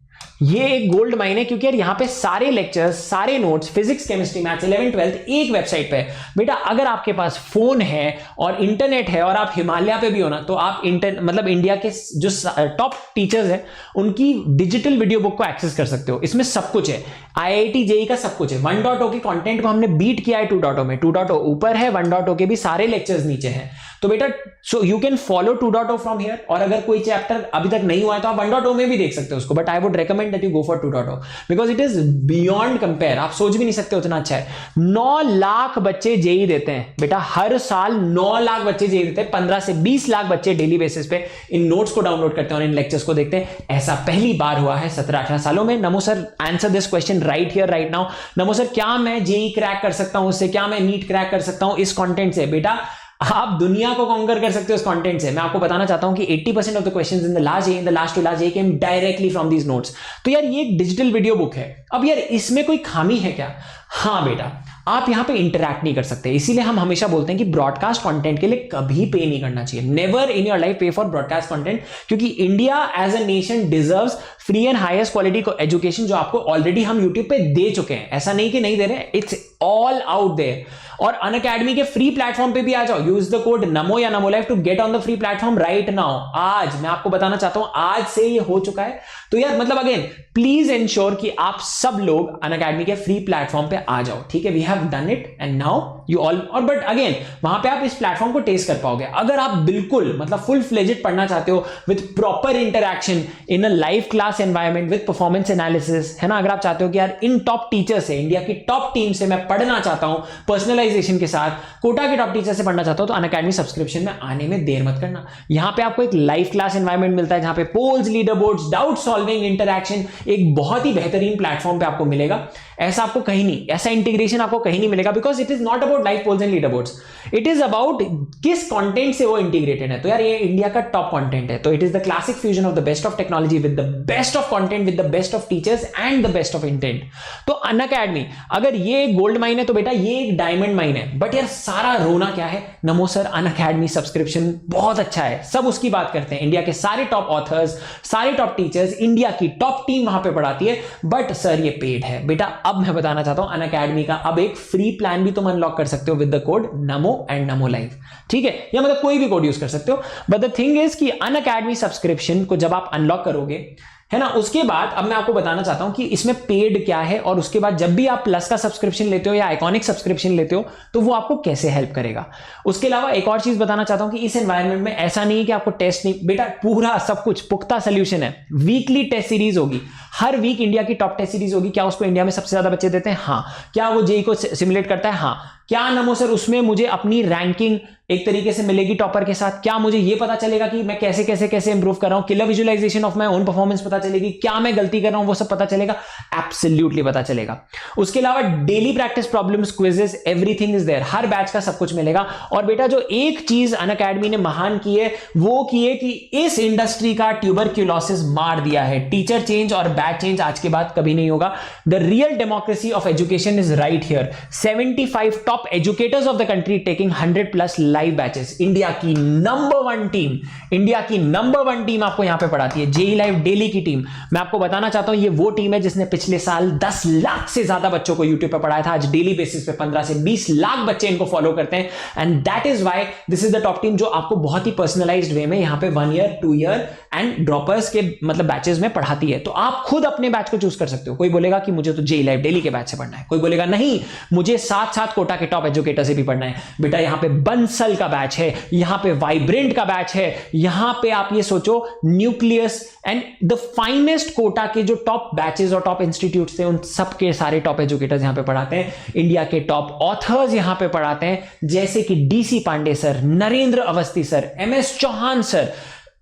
Speaker 1: ये एक गोल्ड माइन है, क्योंकि यार यहाँ पे सारे लेक्चर्स, सारे notes, physics chemistry maths 11th 12th एक वेबसाइट पे है। बेटा अगर आपके पास फोन है और इंटरनेट है और आप हिमालय पे भी हो ना, तो आप मतलब इंडिया के जो टॉप टीचर्स हैं उनकी डिजिटल वीडियो बुक को एक्सेस कर सकते हो। इसमें सब कुछ है, IIT जेई का सब कुछ है। 1.0 के कंटेंट को हमने बीट किया है 2.0 में, 2.0 ऊपर है, 1.0 के भी सारे लेक्चर्स नीचे हैं। तो बेटा so you can follow 2.0 from here, और अगर कोई चैप्टर अभी तक नहीं हुआ है तो आप 1.0 में भी देख सकते हो उसको, but I would recommend that you go for 2.0 because it is beyond compare, आप सोच भी नहीं सकते उतना अच्छा है। 9 लाख बच्चे जेई देते हैं बेटा, हर साल 9 लाख बच्चे जेई देते हैं, 15 से 20 लाख बच्चे डेली बेसिस पे इन नोट्स को डाउनलोड करते हैं और इन लेक्चर्स को देखते हैं। ऐसा पहली बार हुआ है 17-18 सालों में। नमो sir answer this question right here right now. NaMo sir क्या मैं जेई क्रैक कर सकता हूं उससे, क्या मैं नीट क्रैक कर सकता हूं इस कंटेंट से? बेटा आप दुनिया को कॉन्कर कर सकते हो इस कंटेंट से। मैं आपको बताना चाहता हूं कि 80% of the questions in the last to last JEE came directly from these notes. तो यार ये एक डिजिटल वीडियो बुक है। अब यार इसमें कोई खामी है क्या? हाँ बेटा, आप यहां पे इंटरैक्ट नहीं कर सकते, इसीलिए हम हमेशा बोलते हैं कि ब्रॉडकास्ट कंटेंट के लिए कभी पे नहीं करना चाहिए। Never in your life pay for broadcast content, क्योंकि India as a nation deserves free and highest quality education, जो आपको ऑलरेडी हम यूट्यूब पे दे चुके हैं। ऐसा नहीं कि नहीं दे रहे, इट्स ऑल आउट देयर। और अनअकैडमी के फ्री प्लेटफॉर्म पे भी आ जाओ, यूज द कोड नमो या Namo life to get on the free platform right now. आज मैं आपको बताना चाहता हूं, आज से ये हो चुका है। तो यार मतलब अगेन प्लीज इंश्योर कि आप सब लोग अनअकैडमी के फ्री प्लेटफॉर्म पे आ जाओ, ठीक है। We have done it and now you all, और बट अगेन वहां पे आप इस प्लेटफॉर्म को टेस्ट कर पाओगे अगर आप बिल्कुल मतलब फुल फ्लेजेड पढ़ना चाहते हो with proper interaction in a live class environment with performance analysis, है ना। अगर आप चाहते हो कि यार इन टॉप टीचर से, इंडिया की टॉप टीम से मैं पढ़ना चाहता हूं पर्सनलाइजेशन के साथ, कोटा के टॉप टीचर से पढ़ना चाहता हूं, तो अनअकैडमी सब्सक्रिप्शन में आने में देर मत करना। यहां पे आपको एक लाइव क्लास एनवायरमेंट मिलता है जहां पे polls, leader boards, doubt solving, interaction, एक बहुत ही बेहतरीन प्लेटफॉर्म पे आपको मिलेगा। ऐसा आपको कहीं नहीं, ऐसा इंटीग्रेशन आपको कहीं नहीं मिलेगा, because it is not about live polls and leader boards, it is about किस कंटेंट से वो इंटीग्रेटेड है। तो यार ये इंडिया का टॉप कंटेंट है, तो it is the classic fusion of the best of technology with the best of content with the best of teachers and the best of intent. तो अनअकैडमी अगर ये गोल्ड माइन है तो बेटा ये एक डायमंड माइन है। बट यार सारा रोना क्या है? नमो सर अनअकैडमी सब्सक्रिप्शन बहुत अच्छा है, सब उसकी बात करते हैं, इंडिया के सारे टॉप ऑथर्स, सारे टॉप टीचर्स, इंडिया की टॉप टीम वहां पे पढ़ाती है। बट सर ये पेड है। बेटा अब मैं बताना चाहता हूं अनअकैडमी का अब एक फ्री प्लान भी तुम अनलॉक कर सकते हो with the code NaMo and NaMo live, ठीक है। या मतलब कोई भी कोड यूज कर सकते हो। बट द थिंग इज कि अनअकैडमी सब्सक्रिप्शन को जब आप अनलॉक करोगे, है ना, उसके बाद अब मैं आपको बताना चाहता हूं कि इसमें पेड क्या है, और उसके बाद जब भी आप प्लस का सब्सक्रिप्शन लेते हो या आइकॉनिक सब्सक्रिप्शन लेते हो तो वो आपको कैसे हेल्प करेगा। उसके अलावा एक और चीज बताना चाहता हूं कि इस एनवायरनमेंट में ऐसा नहीं है कि आपको टेस्ट नहीं, बेटा पूरा सब कुछ पुख्ता सोल्यूशन है। वीकली टेस्ट सीरीज होगी, हर वीक इंडिया की टॉप टेस्ट सीरीज होगी। क्या उसको इंडिया में सबसे ज्यादा बच्चे देते हैं? हाँ। क्या वो जेई को सिमुलेट करता है? हाँ। क्या नमो सर उसमें मुझे अपनी रैंकिंग एक तरीके से मिलेगी टॉपर के साथ? क्या मुझे ये पता चलेगा कि मैं कैसे कैसे कैसे इंप्रूव कर रहा हूं? Killer visualization of my own performance पता चलेगी? क्या मैं गलती कर रहा हूं वो सब पता चलेगा? एब्सोल्युटली पता चलेगा। उसके अलावा daily practice problems, quizzes, everything is there, हर बैच का सब कुछ मिलेगा। और बेटा जो एक चीज अनअकैडमी ने महान की है वो की है कि इस इंडस्ट्री का ट्यूबरक्यूलोसिस मार दिया है। टीचर चेंज और दैट चेंज आज के बाद कभी नहीं होगा. The real democracy of education is right here. 75 top educators of the country taking 100+ live batches. India की नंबर 1 टीम, इंडिया की नंबर 1 टीम आपको यहां पे पढ़ाती है, जेई लाइव दिल्ली की टीम. मैं आपको बताना चाहता हूं ये वो टीम है जिसने पिछले साल 10 लाख से ज्यादा बच्चों को यूट्यूब पर पढ़ाया था. आज डेली बेसिस पे 15 से 20 लाख बच्चे इनको फॉलो करते हैं. And that is why this is the top team, जो आपको बहुत ही पर्सनलाइज्ड वे में यहां पे 1 ईयर 2 ईयर एंड ड्रॉपर्स के मतलब बैचेस में पढ़ाती है. तो आप खुद अपने बैच को चूज कर सकते हो. कोई बोलेगा कि मुझे तो जेई लाइव दिल्ली के बैच से पढ़ना है, कोई बोलेगा नहीं मुझे साथ कोटा के टॉप एजुकेटर से भी पढ़ना है. बेटा यहां पे बंसल का बैच है, यहां पे वाइब्रेंट का बैच है, यहां पे आप ये सोचो nucleus and the finest Kota के जो टॉप बैचेस और टॉप इंस्टीट्यूट्स थे उन सब के सारे टॉप एजुकेटर्स यहां पे पढ़ाते हैं. इंडिया के टॉप ऑथर्स यहां पे पढ़ाते हैं, जैसे कि DC Pandey sir, Narendra Awasthi sir, MS Chauhan sir,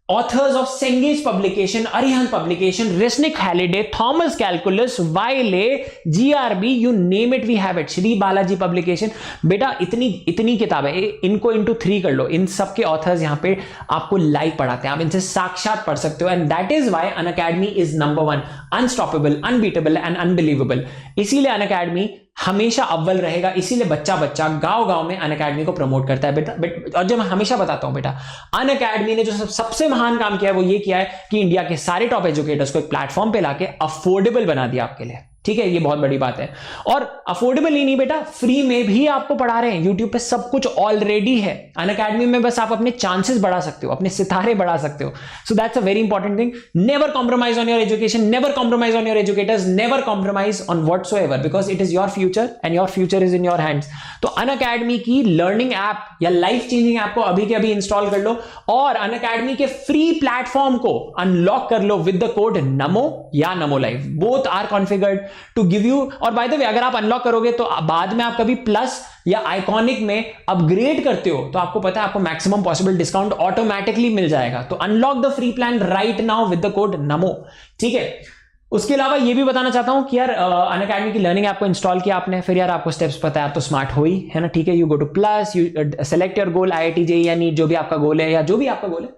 Speaker 1: authors of Cengage publication, Arihant publication, Resnick Halliday, Thomas Calculus, Wiley, GRB, you name it we have it. Shri Balaji publication. बेटा इतनी किताबें, इनको into 3 कर लो. इन सब के authors यहाँ पे आपको लाइव पढ़ाते हैं, आप इनसे साक्षात पढ़ सकते हो. And that is why Unacademy is number 1, unstoppable, unbeatable and unbelievable. इसीलिए अनअकैडमी हमेशा अव्वल रहेगा. इसीलिए बच्चा गांव में अनअकैडमी को प्रमोट करता है बेटा. और जो मैं हमेशा बताता हूं बेटा, अनअकैडमी ने जो सबसे महान काम किया है वो ये किया है कि इंडिया के सारे टॉप एजुकेटर्स को एक प्लेटफॉर्म पे लाके अफोर्डेबल बना दिया आपके लिए. ठीक है, ये बहुत बड़ी बात है. और अफोर्डेबल ही नहीं बेटा, फ्री में भी आपको पढ़ा रहे हैं. यूट्यूब पे सब कुछ ऑलरेडी है. अनअकैडमी में बस आप अपने चांसेस बढ़ा सकते हो, अपने सितारे बढ़ा सकते हो. So that's a very important thing. Never compromise on your education, never compromise on your educators, never compromise on whatsoever, because it is your future and your future is in your hands. तो Unacademy की learning app या life changing app को अभी के अभी install कर लो और Unacademy के फ्री प्लेटफॉर्म को अनलॉक कर लो विद द कोड नमो या Namo live. Both are configured to give you. और बाय द वे अगर आप अनलॉक करोगे तो बाद में आप कभी प्लस या आइकॉनिक में अपग्रेड करते हो तो आपको पता है आपको मैक्सिमम पॉसिबल डिस्काउंट ऑटोमेटिकली मिल जाएगा. तो unlock the free plan right now with the code नमो. ठीक है, उसके अलावा ये भी बताना चाहता हूं कि यार अनअकैडमी की लर्निंग ऐप को इंस्टॉल किया आपने, फिर यार आपको स्टेप्स पता है, आप तो स्मार्ट हो ही, है ना. ठीक है, you go two plus, you select your goal, IIT JEE या नीट, जो भी आपका गोल है या जो भी आपका गोल है.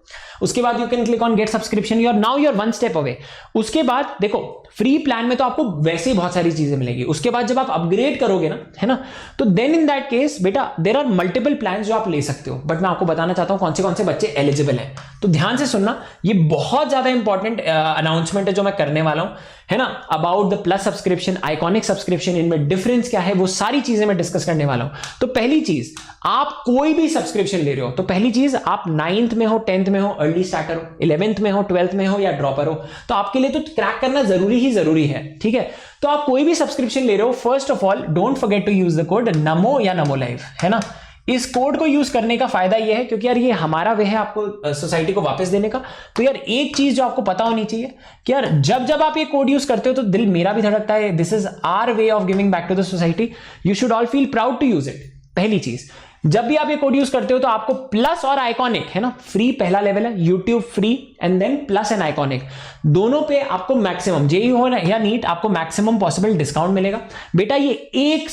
Speaker 1: उसके बाद you can click on get subscription. You are now your 1 step away. उसके बाद देखो फ्री प्लान में तो आपको वैसे ही बहुत सारी चीजें मिलेगी. उसके बाद जब आप अपग्रेड करोगे ना, है ना, तो देन इन दैट केस बेटा देयर आर मल्टीपल प्लान जो आप ले सकते हो. बट मैं आपको बताना चाहता हूं कौन से बच्चे एलिजिबल हैं. तो ध्यान से सुनना, ये बहुत ज्यादा इंपॉर्टेंट अनाउंसमेंट है जो मैं करने वाला हूं, है ना, about the plus subscription, iconic subscription, इनमें डिफरेंस क्या है, वो सारी चीजें मैं डिस्कस करने वाला हूं. तो पहली चीज, आप कोई भी सब्सक्रिप्शन ले रहे हो तो पहली चीज आप 9th में हो, 10th में हो, अर्ली स्टार्टर हो, 11th में हो, 12th में हो या ड्रॉपर हो, तो आपके लिए तो क्रैक करना जरूरी है. ठीक है, तो आप कोई भी सब्सक्रिप्शन ले रहे हो, first of all don't forget to use the code Namo या नमो लाइव, है ना. इस कोड को यूज करने का फायदा यह है क्योंकि यार ये हमारा वे है आपको सोसाइटी को वापस देने का. तो यार एक चीज जो आपको पता होनी चाहिए कि यार जब आप ये कोड यूज करते हो तो दिल मेरा भी धड़कता है. This is our way of giving back to the society. You should all feel proud to use it. पहली चीज, जब भी आप ये कोड यूज करते हो तो आपको प्लस और आइकॉनिक, है ना, फ्री पहला लेवल है, YouTube free and then plus and iconic, दोनों पे आपको मैक्सिमम, जेईई हो ना या नीट, आपको मैक्सिमम पॉसिबल डिस्काउंट मिलेगा. बेटा ये 1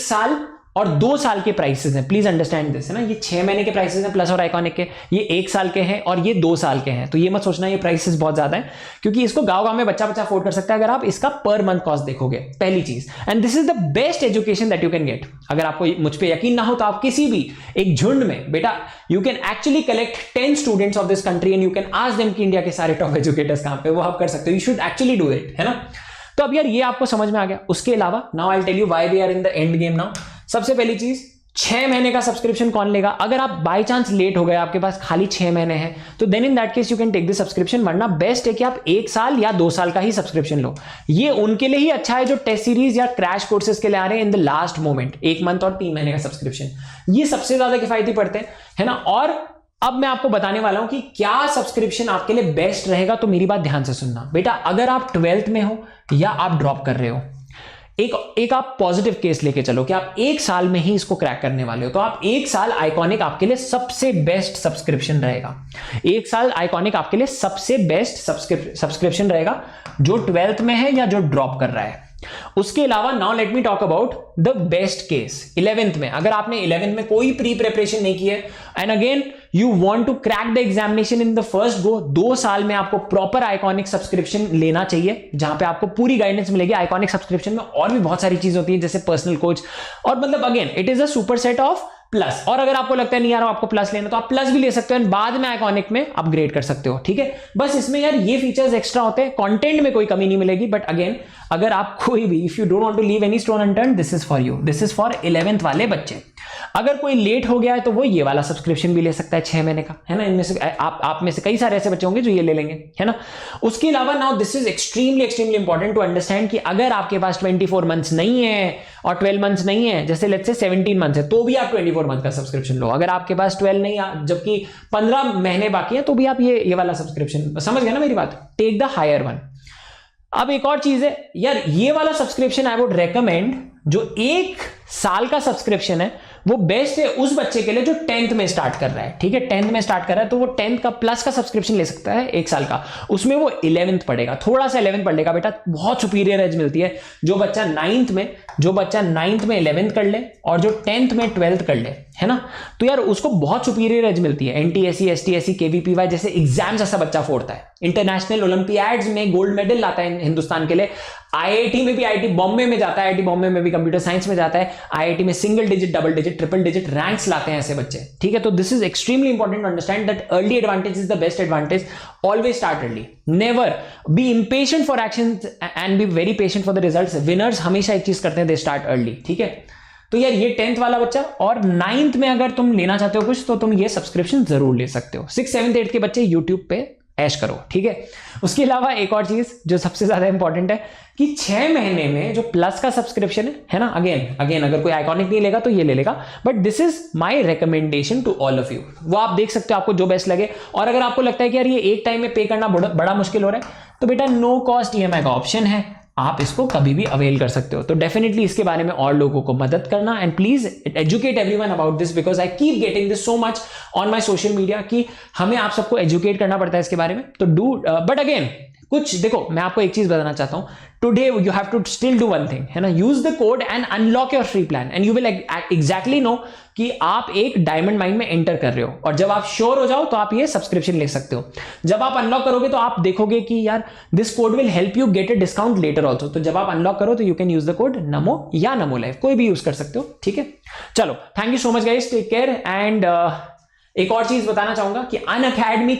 Speaker 1: साल और 2 साल के प्राइसेस हैं, प्लीज अंडरस्टैंड दिस, है ना. ये 6 महीने के प्राइसेस हैं प्लस और आइकॉनिक के, ये 1 साल के हैं और ये 2 साल के हैं. तो ये मत सोचना ये प्राइसेस बहुत ज्यादा है, क्योंकि इसको गांव में बच्चा अफोर्ड कर सकता है अगर आप इसका पर मंथ कॉस्ट देखोगे. पहली चीज, and this is the best education that you can get. अगर आपको मुझ पे यकीन ना हो तो आप किसी भी एक झुंड में बेटा you can actually collect 10 students of this country and you can ask them कि इंडिया के सारे टॉप एजुकेटर्स कहां पे, वो आप कर सकते हो. You should actually do it, है ना. तो अब यार ये आपको समझ में आ गया. उसके अलावा now I will tell you why we are in the end game now. सबसे पहली चीज, 6 महीने का सब्सक्रिप्शन कौन लेगा. अगर आप बाय चांस लेट हो गए, आपके पास खाली 6 महीने हैं, तो then in that case you can take the subscription. वरना बेस्ट है कि आप 1 साल या 2 साल का ही सब्सक्रिप्शन लो. ये उनके लिए ही अच्छा है जो टेस्ट सीरीज या क्रैश कोर्सेज के लिए आ रहे हैं इन द लास्ट मोमेंट. 1 मंथ और 3 महीने का सब्सक्रिप्शन, ये सबसे ज्यादा किफायती पड़ते हैं, है ना. और अब मैं आपको बताने वाला हूं कि क्या सब्सक्रिप्शन आपके लिए बेस्ट रहेगा. तो मेरी बात ध्यान से सुनना बेटा. अगर आप 12th में हो या आप ड्रॉप कर रहे हो, एक आप पॉजिटिव केस लेके चलो कि आप 1 साल में ही इसको क्रैक करने वाले हो, तो आप 1 साल आइकॉनिक आपके लिए सबसे बेस्ट सब्सक्रिप्शन रहेगा. 1 साल आइकॉनिक आपके लिए सबसे बेस्ट सब्सक्रिप्शन रहेगा जो 12th में है या जो ड्रॉप कर रहा है. उसके अलावा now let me talk about the best case 11th में. अगर आपने 11th में कोई प्री प्रिपरेशन नहीं की है, and again you want to crack the examination in the first go, 2 साल में आपको प्रॉपर आइकॉनिक सब्सक्रिप्शन लेना चाहिए, जहां पे आपको पूरी गाइडेंस मिलेगी। आइकॉनिक सब्सक्रिप्शन में और भी बहुत सारी चीज होती है, जैसे पर्सनल कोच, और मतलब again it is a super set of plus. और अगर आपको लगता है नहीं यार आपको प्लस लेना, तो आप प्लस भी ले सकते हो, बाद में आइकॉनिक में अपग्रेड कर सकते हो, ठीक है। बस इसमें यार ये फीचर्स एक्स्ट्रा होते हैं, कंटेंट में कोई कमी नहीं मिलेगी, बट अगेन अगर आप कोई भी, if you don't want to leave any stone unturned, this is for you, this is for 11th वाले बच्चे। अगर कोई लेट हो गया है तो वो ये वाला सब्सक्रिप्शन भी ले सकता है 6 महीने का, है ना। इनमें से आप में से कई सारे ऐसे बच्चे होंगे जो ये ले लेंगे, है ना। उसके अलावा now this is extremely important to understand कि अगर आपके पास 24 मंथ्स नहीं है और 12 मंथ्स नहीं है, जैसे लेट्स से 17 मंथ्स है, तो भी आप 24 मंथ का सब्सक्रिप्शन लो। अगर आपके पास 12 नहीं, जबकि 15 महीने बाकी है, तो भी आप ये वाला सब्सक्रिप्शन, समझ गए ना मेरी बात, टेक द हायर वन। अब एक और चीज है यार, ये वाला सब्सक्रिप्शन आई वुड रेकमेंड, जो 1 साल का सब्सक्रिप्शन है वो बेस्ट है उस बच्चे के लिए जो 10th में स्टार्ट कर रहा है, ठीक है। 10th में स्टार्ट कर रहा है तो वो 10th का प्लस का सब्सक्रिप्शन ले सकता है 1 साल का, उसमें वो 11th पढ़ेगा, थोड़ा सा 11th पढ़ लेगा बेटा, बहुत सुपीरियर एज मिलती है। जो बच्चा 9th में 11th कर ले और जो 10th में 12th कर ले, है ना, तो यार उसको बहुत सुपीरियर एज मिलती है। NTSE, STSE, KVPY जैसे एग्जाम्स ऐसा बच्चा फोड़ता है, इंटरनेशनल ओलंपियाड्स में गोल्ड मेडल लाता है हिंदुस्तान के लिए, IIT में भी, IIT बॉम्बे में जाता है, IIT बॉम्बे में भी कंप्यूटर साइंस में जाता है, IIT में single digit, double digit, triple digit ranks लाते हैं ऐसे बच्चे, ठीक है। तो this is extremely important to understand that early advantage is the best advantage. Always start early, never be impatient for action and be very patient for the results. Winners हमेशा एक चीज करते हैं, दे स्टार्ट अर्ली, ठीक है। तो यार ये 10th वाला बच्चा, और 9th में अगर तुम लेना चाहते हो कुछ, तो तुम ये सब्सक्रिप्शन जरूर ले सकते हो। 6th, 7th, 8th के बच्चे यूट्यूब पे ऐश करो, ठीक है। उसके अलावा एक और चीज जो सबसे ज्यादा इंपॉर्टेंट है कि 6 महीने में जो प्लस का सब्सक्रिप्शन है ना, अगेन अगर कोई आइकॉनिक नहीं लेगा तो ये ले लेगा, but this is my recommendation to all of you. वो आप देख सकते हो आपको जो बेस्ट लगे। और अगर आपको लगता है कि यार ये एक टाइम में पे करना बड़ा मुश्किल हो रहा है, तो बेटा नो कॉस्ट EMI का ऑप्शन है, आप इसको कभी भी अवेल कर सकते हो। तो डेफिनेटली इसके बारे में और लोगों को मदद करना, and please educate everyone about this, because I keep getting this so much on my social media कि हमें आप सबको एजुकेट करना पड़ता है इसके बारे में। तो डू, बट अगेन कुछ देखो, मैं आपको एक चीज बताना चाहता हूं, today you have to still do one thing, है ना, use the code and unlock your free plan, and you will exactly know कि आप एक डायमंड माइन में एंटर कर रहे हो। और जब आप श्योर हो जाओ तो आप ये सब्सक्रिप्शन ले सकते हो। जब आप अनलॉक करोगे तो आप देखोगे कि यार this code will help you get a discount later also. तो जब आप अनलॉक करो तो you can use the code Namo या नमो लाइफ, कोई भी यूज कर सकते हो, ठीक है। चलो, thank you so much guys, take care. And एक और चीज बताना चाहूंगा कि अनअकैडमी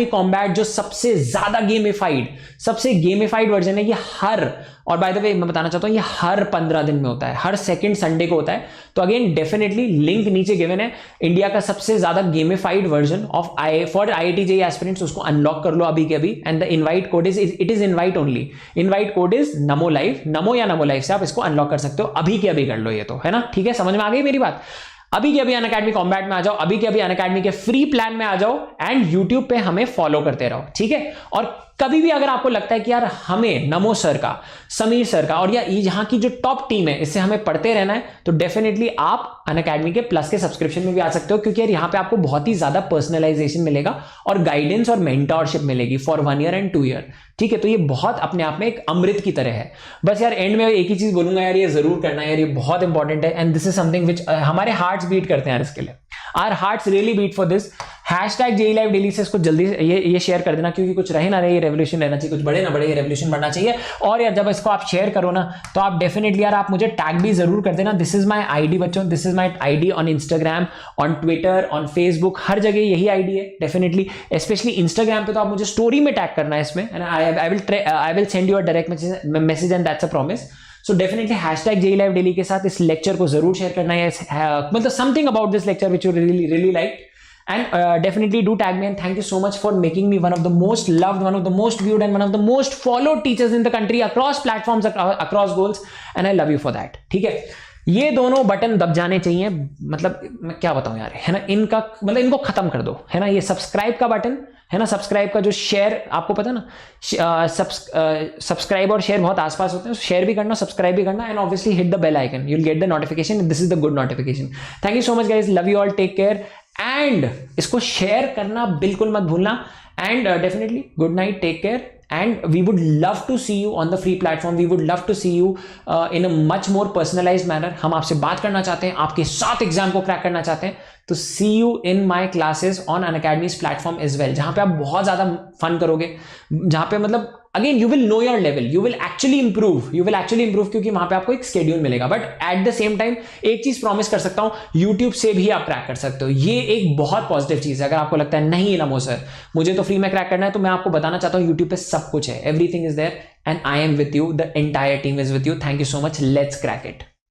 Speaker 1: कॉम्बैट जो सबसे ज्यादा गेमिफाइड वर्जन है, ये और बाय द वे मैं बताना चाहता हूं ये हर 15 दिन में होता है, हर सेकंड संडे को होता है। तो अगेन डेफिनेटली लिंक नीचे गिवन है, इंडिया का सबसे ज्यादा gamified version of for IIT JEE aspirants, उसको अनलॉक कर लो अभी के अभी। And the invite code it is invite only, invite code is NaMo live, नमो या नमो लाइव से आप इसको अनलॉक कर सकते हो। अभी के अभी कर लो ये, तो है ना, ठीक है, समझ में आ गई मेरी बात। अभी के अभी अनअकैडमी कॉम्बैट में आ जाओ, अभी के अभी अनअकैडमी के फ्री प्लान में आ जाओ, एंड यूट्यूब पे हमें फॉलो करते रहो, ठीक है। और कभी भी अगर आपको लगता है कि यार हमें नमो सर का, समीर सर का, और या यहाँ की जो टॉप टीम है इससे हमें पढ़ते रहना है, तो डेफिनेटली आप अनअकैडमी के प्लस के सब्सक्रिप्शन में भी आ सकते हो, क्योंकि यार यहाँ पे आपको बहुत ही ज्यादा पर्सनलाइजेशन मिलेगा और गाइडेंस और मेंटरशिप मिलेगी फॉर 1 ईयर एंड 2 ईयर, ठीक है। तो ये बहुत अपने आप में एक अमृत की तरह है। बस यार एंड में एक ही चीज बोलूंगा यार, ये जरूर करना है यार, ये बहुत इंपॉर्टेंट है, and this is something which हमारे हार्ट्स बीट करते हैं यार इसके लिए, our hearts really beat for this. #JEE Live Daily से इसको जल्दी ये शेयर कर देना, क्योंकि कुछ रहे ना रहे, ये रेवोल्यूशन रहना चाहिए, कुछ बड़े ना बड़े, ये रेवोल्यूशन बढ़ना चाहिए। और यार जब इसको आप शेयर करो ना, तो आप डेफिनेटली यार आप मुझे टैग भी जरूर कर देना। दिस इज माय आईडी बच्चों, this is my ID on Instagram, on Twitter, on Facebook, हर जगह यही आईडी है डेफिनेटली। स्पेशली इंस्टाग्राम पे तो आप मुझे स्टोरी में टैग करना है इसमें, I will send you a direct message and that's a promise. So definitely #JEE Live Daily के साथ इस लेक्चर को जरूर शेयर करना है, मतलब something about this lecture which you really like, and definitely do tag me, and thank you so much for making me one of the most loved, one of the most viewed, and one of the most followed teachers in the country across platforms, across goals, and I love you for that, ठीक है। ये दोनों button दब जाने चाहिए, मतलब मैं क्या बताऊं यार, है ना, इनका मतलब इनको खत्म कर दो, है ना। ये सब्सक्राइब का बटन है ना, सब्सक्राइब का जो शेयर, आपको पता है ना, सब्सक्राइब और शेयर बहुत आसपास होते हैं, शेयर भी करना, सब्सक्राइब भी करना, and obviously hit the bell icon, you will get the notification, this is the good notification. Thank you so much guys, love you all, take care, and इसको शेयर करना बिल्कुल मत भूलना, and definitely good night, take care, and we would love to see you on the free platform. We would love to see you in a much more personalized manner. हम आपसे बात करना चाहते हैं, आपके साथ एग्जाम को क्रैक करना चाहते हैं, तो see you in my classes on Unacademy's platform as well, जहां पे आप बहुत ज्यादा फन करोगे, जहां पे मतलब again you will know your level, you will actually improve, क्योंकि वहां पे आपको एक स्केड्यूल मिलेगा. But at the same time एक चीज प्रॉमिस कर सकता हूं, यूट्यूब से भी आप क्रैक कर सकते हो. ये एक बहुत पॉजिटिव चीज है. अगर आपको लगता है नहीं नमो सर मुझे तो फ्री में क्रैक करना है, तो मैं आपको बताना चाहता हूं यूट्यूब पे सब कुछ है, everything is there and I am with you, the entire team is with you. Thank you so much, let's crack it.